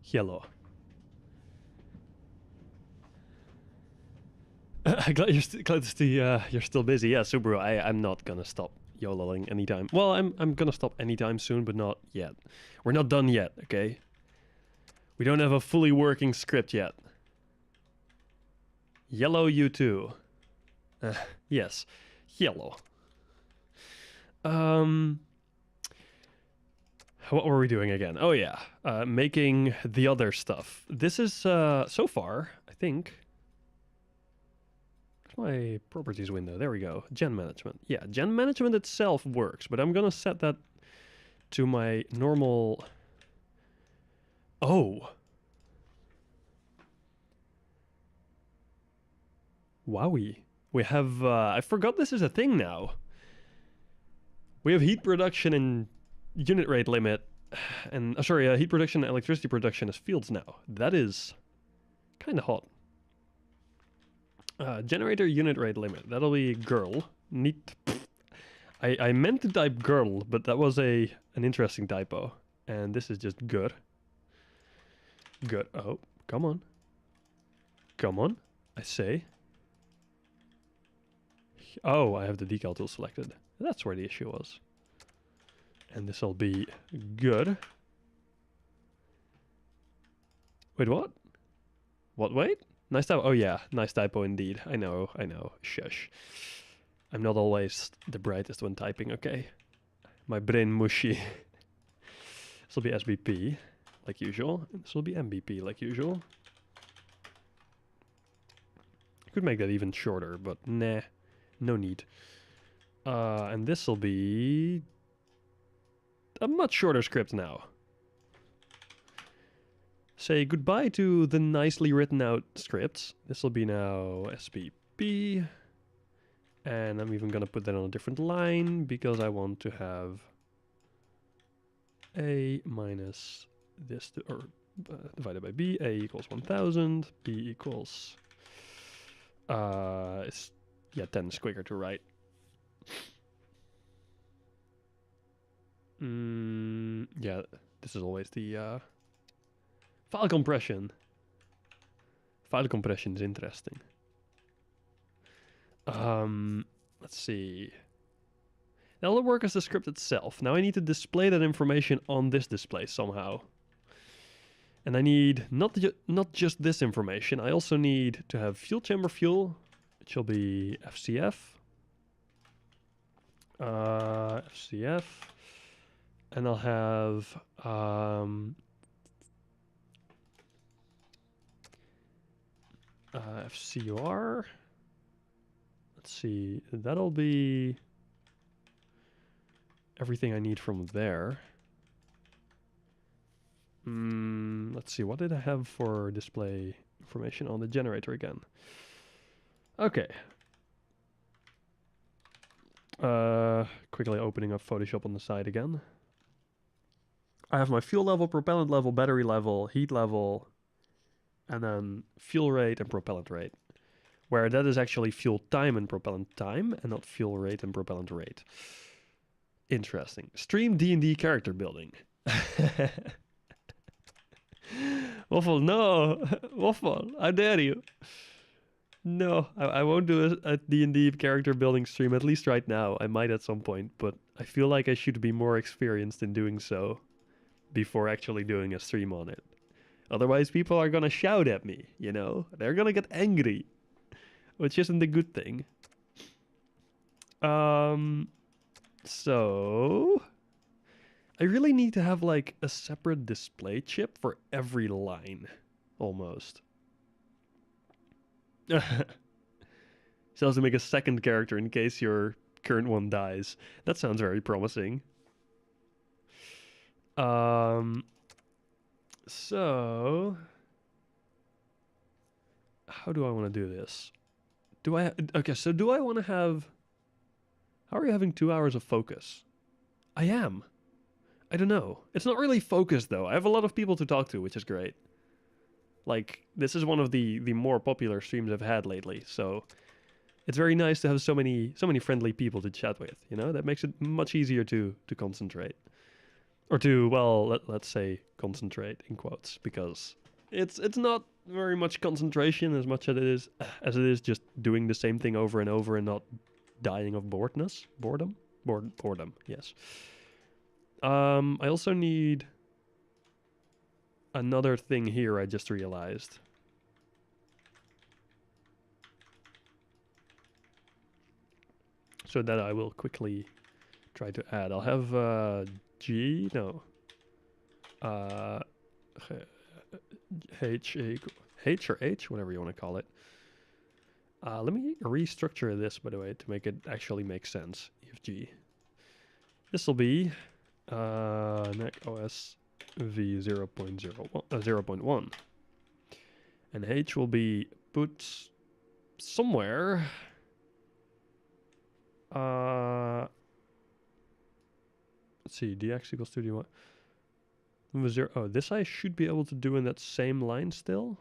[SPEAKER 1] Yellow. Glad you're still busy. Yeah, Subaru. I'm not gonna stop YOLOing anytime. Well, I'm gonna stop anytime soon, but not yet. We're not done yet. Okay. We don't have a fully working script yet. Yellow, you too. Yes, yellow. What were we doing again? Oh yeah, making the other stuff. This is so far, I think. My properties window, there we go. Gen management. Yeah, gen management itself works, but I'm gonna set that to my normal... Oh. Wowie. We have, I forgot this is a thing now. We have heat production and unit rate limit, and, sorry, heat production and electricity production as fields now. That is kind of hot. Generator unit rate limit. That'll be girl. Neat. I meant to type girl, but that was an interesting typo. And this is just good. Good. Oh, come on. Come on. I say. Oh, I have the decal tool selected. That's where the issue was. And this will be good. Wait, what? What, wait? Nice typo. Oh yeah, nice typo indeed. I know. Shush. I'm not always the brightest when typing, okay? My brain mushy. This will be SBP, like usual. And this will be MBP, like usual. I could make that even shorter, but nah. No need. And this will be a much shorter script now. Say goodbye to the nicely written out scripts. This will be now SBP. And I'm even going to put that on a different line because I want to have A minus this, divided by B. A equals 1000. B equals, yeah, 10 is quicker to write. Yeah, this is always the file compression. File compression is interesting. Let's see. That'll work as the script itself. Now I need to display that information on this display somehow. And I need not just this information. I also need to have fuel chamber fuel, which will be FCF. FCF. And I'll have FCUR. Let's see, that'll be everything I need from there. Let's see, what did I have for display information on the generator again? Okay. Quickly opening up Photoshop on the side again. I have my fuel level, propellant level, battery level, heat level, and then fuel rate and propellant rate. Where that is actually fuel time and propellant time, and not fuel rate and propellant rate. Interesting. Stream D&D character building. Waffle, no! Waffle, how dare you? No, I won't do a D&D character building stream, at least right now. I might at some point, but I feel like I should be more experienced in doing so before actually doing a stream on it. Otherwise, people are gonna shout at me, you know? They're gonna get angry, which isn't a good thing. So I really need to have like a separate display chip for every line, almost. So as to make a second character in case your current one dies. That sounds very promising. So how do I want to do this? Okay, so do I want to have... How are you having 2 hours of focus? I am. I don't know. It's not really focused, though. I have a lot of people to talk to, which is great. Like, this is one of the more popular streams I've had lately, so it's very nice to have so many friendly people to chat with, you know? That makes it much easier to concentrate. Or to, well, let's say concentrate in quotes, because it's not very much concentration as much as it is just doing the same thing over and over and not dying of boredom. Boredom, yes. I also need another thing here. I just realized. So that I will quickly try to add. I'll have G, no. H or H, whatever you want to call it. Let me restructure this, by the way, to make it actually make sense. EFG. This will be NEC OS V 0.1. And H will be put somewhere. Let's see, dx equals 2 d1. 0. Oh, this I should be able to do in that same line still.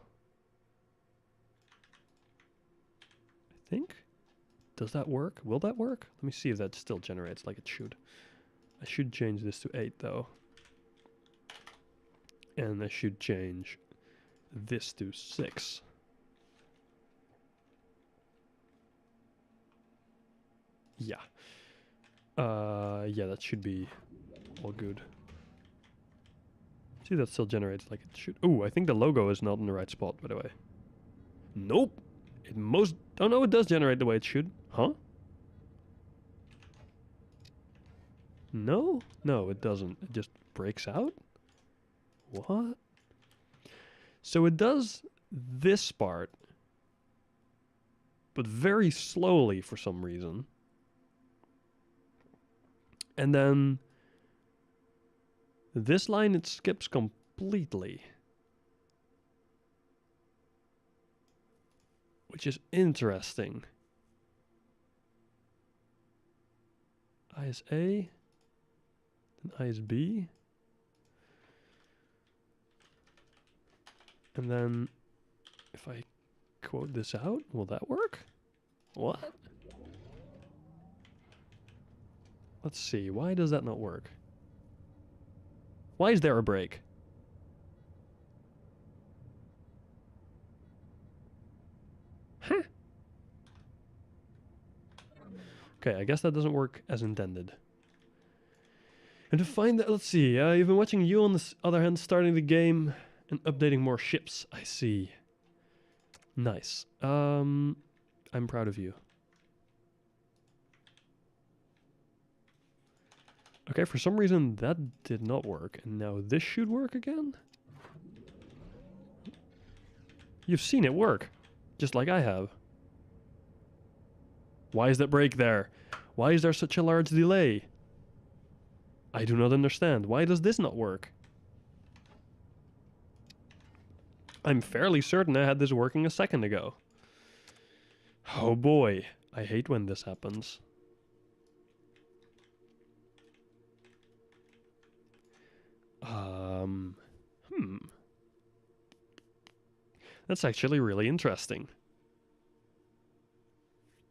[SPEAKER 1] I think. Does that work? Will that work? Let me see if that still generates like it should. I should change this to 8 though. And I should change this to 6. Yeah. Yeah, that should be all good. See, that still generates like it should. Ooh, I think the logo is not in the right spot, by the way. Nope. It most... Oh, no, it does generate the way it should. Huh? No? No, it doesn't. It just breaks out? What? So it does this part, but very slowly for some reason. And then this line it skips completely. Which is interesting. I is A, then I is B. And then if I quote this out, will that work? What? Let's see, why does that not work? Why is there a break? Huh. Okay, I guess that doesn't work as intended. And to find that, let's see, you've been watching you on the other hand starting the game and updating more ships, I see. Nice. I'm proud of you. Okay, for some reason that did not work, and now this should work again? You've seen it work, just like I have. Why is that break there? Why is there such a large delay? I do not understand. Why does this not work? I'm fairly certain I had this working a second ago. Oh boy, I hate when this happens. That's actually really interesting.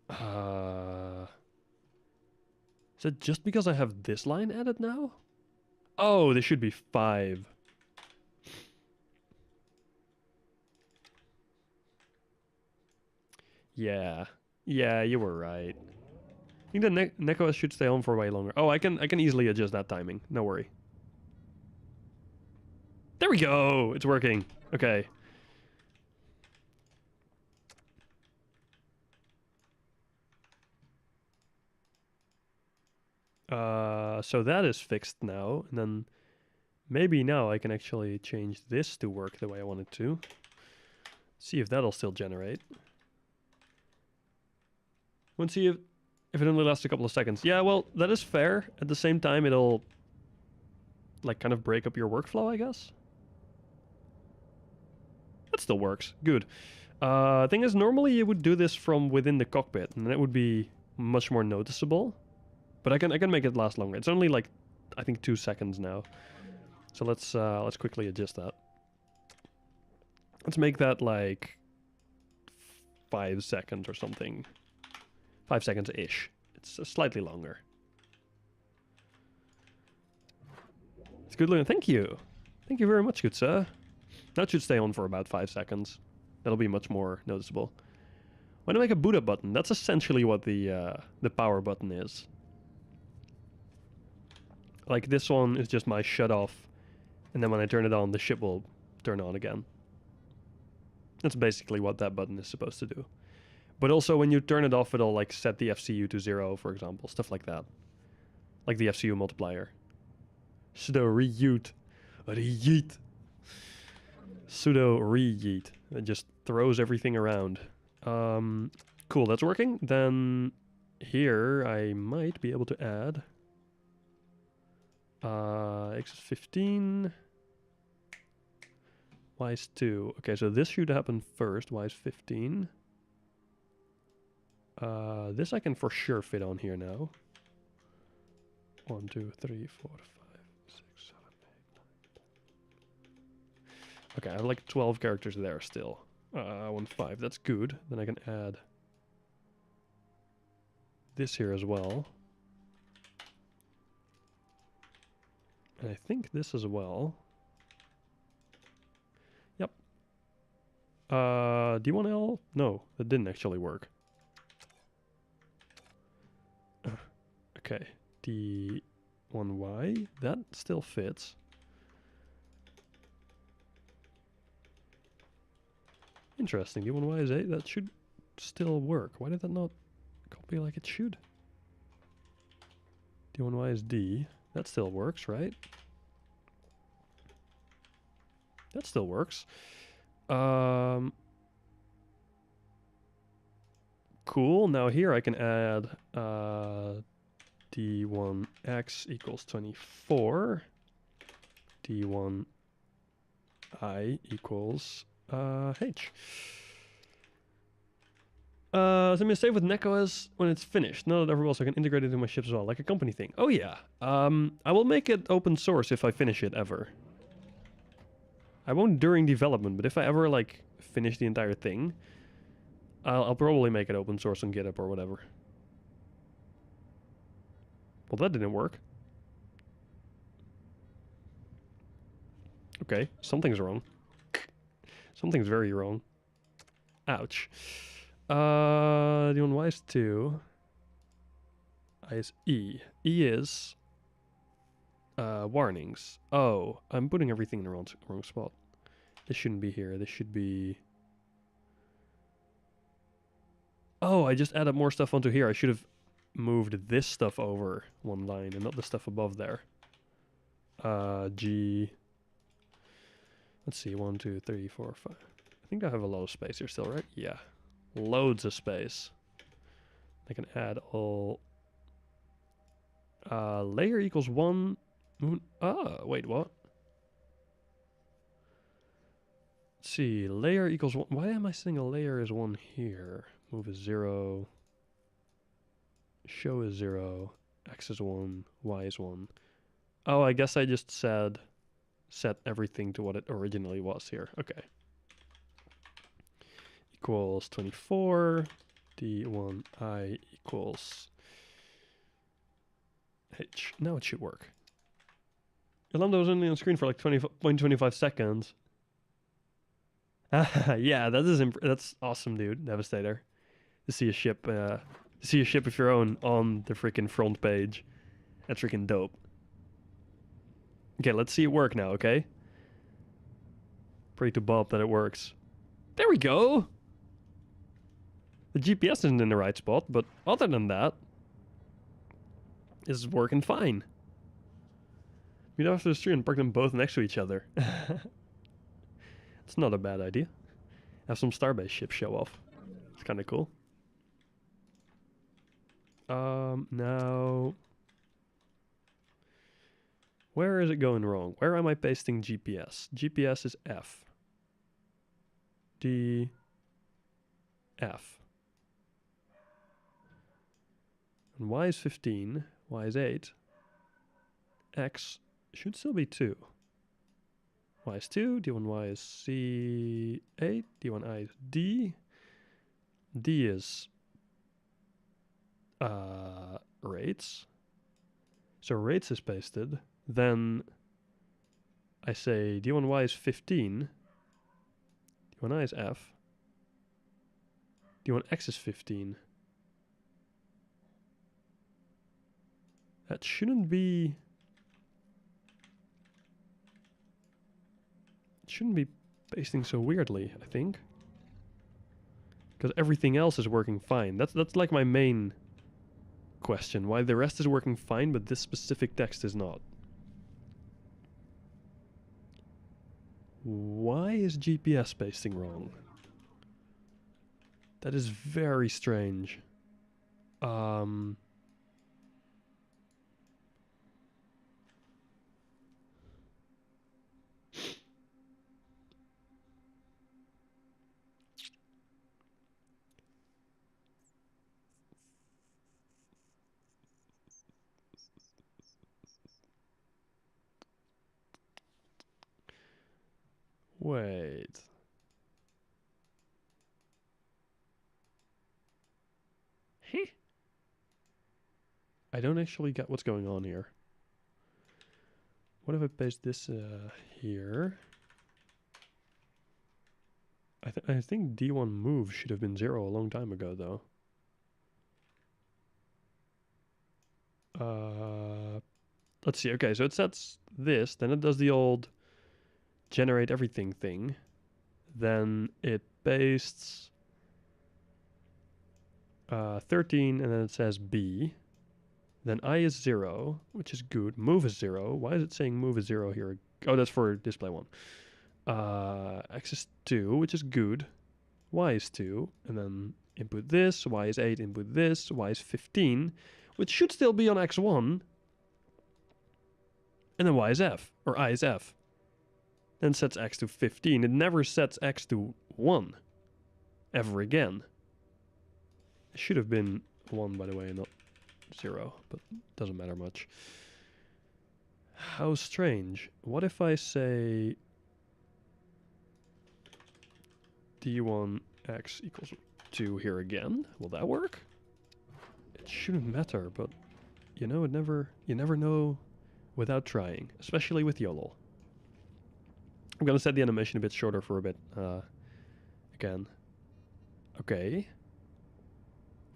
[SPEAKER 1] Is it just because I have this line added now? Oh, there should be 5. Yeah. Yeah, you were right. I think the NECOS should stay on for way longer. Oh, I can easily adjust that timing. No worry. There we go! It's working. Okay. So that is fixed now, and then maybe now I can actually change this to work the way I want it to. See if that'll still generate. We'll see if it only lasts a couple of seconds. Yeah, well, that is fair. At the same time, it'll like kind of break up your workflow, I guess. That still works. Good. Thing is, normally you would do this from within the cockpit, and it would be much more noticeable. But I can make it last longer. It's only like, I think 2 seconds now. So let's quickly adjust that. Let's make that like 5 seconds or something. 5 seconds-ish. It's slightly longer. It's good looking. Thank you. Thank you very much, good sir. That should stay on for about 5 seconds. That'll be much more noticeable. When I make a boot up button, that's essentially what the power button is. Like this one is just my shut off, and then when I turn it on, the ship will turn on again. That's basically what that button is supposed to do. But also when you turn it off, it'll like set the FCU to 0, for example, stuff like that. Like the FCU multiplier. Sudo re-yeet. Re-yeet. Sudo re-yeet. It just throws everything around. Cool, that's working. Then here I might be able to add x is 15, y is 2. Okay, so this should happen first. Y is 15. This I can for sure fit on here now. 1, 2, 3, 4, 5, 6, 7, 8, 9. Okay, I have like 12 characters there still. 1, 5, that's good. Then I can add this here as well. And I think this as well. Yep. D1L? No, that didn't actually work. Okay, D1Y, that still fits. Interesting, D1Y is 8, that should still work. Why did that not copy like it should? D1Y is D, that still works, right? That still works. Cool, now here I can add D1X equals 24. D1I equals H. Send me a save with NecoS when it's finished. Not ever will, so I can integrate it into my ship as well, like a company thing. Oh yeah. I will make it open source if I finish it ever. I won't during development, but if I ever like finish the entire thing, I'll probably make it open source on GitHub or whatever. Well, that didn't work. Okay, something's wrong. Something's very wrong. Ouch. D1Y is 2. I is E. E is warnings. Oh, I'm putting everything in the wrong spot. This shouldn't be here. This should be... Oh, I just added more stuff onto here. I should have moved this stuff over one line and not the stuff above there. G... Let's see, 1, 2, 3, 4, 5. I think I have a lot of space here still, right? Yeah. Loads of space. I can add all... layer equals 1... wait, what? Let's see, layer equals 1... Why am I saying a layer is 1 here? Move is 0. Show is 0. X is 1. Y is 1. Oh, I guess I just said... set everything to what it originally was here. Okay. Equals 24. D1I equals H. Now it should work. Lambda was only on screen for like 20.25 seconds. Yeah, that's awesome, dude. Devastator. To see a ship of your own on the freaking front page. That's freaking dope. Okay, let's see it work now, okay? Pray to Bob that it works. There we go! The GPS isn't in the right spot, but other than that, it's working fine. Meet after the street and park them both next to each other. It's not a bad idea. Have some Starbase ships show off. It's kind of cool. Now... Where is it going wrong? Where am I pasting GPS? GPS is F. D... F. And Y is 15. Y is 8. X should still be 2. Y is 2. D1Y is C8. D1I is D. D is... rates. So rates is pasted. Then I say D1Y is 15. D1I is F. D1X is 15. That shouldn't be... It shouldn't be pasting so weirdly, I think. Because everything else is working fine. That's like my main question. Why the rest is working fine, but this specific text is not. Why is GPS pasting wrong? That is very strange. Wait. I don't actually get what's going on here. What if I paste this here? I think D1 move should have been 0 a long time ago, though. Let's see. Okay, so it sets this, then it does the old generate everything thing. Then it pastes 13, and then it says B. Then I is 0, which is good. Move is 0. Why is it saying move is 0 here? Oh, that's for display 1. X is 2, which is good. Y is 2, and then input this. Y is 8, input this. Y is 15, which should still be on X1. And then Y is F, or I is F. Then sets X to 15. It never sets X to 1. Ever again. It should have been 1, by the way, not 0, but doesn't matter much. How strange. What if I say D1X equals 2 here again? Will that work? It shouldn't matter, but you know, you never know without trying, especially with YOLO. I'm gonna set the animation a bit shorter for a bit again. Okay.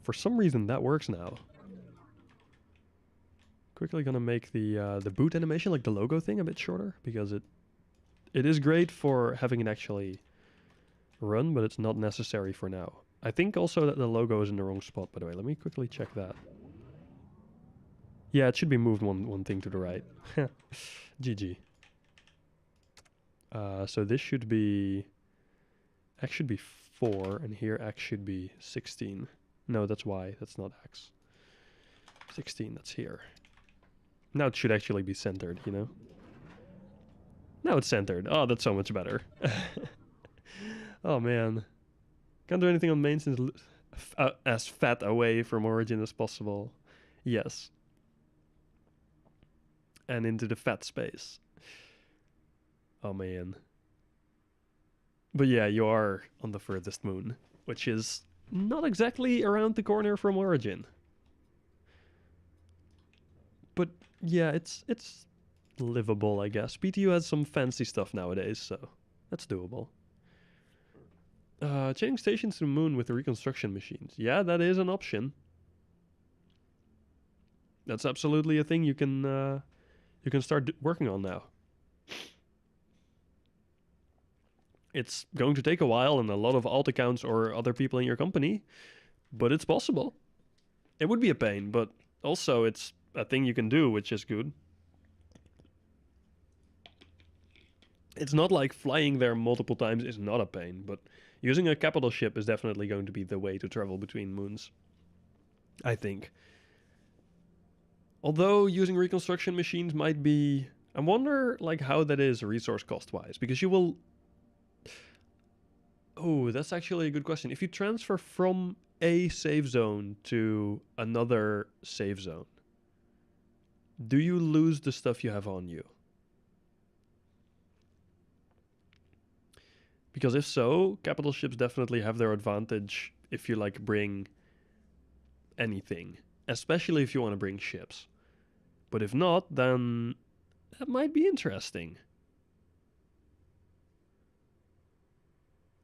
[SPEAKER 1] For some reason that works now. Quickly gonna make the boot animation, like the logo thing, a bit shorter, because it is great for having it actually run, but it's not necessary for now. I think also that the logo is in the wrong spot, by the way. Let me quickly check that. Yeah, it should be moved one thing to the right. GG. So this should be... X should be 4, and here X should be 16. No, that's Y, that's not X. 16, that's here. Now it should actually be centered, you know? Now it's centered. Oh, that's so much better. Oh, man. Can't do anything on main since as fat away from origin as possible. Yes. And into the fat space. Oh, man. But yeah, you are on the furthest moon, which is not exactly around the corner from origin. But yeah, it's livable, I guess. PTU has some fancy stuff nowadays, so that's doable. Changing stations to the moon with the reconstruction machines. Yeah, that is an option. That's absolutely a thing you can start working on now. It's going to take a while and a lot of alt accounts or other people in your company, but it's possible. It would be a pain, but also it's a thing you can do, which is good. It's not like flying there multiple times is not a pain, but using a capital ship is definitely going to be the way to travel between moons, I think. Although using reconstruction machines might be... I wonder like how that is resource cost-wise, because you will... Oh, that's actually a good question. If you transfer from a save zone to another save zone, do you lose the stuff you have on you? Because if so, capital ships definitely have their advantage if you like bring anything, especially if you want to bring ships. But if not, then that might be interesting.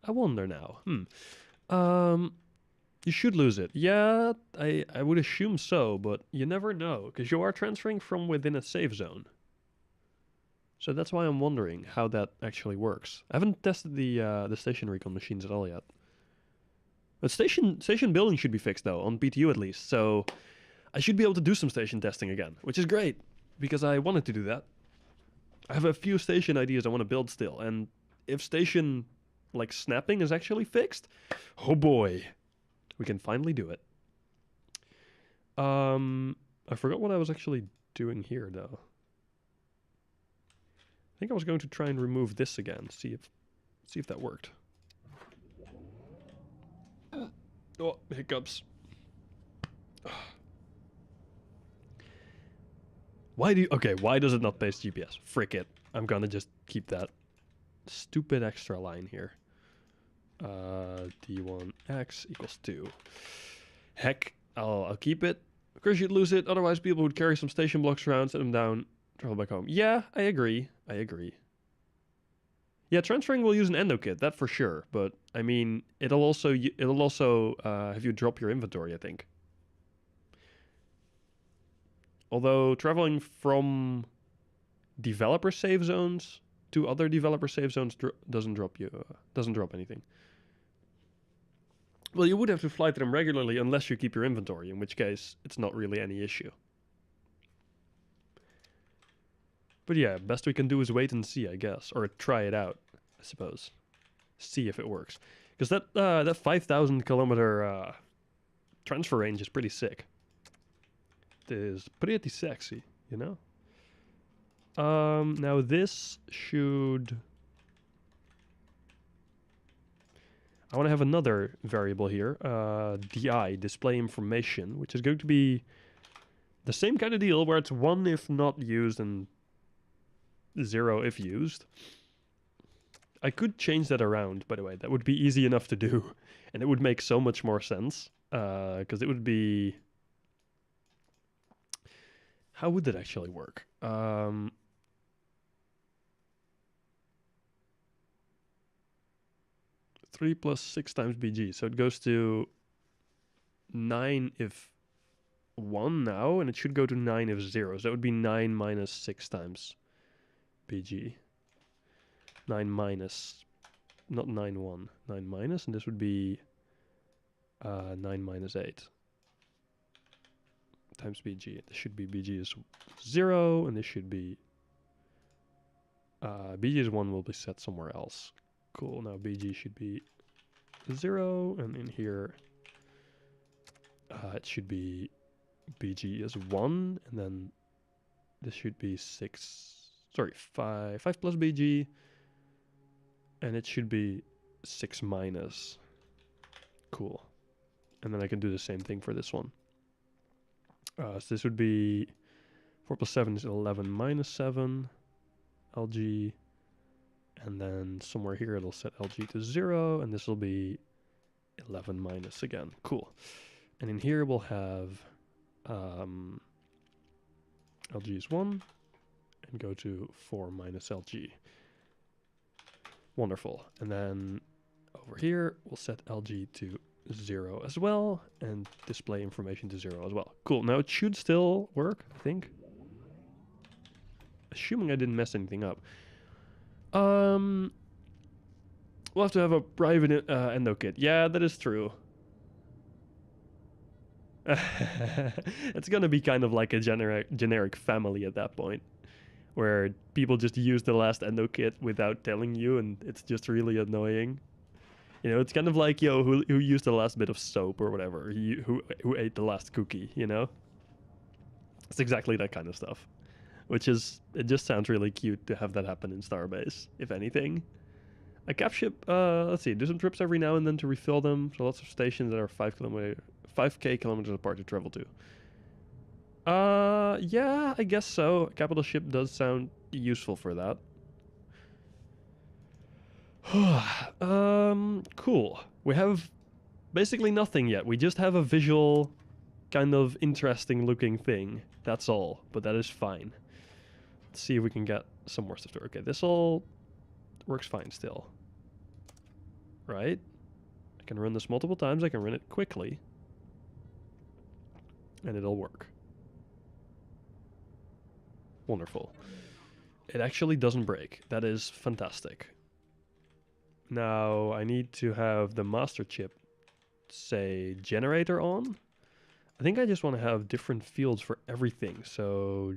[SPEAKER 1] I wonder now. You should lose it. Yeah, I would assume so, but you never know, because you are transferring from within a safe zone. So that's why I'm wondering how that actually works. I haven't tested the station recon machines at all yet. But station building should be fixed though, on BTU at least. So I should be able to do some station testing again, which is great, because I wanted to do that. I have a few station ideas I want to build still, and if station like snapping is actually fixed, oh boy, we can finally do it. I forgot what I was actually doing here though. I think I was going to try and remove this again, see if that worked. Oh, hiccups. Why does it not paste GPS? Frick it. I'm gonna just keep that stupid extra line here. D1x equals 2. Heck, I'll keep it. Of course you'd lose it, otherwise people would carry some station blocks around, set them down, travel back home. Yeah, I agree. Yeah, transferring will use an endo kit, that for sure. But I mean, it'll also have you drop your inventory, I think. Although traveling from developer save zones to other developer save zones doesn't drop anything. Well, you would have to fly to them regularly unless you keep your inventory, in which case it's not really any issue. But yeah, best we can do is wait and see, I guess, or try it out, I suppose. See if it works, because that 5,000 kilometer transfer range is pretty sick. It is pretty sexy, you know. Now this should. I want to have another variable here, DI, display information, which is going to be the same kind of deal where it's 1 if not used and 0 if used. I could change that around, by the way. That would be easy enough to do, and it would make so much more sense, because it would be... How would that actually work? 3 plus 6 times BG. So it goes to 9 if 1 now, and it should go to 9 if 0. So that would be 9 minus 6 times BG. 9 minus, not 9 1, 9 minus, and this would be 9 minus 8 times BG. This should be BG is 0, and this should be BG is 1 will be set somewhere else. Cool, now BG should be 0, and in here it should be BG is 1, and then this should be 5 plus BG, and it should be 6 minus. Cool. And then I can do the same thing for this one. So this would be 4 plus 7 is 11 minus 7 LG, and then somewhere here it'll set LG to 0, and this will be 11 minus again. Cool. And in here we'll have LG is 1, and go to 4 minus LG. Wonderful. And then over here we'll set LG to 0 as well, and display information to 0 as well. Cool. Now it should still work, I think. Assuming I didn't mess anything up. We'll have to have a private endo kit. Yeah, that is true. It's gonna be kind of like a generic family at that point, where people just use the last endo kit without telling you, and it's just really annoying. You know, it's kind of like, yo, who used the last bit of soap or whatever, who ate the last cookie, you know? It's exactly that kind of stuff. Which is, it just sounds really cute to have that happen in Starbase, if anything. A cap ship, let's see, do some trips every now and then to refill them. So lots of stations that are 5K kilometers apart to travel to. Yeah, I guess so. A capital ship does sound useful for that. Cool. We have basically nothing yet. We just have a visual, kind of interesting looking thing. That's all, but that is fine. Let's see if we can get some more stuff to work. Okay, this all works fine still. right? I can run this multiple times. I can run it quickly. And it'll work. Wonderful. It actually doesn't break. That is fantastic. Now I need to have the master chip say generator on. I think I just want to have different fields for everything. So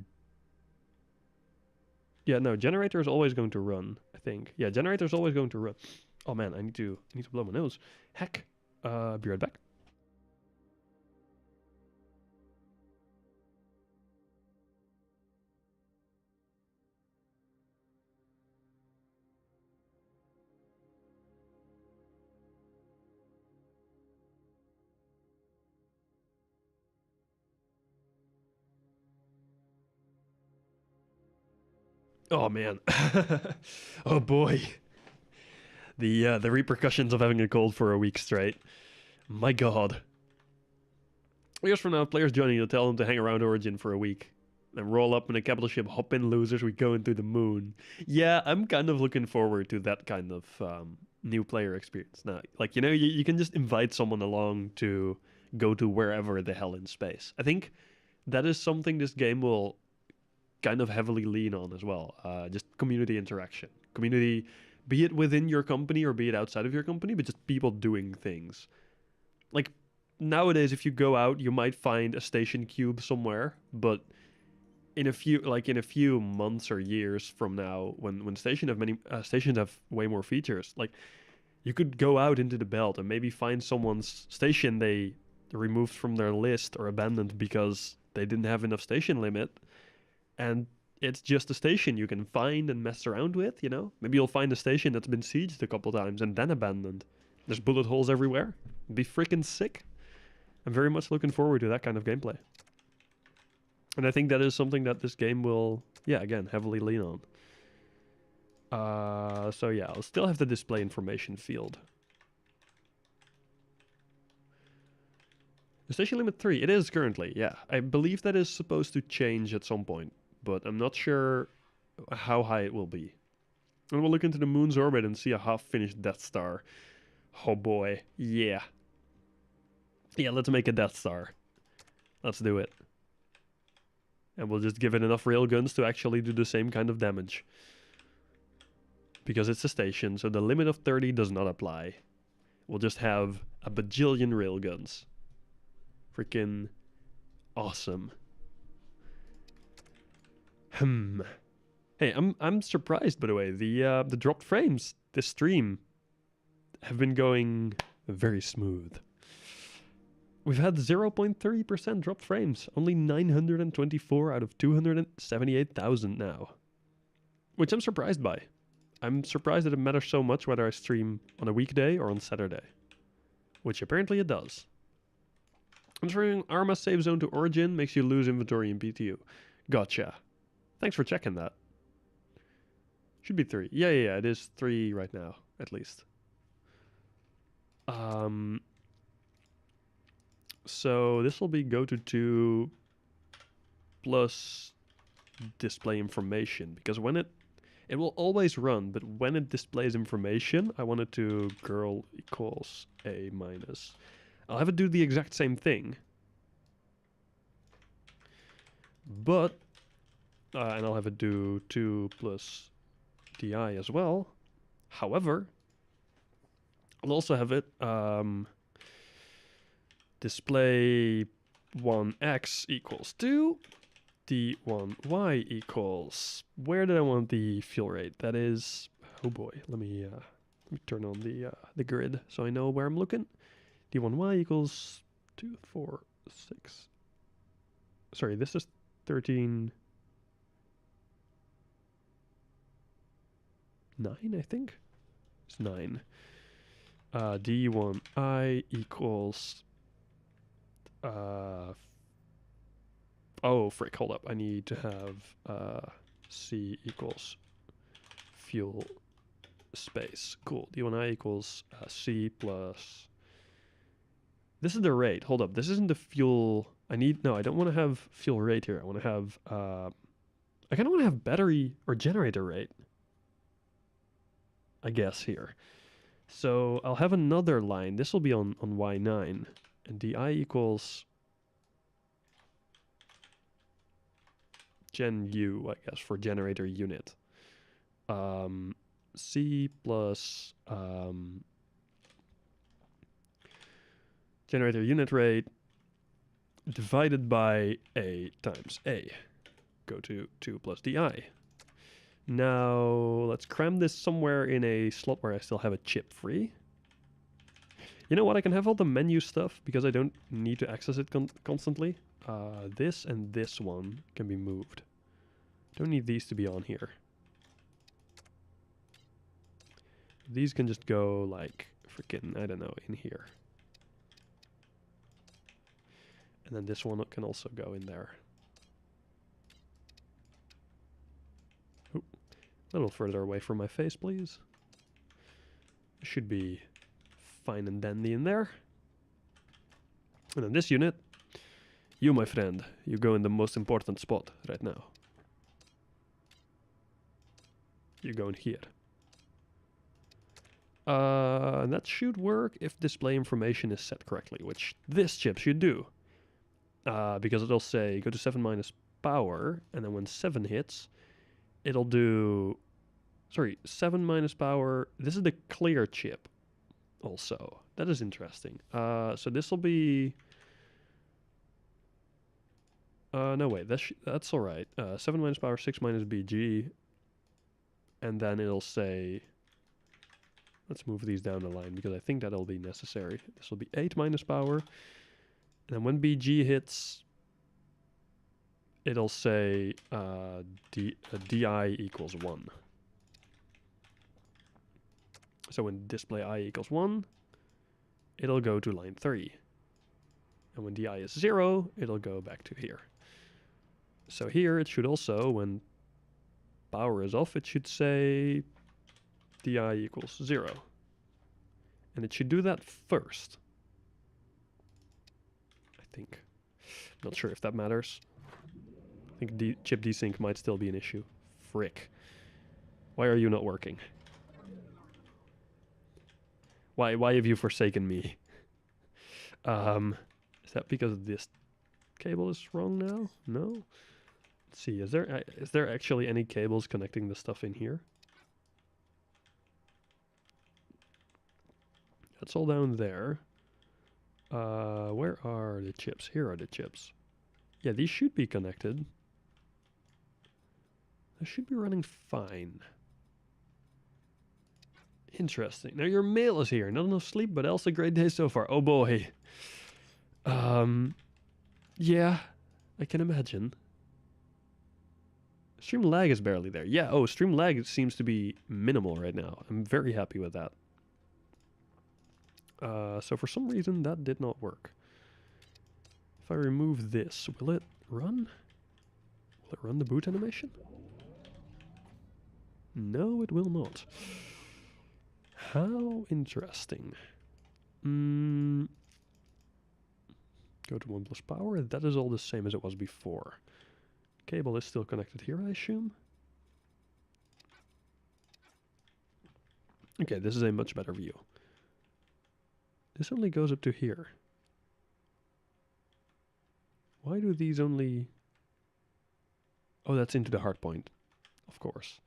[SPEAKER 1] yeah, no, generator is always going to run, I think. Yeah, generator is always going to run. Oh man, I need to blow my nose. Heck. Be right back. Oh man. Oh boy. The repercussions of having a cold for a week straight. My god. Years from now, players joining you tell them to hang around Origin for a week. Then roll up in a capital ship, hop in losers, we go into the moon. Yeah, I'm kind of looking forward to that kind of new player experience. Now, like, you can just invite someone along to go to wherever the hell in space. I think that is something this game will kind of heavily lean on as well. Just community interaction. Community, be it within your company or be it outside of your company, but just people doing things. Like, nowadays, if you go out, you might find a station cube somewhere, but in a few months or years from now, when stations have way more features, like you could go out into the belt and maybe find someone's station they removed from their list or abandoned because they didn't have enough station limit, and it's just a station you can find and mess around with. Maybe you'll find a station that's been sieged a couple times and then abandoned. There's bullet holes everywhere. It'd be freaking sick. I'm very much looking forward to that kind of gameplay. And I think that is something that this game will, yeah, again, heavily lean on. So yeah, I'll still have the display information field. The station limit 3, it is currently, yeah. I believe that is supposed to change at some point, but I'm not sure how high it will be. And we'll look into the moon's orbit and see a half-finished Death Star. Oh boy, yeah. Yeah, let's make a Death Star. Let's do it. And we'll just give it enough railguns to actually do the same kind of damage. Because it's a station, so the limit of 30 does not apply. We'll just have a bajillion railguns. Freaking awesome. Hey, I'm surprised, by the way. The dropped frames this stream have been going very smooth. We've had 0.3% dropped frames. Only 924 out of 278,000 now. Which I'm surprised by. I'm surprised that it matters so much whether I stream on a weekday or on Saturday. Which apparently it does. Transferring Arma save zone to Origin makes you lose inventory in BTU. Gotcha. Thanks for checking that. Should be 3. Yeah, it is 3 right now, at least. So this will be go to 2 plus display information, because when it will always run, but when it displays information, I want it to girl equals a minus. I'll have it do the exact same thing, but and I'll have it do 2 plus di as well. However, I'll also have it display 1x equals 2, d1y equals, where did I want the fuel rate? That is, oh boy, let me turn on the grid so I know where I'm looking. d1y equals 2, 4, 6. Sorry, this is 13, 9, I think. It's 9. d1i equals oh frick, hold up, I need to have c equals fuel space. Cool. d1i equals c plus, this is the rate. Hold up, this isn't the fuel. I don't want to have fuel rate here. I want to have I kind of want to have battery or generator rate, I guess, here. So I'll have another line. This will be on Y9. And di equals gen u, I guess, for generator unit. C plus generator unit rate divided by A times A. Go to 2 plus di. Now, let's cram this somewhere in a slot where I still have a chip free. You know what? I can have all the menu stuff because I don't need to access it constantly. This and this one can be moved. Don't need these to be on here. These can just go like freaking, I don't know, in here. And then this one can also go in there. Ooh, a little further away from my face, please. Should be fine and dandy in there. And then this unit, you, my friend, you go in the most important spot right now. You go in here. And that should work if display information is set correctly, which this chip should do. Because it'll say go to 7 minus power, and then when 7 hits, it'll do... Sorry, 7 minus power. This is the clear chip also. That is interesting. So this will be... no, wait, that's all right. 7 minus power, 6 minus BG. And then it'll say... Let's move these down the line because I think that'll be necessary. This will be 8 minus power. And then when BG hits, it'll say DI equals 1. So when display I equals 1, it'll go to line 3. And when DI is 0, it'll go back to here. So here it should also, when power is off, it should say DI equals 0. And it should do that first. I think. Not sure if that matters. I think chip desync might still be an issue. Frick. Why are you not working? Why have you forsaken me? Is that because this cable is wrong now? No? Let's see, is there actually any cables connecting the stuff in here? That's all down there. Where are the chips? Here are the chips. Yeah, these should be connected. They should be running fine. Interesting. Now your mail is here. Not enough sleep, but else a great day so far. Oh boy. Yeah, I can imagine. Stream lag is barely there. Yeah, oh, stream lag seems to be minimal right now. I'm very happy with that. So for some reason that did not work. If I remove this, will it run? Will it run the boot animation? No, it will not. How interesting. Go to 1 plus power. That is all the same as it was before. Cable is still connected here, I assume. Okay, this is a much better view. This only goes up to here. Why do these only... Oh, that's into the hard point, of course.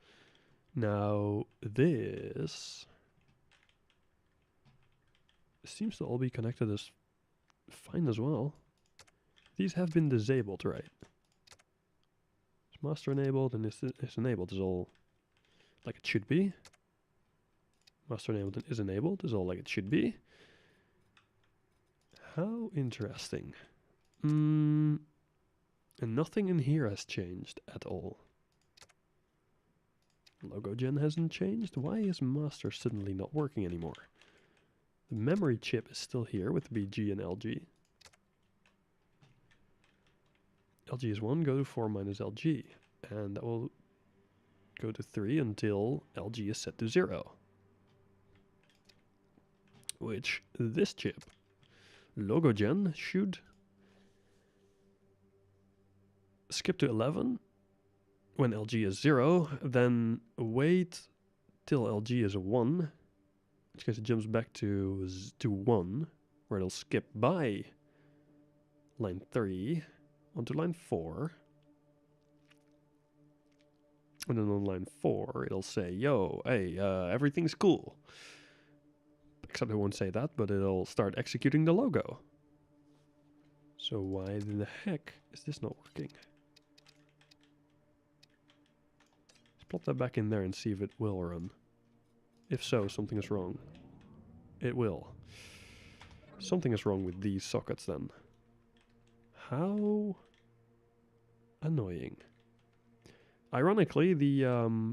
[SPEAKER 1] Now, this seems to all be connected as fine as well. These have been disabled, right? It's master enabled and it's enabled is all like it should be. Master enabled and is enabled is all like it should be. How interesting. And nothing in here has changed at all. Logo gen hasn't changed. Why is master suddenly not working anymore? The memory chip is still here with BG and LG. LG is 1, go to 4 minus LG. And that will go to 3 until LG is set to 0. Which this chip, logo gen, should skip to 11 when LG is 0, then wait till LG is 1, which case it jumps back to 1, where it'll skip by line 3 onto line 4. And then on line 4, it'll say, yo, hey, everything's cool. Except it won't say that, but it'll start executing the logo. So why in the heck is this not working? Let's plop that back in there and see if it will run. If so, something is wrong. It will. Something is wrong with these sockets then. How annoying. Ironically, the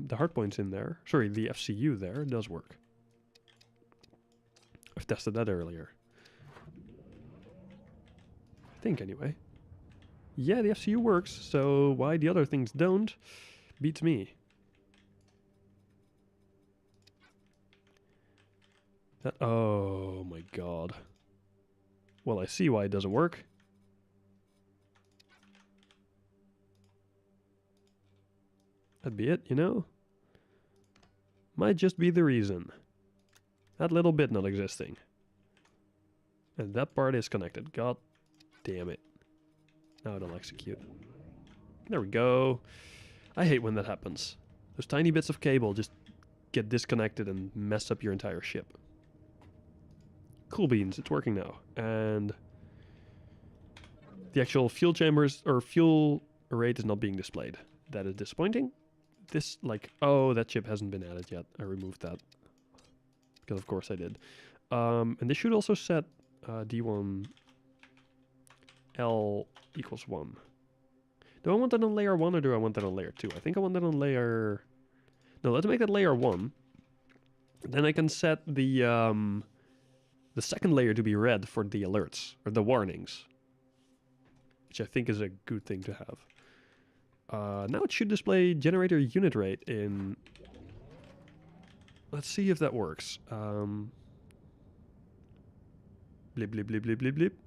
[SPEAKER 1] hardpoints in there, sorry, the FCU there does work. I've tested that earlier. I think anyway. Yeah, the FCU works, so why the other things don't beats me. That, oh my god. Well, I see why it doesn't work. That'd be it, you know? Might just be the reason. That little bit not existing. And that part is connected. God damn it. Now it'll execute. There we go. I hate when that happens. Those tiny bits of cable just get disconnected and mess up your entire ship. Cool beans, it's working now. And the actual fuel chambers, or fuel rate is not being displayed. That is disappointing. This, like, oh, that chip hasn't been added yet. I removed that. Because of course I did. And this should also set D1 L equals 1. Do I want that on layer 1 or do I want that on layer 2? I think I want that on layer... No, let's make that layer 1. Then I can set the second layer to be red for the alerts, or the warnings. Which I think is a good thing to have. Now it should display generator unit rate in... Let's see if that works. Blip, blip, blip, blip, blip, blip.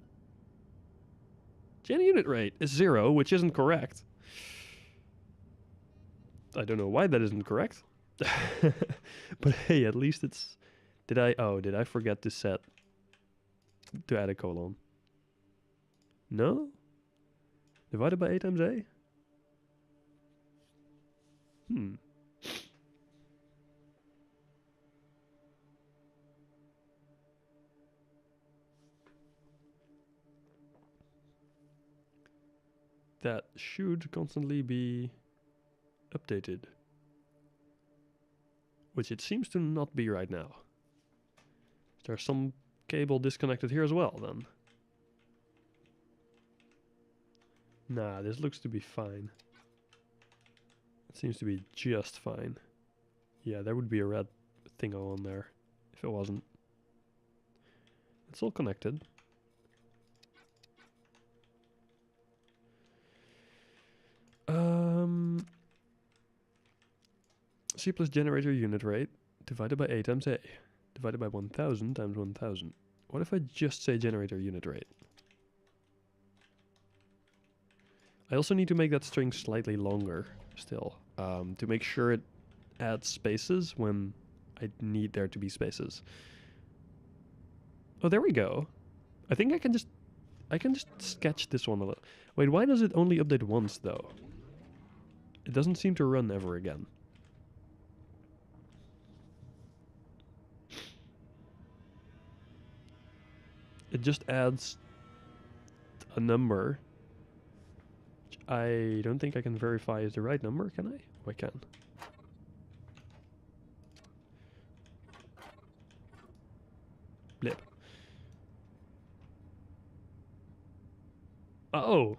[SPEAKER 1] Gen unit rate is 0, which isn't correct. I don't know why that isn't correct. But hey, at least it's... Did I forget to set... To add a colon? No? Divided by A times A? That should constantly be updated. Which it seems to not be right now. There's some cable disconnected here as well, then. Nah, this looks to be fine. It seems to be just fine. Yeah, there would be a red thing on there if it wasn't. It's all connected. C plus generator unit rate divided by A times A divided by 1000 times 1000. What if I just say generator unit rate? I also need to make that string slightly longer still to make sure it adds spaces when I need there to be spaces. Oh, there we go. I think I can just sketch this one a little. Wait, why does it only update once though? It doesn't seem to run ever again. It just adds a number, which I don't think I can verify is the right number, can I? Oh, I can. Blip. Oh!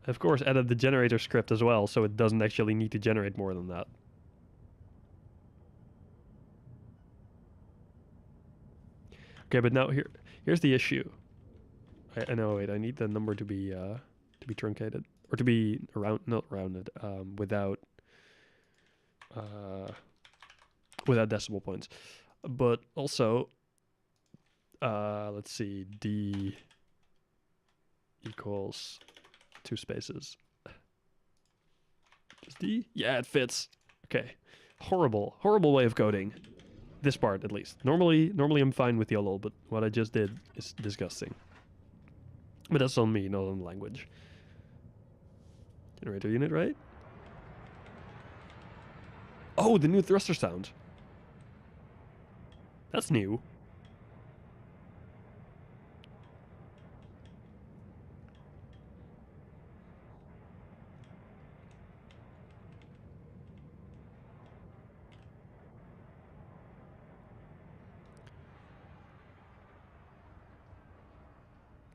[SPEAKER 1] Of course, added the generator script as well, so it doesn't actually need to generate more than that. Okay, but now here's the issue. I know. Wait, I need the number to be truncated or to be not rounded, without decimal points. But also, let's see, D equals 2 spaces. Is D? Yeah, it fits. Okay. Horrible, horrible way of coding. This part, at least. Normally I'm fine with YOLO, but what I just did is disgusting. But that's on me, not on the language. Generator unit, right? Oh, the new thruster sound. That's new.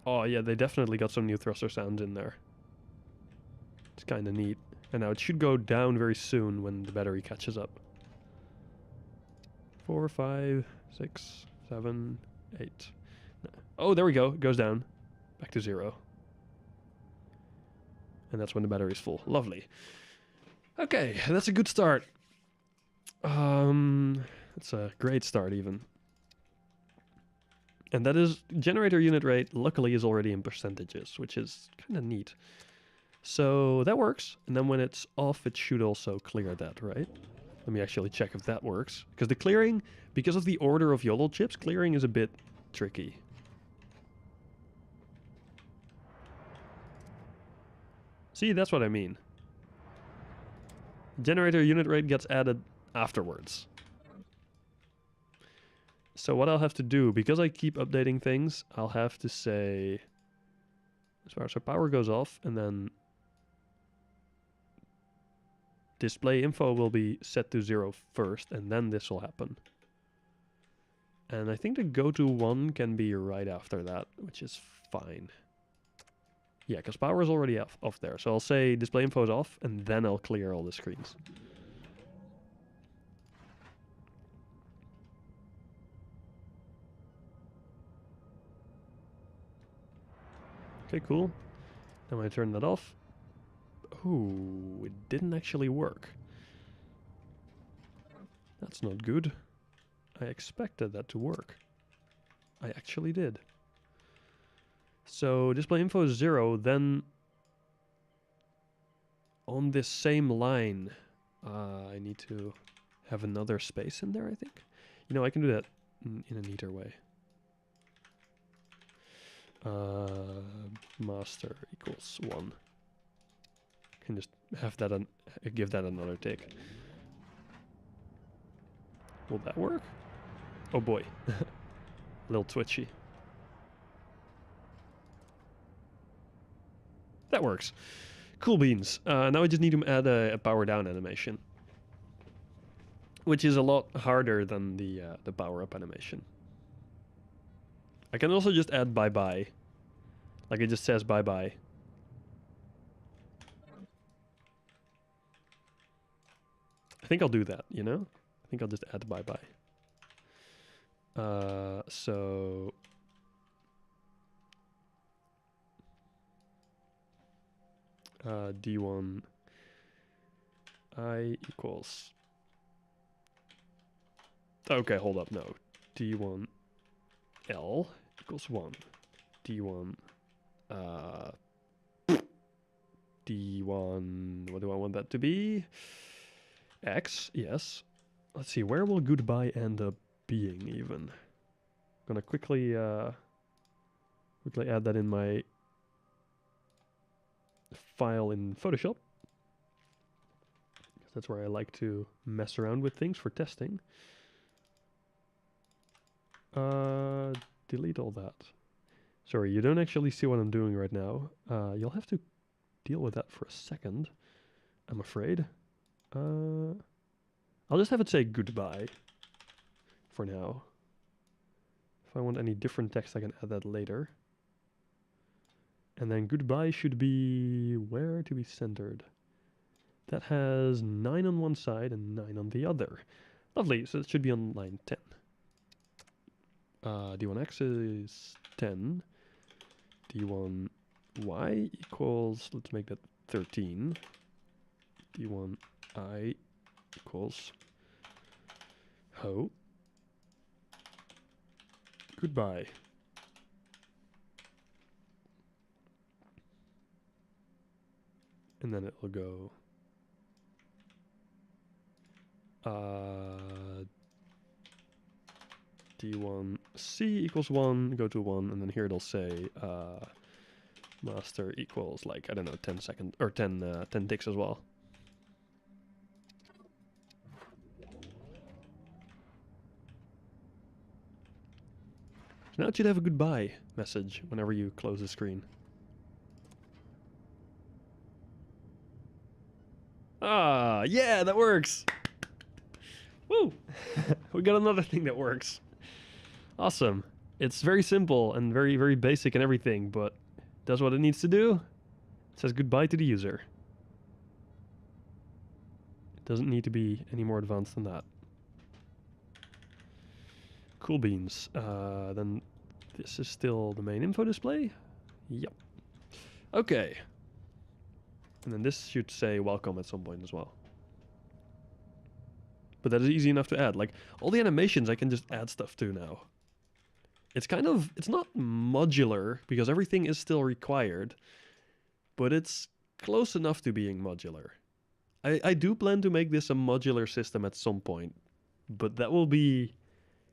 [SPEAKER 1] Oh yeah, they definitely got some new thruster sounds in there. It's kind of neat. And now it should go down very soon when the battery catches up. 4, 5, 6, 7, 8. Oh, there we go. It goes down. Back to 0. And that's when the battery's full. Lovely. Okay, that's a good start. That's a great start even. And that is generator unit rate, luckily, is already in percentages, which is kind of neat. So that works. And then when it's off, it should also clear that, right? Let me actually check if that works. Because the clearing, because of the order of YOLO chips, clearing is a bit tricky. See, that's what I mean. Generator unit rate gets added afterwards. So what I'll have to do, because I keep updating things, I'll have to say, as far as our power goes off, and then display info will be set to 0 first, and then this will happen. And I think the go to 1 can be right after that, which is fine. Yeah, because power is already off there. So I'll say display info is off, and then I'll clear all the screens. Okay, cool. Then I turn that off. Ooh, it didn't actually work. That's not good. I expected that to work. I actually did. So display info is 0, then on this same line, I need to have another space in there, I think. You know, I can do that in a neater way. Master equals 1. Can just have that give that another tick. Will that work? Oh boy. A little twitchy. That works. Cool beans. Now I just need to add a power down animation, which is a lot harder than the power up animation. I can also just add bye bye, like it just says bye bye. I think I'll do that. You know, I think I'll just add bye bye. So. D1 I equals. Okay, hold up, no. D1 L equals 1. D1 D1, what do I want that to be? X, yes. Let's see, where will goodbye end up being even? I'm gonna quickly add that in my file in Photoshop. That's where I like to mess around with things for testing. Delete all that. Sorry, you don't actually see what I'm doing right now. You'll have to deal with that for a second, I'm afraid. I'll just have it say goodbye for now. If I want any different text, I can add that later. And then goodbye should be where to be centered. That has 9 on one side and 9 on the other. Lovely, so it should be on line 10. D1x is 10. D1y equals, let's make that 13. D1i equals ho. Goodbye. And then it will go D1C equals 1, go to 1, and then here it'll say master equals, like, I don't know, 10 seconds, or 10 ticks as well. So now it should have a goodbye message whenever you close the screen. Ah, yeah, that works! Woo! We got another thing that works. Awesome. It's very simple and very, very basic and everything, but does what it needs to do. It says goodbye to the user. It doesn't need to be any more advanced than that. Cool beans. Then this is still the main info display. Yep. Okay. And then this should say welcome at some point as well. But that is easy enough to add. Like, all the animations I can just add stuff to now. It's kind of, it's not modular, because everything is still required, but it's close enough to being modular. I do plan to make this a modular system at some point, but that will be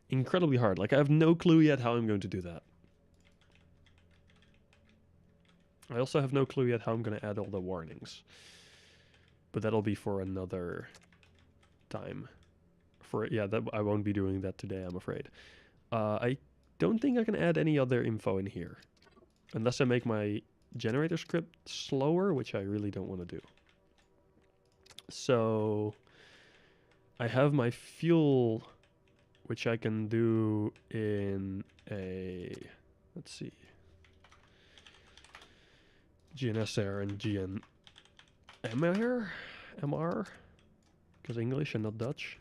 [SPEAKER 1] incredibly hard. Like, I have no clue yet how I'm going to do that. I also have no clue yet how I'm going to add all the warnings. But that'll be for another time. I won't be doing that today, I'm afraid. I don't think I can add any other info in here. Unless I make my generator script slower, which I really don't want to do. So I have my fuel, which I can do in a, let's see, GNSR and MR, because English and not Dutch.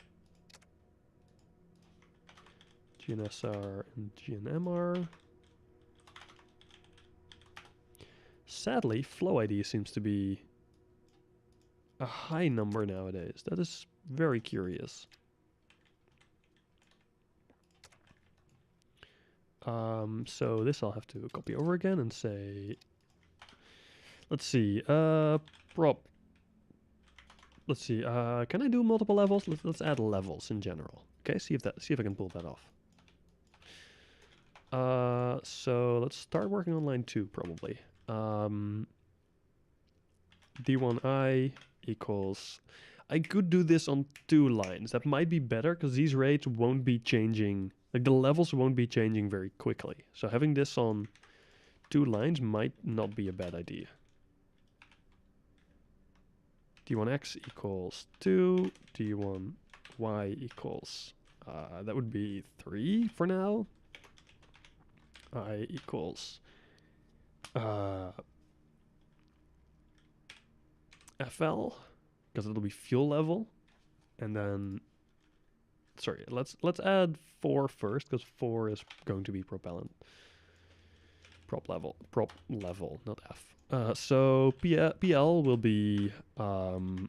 [SPEAKER 1] GNSR and GNMR. Sadly, flow ID seems to be a high number nowadays. That is very curious. So this I'll have to copy over again and say, let's see, prop. Let's see, can I do multiple levels? Let's add levels in general. Okay, see if I can pull that off. So let's start working on line 2 probably. D1I equals, I could do this on 2 lines. That might be better because these rates won't be changing, like the levels won't be changing very quickly. So having this on 2 lines might not be a bad idea. D1X equals 2, D1Y equals, that would be 3 for now. I equals FL, because it'll be fuel level, and then, sorry, let's add 4 first, because 4 is going to be propellant. Prop level, not F. So PL will be GN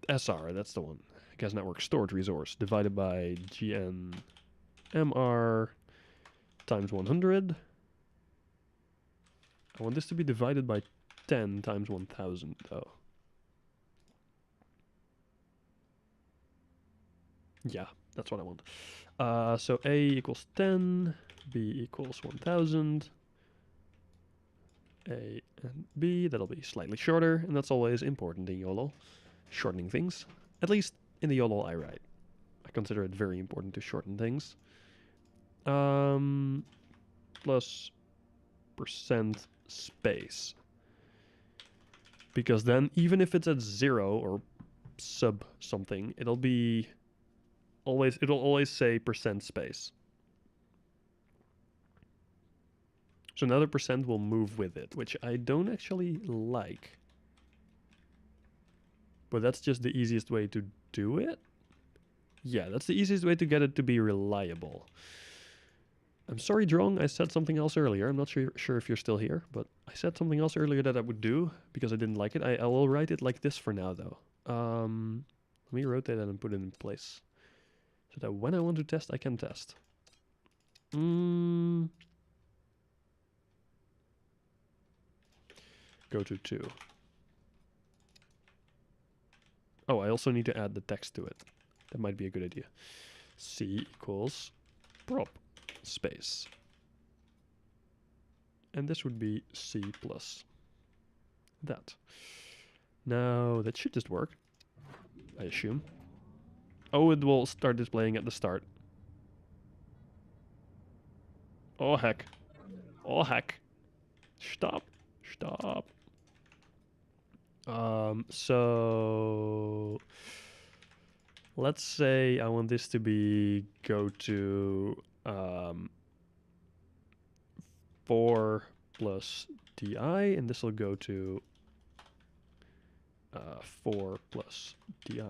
[SPEAKER 1] SR, that's the one. Gas network stored resource divided by GNMR times 100. I want this to be divided by 10 times 1000 though. Yeah, that's what I want. So A equals 10, B equals 1000. A and B, that'll be slightly shorter, and that's always important in YOLO. Shortening things. At least in the YOLO I write. I consider it very important to shorten things. Plus percent space. Because then, even if it's at 0 or sub something, it'll always say percent space. So another percent will move with it, which I don't actually like. But that's just the easiest way to do it. Yeah, that's the easiest way to get it to be reliable. I'm sorry, Drong, I said something else earlier. I'm not sure if you're still here, but I said something else earlier that I would do because I didn't like it. I will write it like this for now, though. Let me rotate that and put it in place so that when I want to test, I can test. Go to 2. Oh, I also need to add the text to it. That might be a good idea. C equals prop space. And this would be C plus that. Now, that should just work, I assume. Oh, it will start displaying at the start. Oh, heck. Oh, heck. Stop. Stop. So let's say I want this to be go to 4 plus di, and this will go to 4 plus di.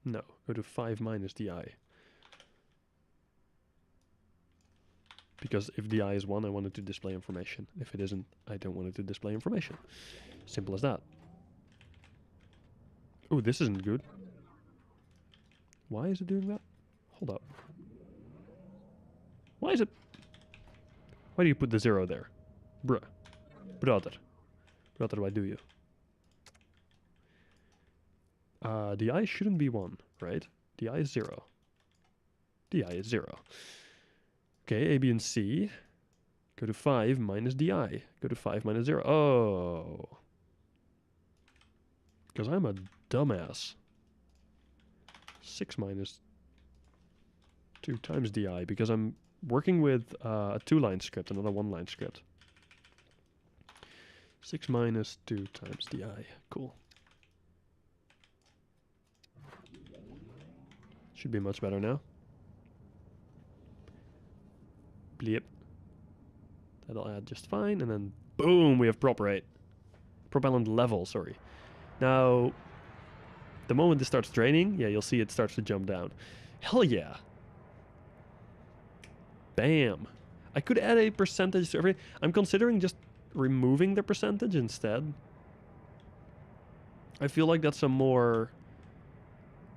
[SPEAKER 1] No, go to 5 minus di. Because if di is 1, I want it to display information. If it isn't, I don't want it to display information. Simple as that. Oh, this isn't good. Why is it doing that? Hold up. Why is it... Why do you put the 0 there? Bruh. Brother. Brother, why do you? Di shouldn't be 1, right? Di is 0. Di is 0. Okay, A, B, and C. Go to 5 minus di. Go to 5 minus 0. Oh. Because I'm a dumbass. 6 minus 2 times di. Because I'm working with a 2-line script, not a 1-line script. 6 minus 2 times di. Cool. Should be much better now. Bleep. That'll add just fine, and then boom, we have prop rate. Propellant level, sorry. Now, the moment this starts draining, yeah, you'll see it starts to jump down. Hell yeah. Bam. I could add a percentage to everything. I'm considering just removing the percentage instead. I feel like that's a more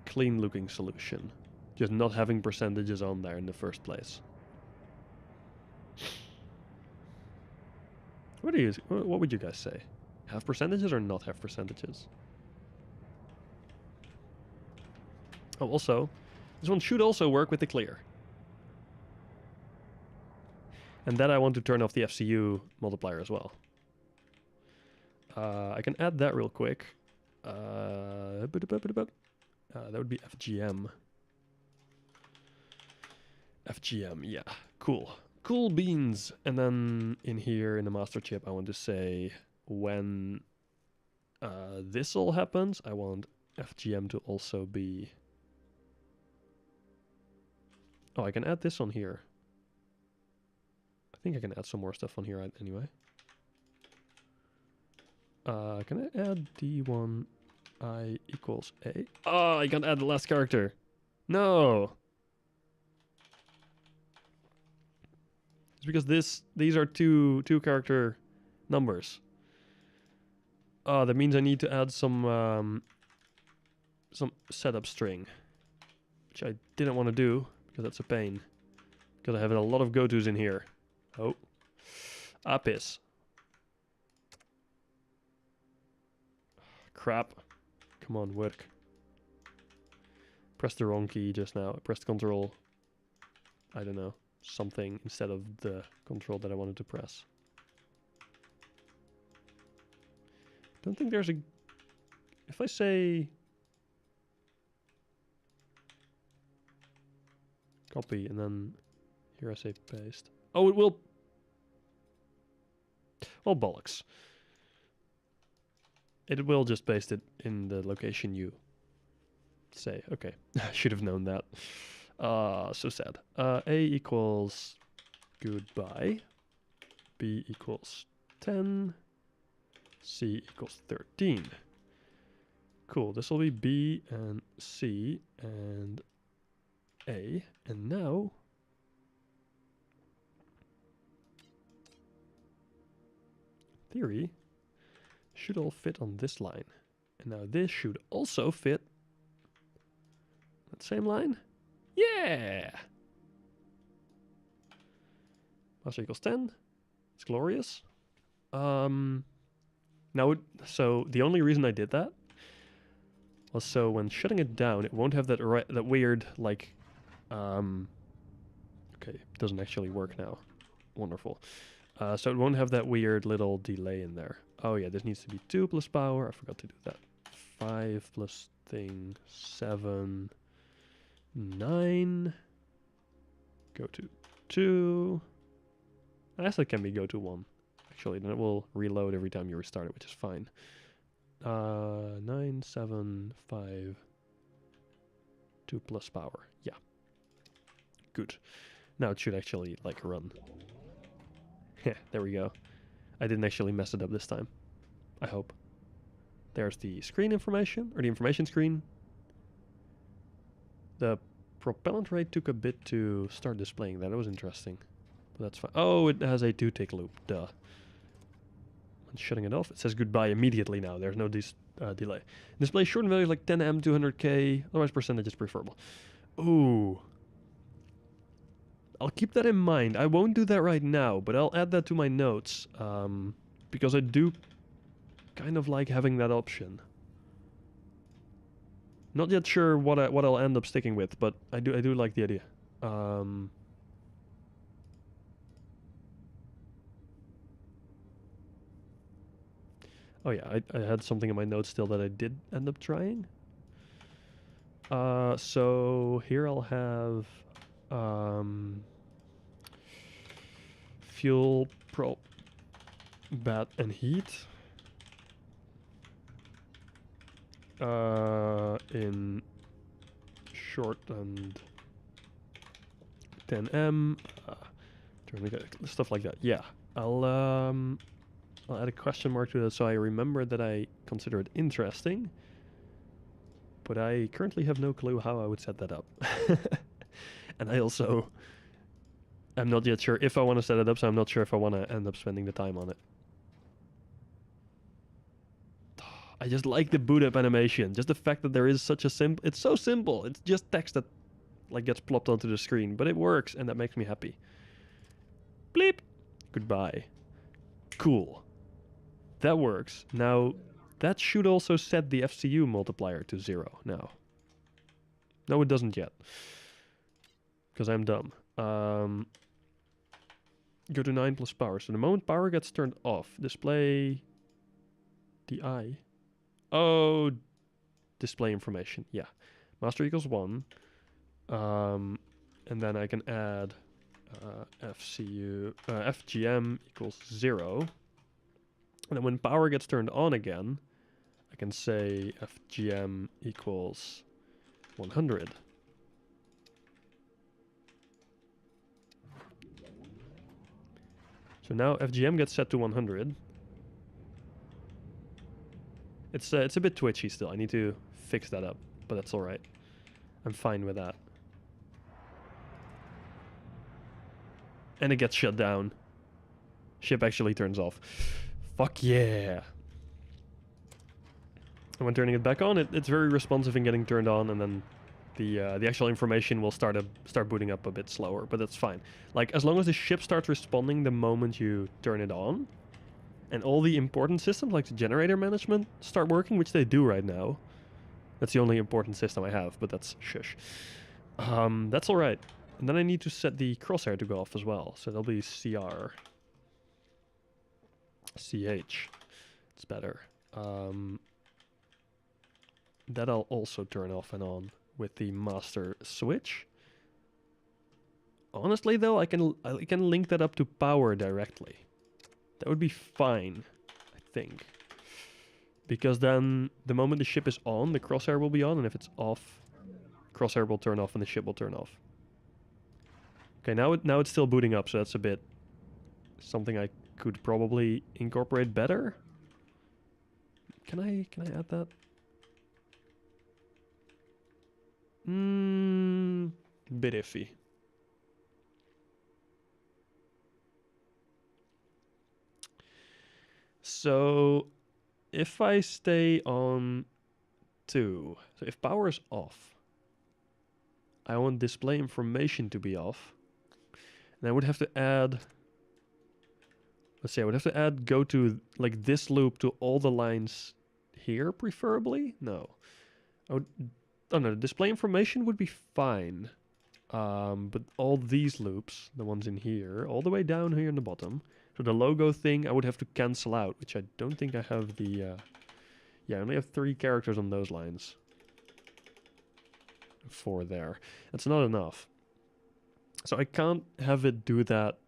[SPEAKER 1] clean looking solution. Just not having percentages on there in the first place. What would you guys say? Have percentages or not have percentages? Oh, also, this one should also work with the clear. And then I want to turn off the FCU multiplier as well. I can add that real quick. That would be FGM. FGM, yeah, cool. Cool beans. And then in here in the master chip, I want to say when this all happens, I want FGM to also be... Oh, I can add this on here. I think I can add some more stuff on here anyway. Can I add D1 I equals A? Oh, I can't add the last character. No! It's because these are two character numbers. That means I need to add some setup string, which I didn't want to do because that's a pain. Because I have a lot of go-tos in here. Oh, piss. Crap. Come on, work. Pressed the wrong key just now. I pressed Control. I don't know. Something instead of the control that I wanted to press. Don't think there's a... If I say... Copy, and then here I say paste. Oh, it will... Oh, bollocks. It will just paste it in the location you say. Okay, I should have known that. So sad. A equals goodbye. B equals 10. C equals 13. Cool, this will be B and C and A. And now... theory should all fit on this line. And now this should also fit same line? Yeah! Master equals 10. It's glorious. Now, so the only reason I did that was so when shutting it down, it won't have that that weird, like, okay, it doesn't actually work now. Wonderful. So it won't have that weird little delay in there. Oh yeah, this needs to be 2 plus power. I forgot to do that. 5 plus thing, 7, 9. Go to 2. I guess it can be go to 1. Actually, then it will reload every time you restart it, which is fine. 9, 7, 5, 2 plus power. Yeah. Good. Now it should actually, like, run. Yeah, there we go. I didn't actually mess it up this time. I hope. There's the screen information, or the information screen. The propellant rate took a bit to start displaying that. That was interesting. But that's fine. Oh, it has a 2-tick loop. Duh. I'm shutting it off. It says goodbye immediately now. There's no delay. Display shortened values like 10M, 200K. Otherwise, percentage is preferable. Ooh. I'll keep that in mind. I won't do that right now, but I'll add that to my notes. Because I do kind of like having that option. Not yet sure what I'll end up sticking with, but I do like the idea. Oh yeah, I had something in my notes still that I did end up trying. So here I'll have fuel, prop, bat, and heat. In short and 10M, stuff like that. Yeah, I'll add a question mark to that so I remember that I consider it interesting. But I currently have no clue how I would set that up. And I also am not yet sure if I want to set it up, so I'm not sure if I want to end up spending the time on it. I just like the boot up animation. Just the fact that there is such a simple... It's so simple. It's just text that like gets plopped onto the screen. But it works, and that makes me happy. Bleep. Goodbye. Cool. That works. Now, that should also set the FCU multiplier to 0 now. No, it doesn't yet. Because I'm dumb. Go to 9 plus power. So the moment power gets turned off, display... DI... Oh, display information. Yeah, master equals 1, and then I can add FGM equals 0, and then when power gets turned on again, I can say FGM equals 100. So now FGM gets set to 100. It's a bit twitchy still. I need to fix that up, but that's all right. I'm fine with that. And it gets shut down. Ship actually turns off. Fuck yeah. And when turning it back on, it's very responsive in getting turned on, and then the actual information will start booting up a bit slower, but that's fine. Like, as long as the ship starts responding the moment you turn it on, and all the important systems, like the generator management, start working, which they do right now. That's the only important system I have, but that's shush. That's all right. And then I need to set the crosshair to go off as well. So that'll be CR. CH. It's better. That I'll also turn off and on with the master switch. Honestly, though, I can link that up to power directly. That would be fine, I think. Because then, the moment the ship is on, the crosshair will be on, and if it's off, crosshair will turn off and the ship will turn off. Okay, now it's still booting up, so that's a bit... something I could probably incorporate better. Can I add that? Bit iffy. So, if I stay on 2, so if power is off, I want display information to be off. And I would have to add... Let's see, I would have to add go to like this loop to all the lines here, preferably? No. I would, oh no, display information would be fine. But all these loops, the ones in here, all the way down here in the bottom. So the logo thing I would have to cancel out, which I don't think I have the... yeah, I only have 3 characters on those lines. 4 there. That's not enough. So I can't have it do that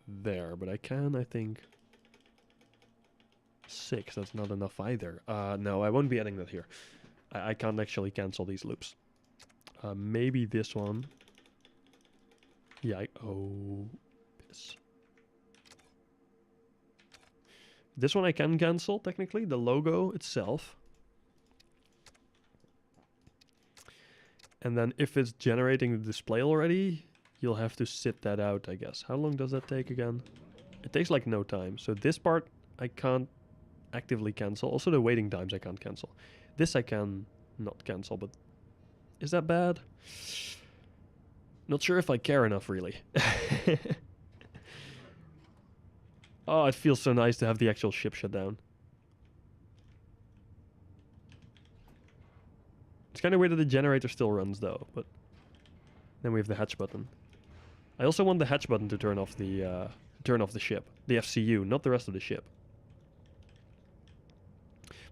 [SPEAKER 1] there, but I can, I think... 6, that's not enough either. No, I won't be adding that here. I can't actually cancel these loops. Maybe this one. Yeah, oh, piss. This one I can cancel, technically, the logo itself. And then if it's generating the display already, you'll have to sit that out, I guess. How long does that take again? It takes like no time. So this part I can't actively cancel. Also the waiting times I can't cancel. This I can not cancel, but is that bad? Not sure if I care enough, really. Oh, it feels so nice to have the actual ship shut down. It's kind of weird that the generator still runs, though, but then we have the hatch button. I also want the hatch button to turn off the ship, the FCU, not the rest of the ship.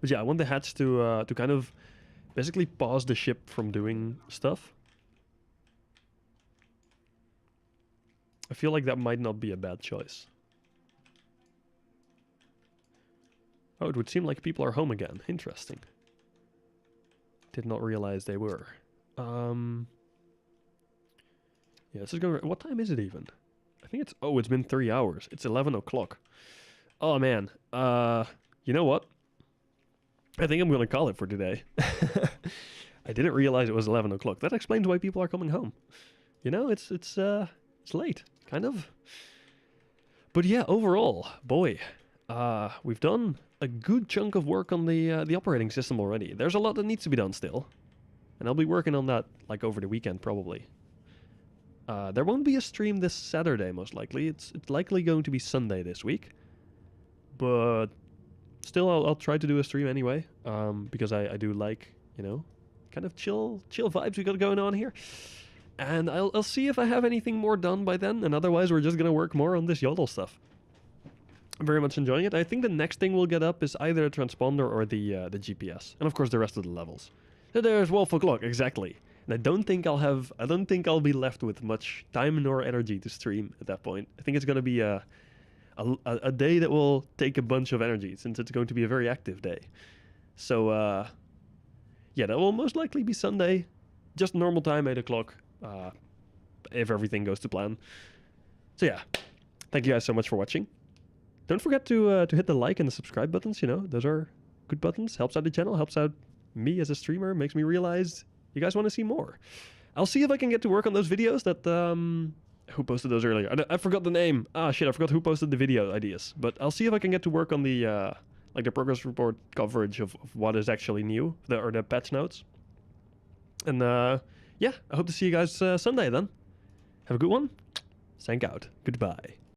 [SPEAKER 1] But yeah, I want the hatch to kind of basically pause the ship from doing stuff. I feel like that might not be a bad choice. Oh, it would seem like people are home again. Interesting. Did not realize they were. Yeah, this is going... What time is it even? I think it's... Oh, it's been 3 hours. It's 11 o'clock. Oh, man. You know what? I think I'm going to call it for today. I didn't realize it was 11 o'clock. That explains why people are coming home. You know, it's late, kind of. But yeah, overall, boy, we've done a good chunk of work on the operating system already. There's a lot that needs to be done still. And I'll be working on that like over the weekend probably. There won't be a stream this Saturday most likely. It's likely going to be Sunday this week. But still I'll try to do a stream anyway. Because I do like, you know, kind of chill vibes we got going on here. And I'll see if I have anything more done by then. And otherwise we're just gonna work more on this yodel stuff. I'm very much enjoying it. I think the next thing we'll get up is either a transponder or the GPS, and of course the rest of the levels. So there's 12 o'clock exactly. And I don't think I'll be left with much time nor energy to stream at that point. I think it's gonna be a day that will take a bunch of energy since it's going to be a very active day. So yeah, that will most likely be Sunday, just normal time, 8 o'clock, if everything goes to plan. So yeah, thank you guys so much for watching. Don't forget to hit the like and the subscribe buttons, you know, those are good buttons. Helps out the channel, helps out me as a streamer, makes me realize you guys want to see more. I'll see if I can get to work on those videos that, who posted those earlier? I forgot the name. Ah, shit, I forgot who posted the video ideas. But I'll see if I can get to work on the, like the progress report coverage of what is actually new, or the patch notes. And, yeah, I hope to see you guys Sunday then. Have a good one. Thank out. Goodbye.